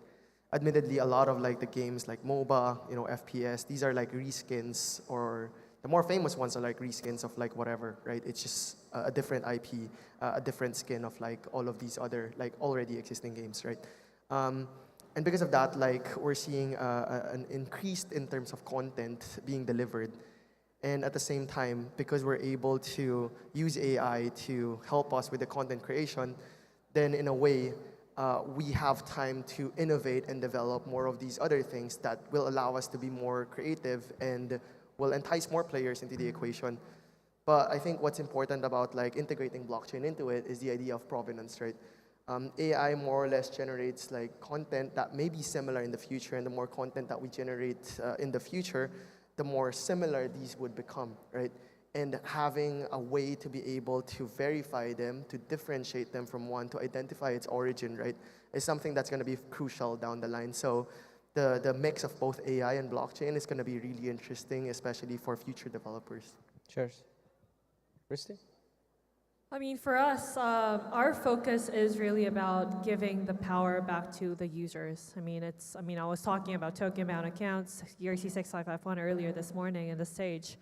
admittedly, a lot of like the games like MOBA, FPS, these are like reskins, or the more famous ones are like reskins of like whatever, right? It's just a different IP, a different skin of like all of these other like already existing games, right? And because of that, like we're seeing an increase in terms of content being delivered. And at the same time, because we're able to use AI to help us with the content creation, then in a way, we have time to innovate and develop more of these other things that will allow us to be more creative and will entice more players into the equation. But I think what's important about like integrating blockchain into it is the idea of provenance, right? AI more or less generates like content that may be similar in the future, and the more content that we generate in the future, the more similar these would become, right? And having a way to be able to verify them, to differentiate them from one, to identify its origin, right, is something that's going to be crucial down the line. So the mix of both AI and blockchain is going to be really interesting, especially for future developers. Cheers. Christy? I mean, for us, our focus is really about giving the power back to the users. I was talking about token-bound accounts, ERC6551 earlier this morning in the stage,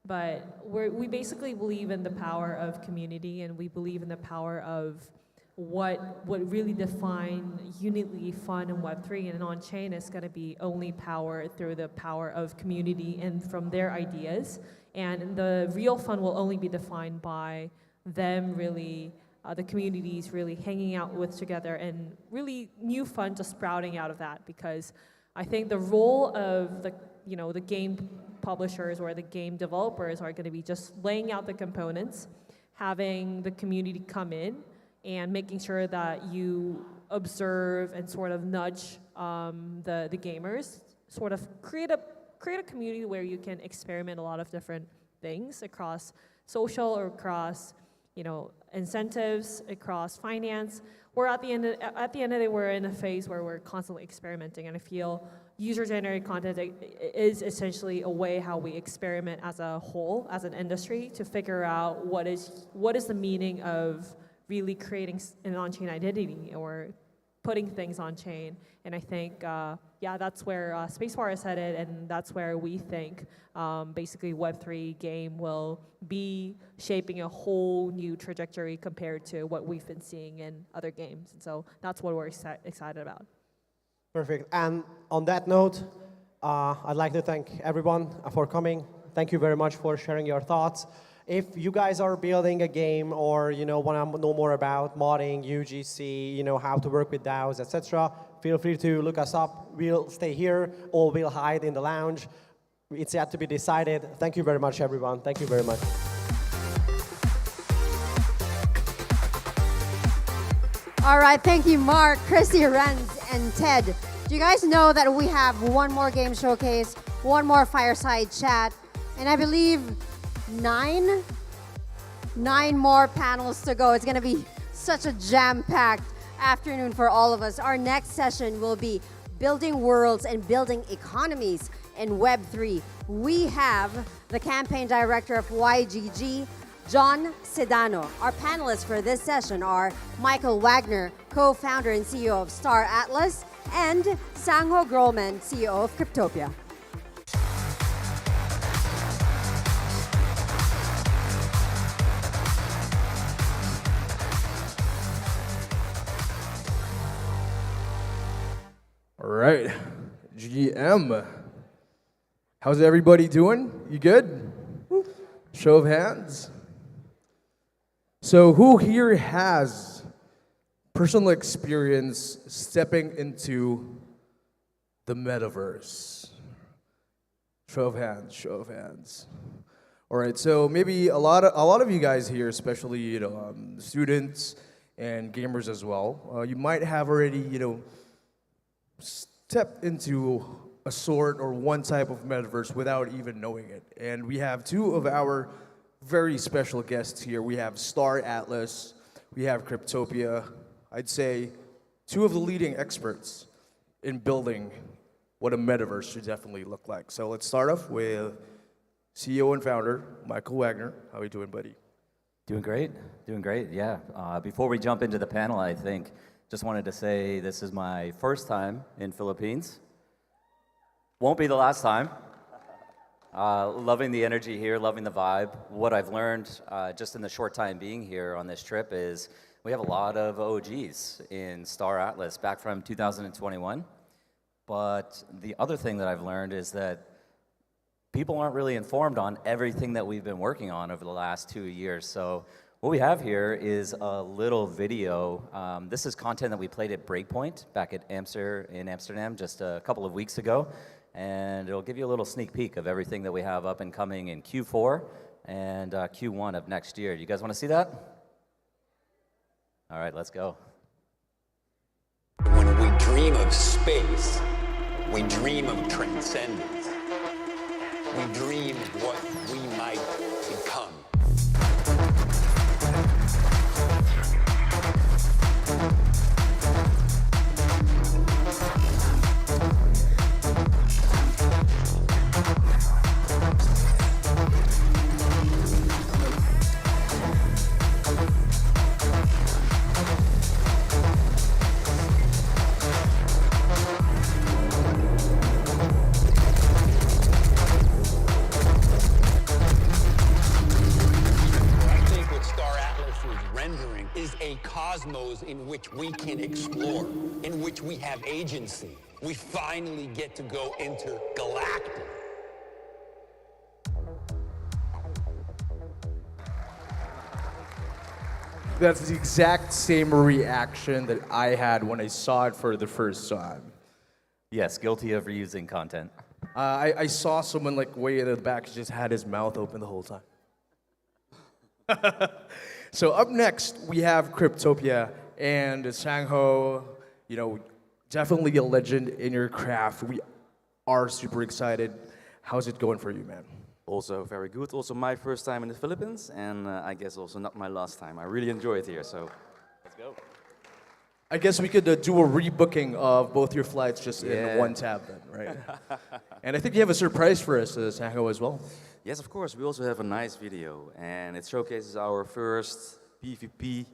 but we basically believe in the power of community, and we believe in the power of what really define uniquely fun in Web3 and on-chain is going to be only powered through the power of community and from their ideas. And the real fun will only be defined by them really, the communities really hanging out with together, and really new fun just sprouting out of that. Because I think the role of the game publishers or the game developers are going to be just laying out the components, having the community come in, and making sure that you observe and sort of nudge the gamers, sort of create a community where you can experiment a lot of different things across social or across incentives, across finance. We're at the end of the day, we're in a phase where we're constantly experimenting, and I feel user-generated content is essentially a way how we experiment as a whole, as an industry, to figure out what is the meaning of really creating an on-chain identity or putting things on chain. And I think, that's where Spacebar is headed, and that's where we think basically Web3 game will be shaping a whole new trajectory compared to what we've been seeing in other games. And so that's what we're excited about. Perfect. And on that note, I'd like to thank everyone for coming. Thank you very much for sharing your thoughts. If you guys are building a game or want to know more about modding, UGC, how to work with DAOs, etc., feel free to look us up. We'll stay here or we'll hide in the lounge. It's yet to be decided. Thank you very much, everyone. Thank you very much. All right, thank you, Mark, Christy, Renz, and Ted. Do you guys know that we have one more game showcase, one more fireside chat, and I believe nine more panels to go. It's going to be such a jam-packed afternoon for all of us. Our next session will be building worlds and building economies in Web3. We have the campaign director of YGG, John Sedano. Our panelists for this session are Michael Wagner, co-founder and CEO of Star Atlas, and Sangho Grolman, CEO of Cryptopia. All right, GM. How's everybody doing? You good? Show of hands. So who here has personal experience stepping into the metaverse? Show of hands, show of hands. All right, so maybe a lot of you guys here, especially students and gamers as well, you might have already stepped into a sort or one type of metaverse without even knowing it. And we have two of our very special guests here. We have Star Atlas, we have Cryptopia. I'd say two of the leading experts in building what a metaverse should definitely look like. So let's start off with CEO and founder, Michael Wagner. How are you doing, buddy? Doing great, yeah. Before we jump into the panel, I think, just wanted to say this is my first time in Philippines. Won't be the last time. Loving the energy here, loving the vibe. What I've learned just in the short time being here on this trip is we have a lot of OGs in Star Atlas back from 2021. But the other thing that I've learned is that people aren't really informed on everything that we've been working on over the last 2 years. So what we have here is a little video. This is content that we played at Breakpoint back at in Amsterdam just a couple of weeks ago. And it'll give you a little sneak peek of everything that we have up and coming in Q4 and Q1 of next year. You guys want to see that? All right, let's go. When we dream of space, we dream of transcendence. We dream of what we might become. In which we can explore, in which we have agency. We finally get to go intergalactic. That's the exact same reaction that I had when I saw it for the first time. Yes, guilty of reusing content. I saw someone like way in the back just had his mouth open the whole time. So up next, we have Cryptopia and Sinhae, definitely a legend in your craft. We are super excited. How's it going for you, man? Also very good. Also my first time in the Philippines, and I guess also not my last time. I really enjoy it here, so let's go. I guess we could do a rebooking of both your flights just in one tab then, right? And I think you have a surprise for us, Sinhae, as well. Yes, of course. We also have a nice video, and it showcases our first PvP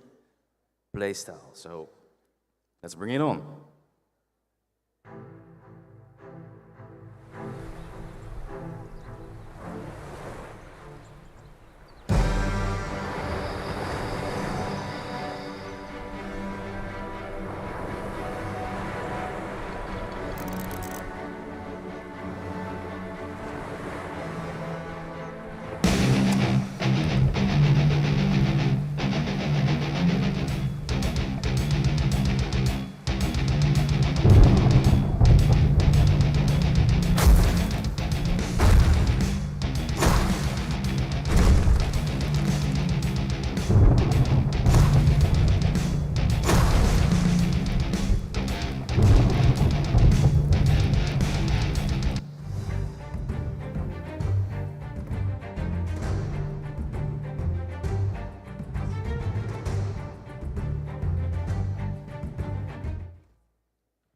playstyle. So let's bring it on.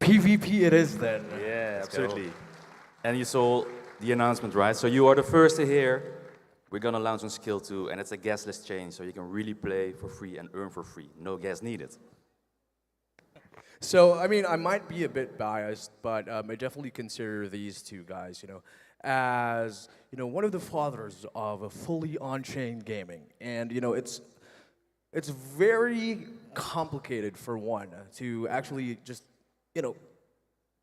PvP it is then. Yeah, absolutely. And you saw the announcement, right? So you are the first to hear. We're gonna launch on Skill 2, and it's a gasless chain, so you can really play for free and earn for free. No gas needed. So, I mean, I might be a bit biased, but I definitely consider these two guys, as, one of the fathers of a fully on-chain gaming. And, it's very complicated for one to actually just,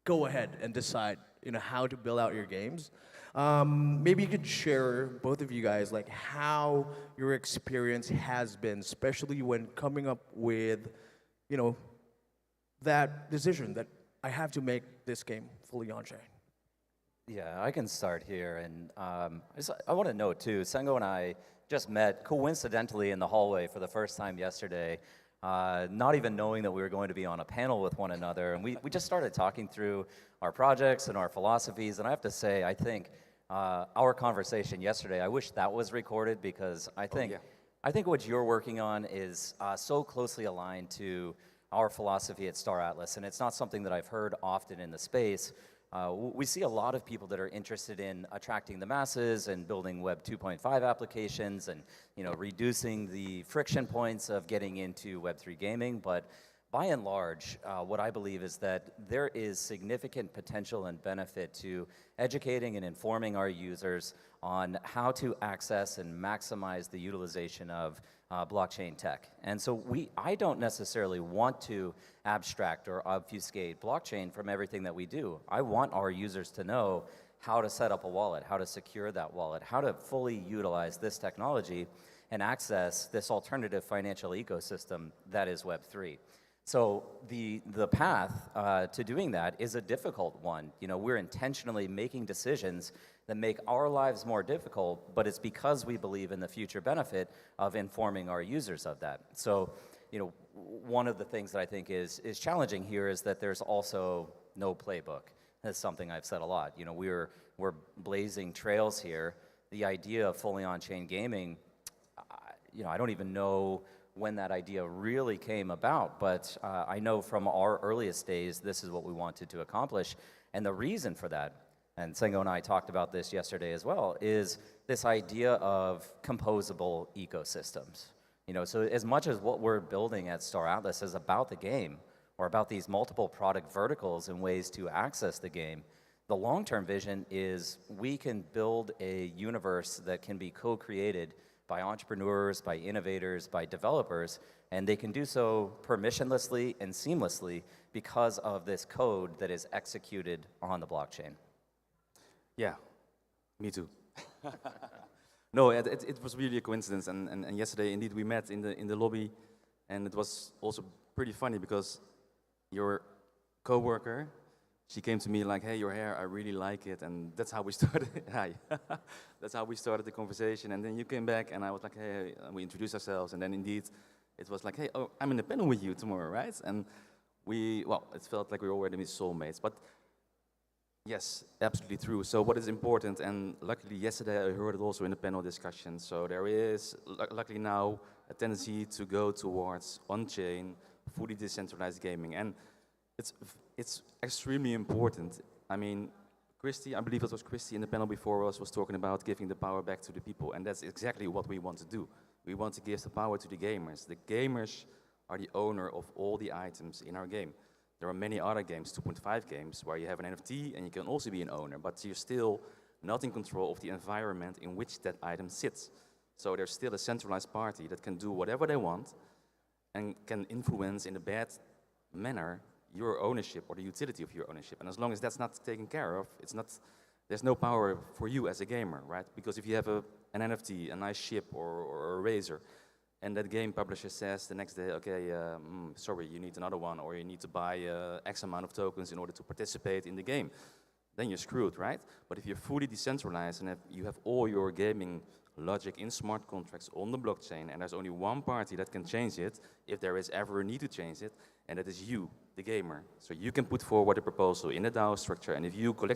go ahead and decide, how to build out your games. Maybe you could share, both of you guys, like how your experience has been, especially when coming up with, that decision that I have to make this game fully on-chain. Yeah, I can start here, and I want to note too, Sengo and I just met coincidentally in the hallway for the first time yesterday, not even knowing that we were going to be on a panel with one another, and we just started talking through our projects and our philosophies, and I have to say, I think our conversation yesterday, I wish that was recorded, because I think what you're working on is so closely aligned to our philosophy at Star Atlas, and it's not something that I've heard often in the space. We see a lot of people that are interested in attracting the masses and building Web 2.5 applications and reducing the friction points of getting into Web3 gaming. But by and large, what I believe is that there is significant potential and benefit to educating and informing our users on how to access and maximize the utilization of blockchain tech. And so I don't necessarily want to abstract or obfuscate blockchain from everything that we do. I want our users to know how to set up a wallet, how to secure that wallet, how to fully utilize this technology and access this alternative financial ecosystem that is Web3. So the path to doing that is a difficult one. We're intentionally making decisions that make our lives more difficult, but it's because we believe in the future benefit of informing our users of that. So, one of the things that I think is challenging here is that there's also no playbook. That's something I've said a lot. We're blazing trails here. The idea of fully on-chain gaming, I don't even know when that idea really came about, but I know from our earliest days, this is what we wanted to accomplish. And the reason for that, and Sengo and I talked about this yesterday as well, is this idea of composable ecosystems. So as much as what we're building at Star Atlas is about the game, or about these multiple product verticals and ways to access the game, the long-term vision is we can build a universe that can be co-created by entrepreneurs, by innovators, by developers, and they can do so permissionlessly and seamlessly because of this code that is executed on the blockchain. Yeah, me too. No, it was really a coincidence, and yesterday indeed we met in the lobby, and it was also pretty funny because your coworker, she came to me like, "Hey, your hair, I really like it," and that's how we started. Hi, that's how we started the conversation. And then you came back, and I was like, "Hey," we introduced ourselves, and then indeed, it was like, "Hey, oh, I'm in the panel with you tomorrow, right?" And it felt like we were already soulmates, but. Yes, absolutely true. So what is important, and luckily yesterday I heard it also in the panel discussion, so there is, luckily now, a tendency to go towards on-chain, fully decentralized gaming. And it's extremely important. I mean, Christy, I believe it was Christy in the panel before us, was talking about giving the power back to the people, and that's exactly what we want to do. We want to give the power to the gamers. The gamers are the owner of all the items in our game. There are many other games, 2.5 games, where you have an NFT and you can also be an owner, but you're still not in control of the environment in which that item sits. So there's still a centralized party that can do whatever they want and can influence in a bad manner your ownership or the utility of your ownership. And as long as that's not taken care of, there's no power for you as a gamer, right? Because if you have an NFT, a nice ship or a razor, and that game publisher says the next day, okay, sorry, you need another one, or you need to buy X amount of tokens in order to participate in the game, then you're screwed, right? But if you're fully decentralized and you have all your gaming logic in smart contracts on the blockchain, and there's only one party that can change it, if there is ever a need to change it, and that is you, the gamer. So you can put forward a proposal in a DAO structure, and if you collectively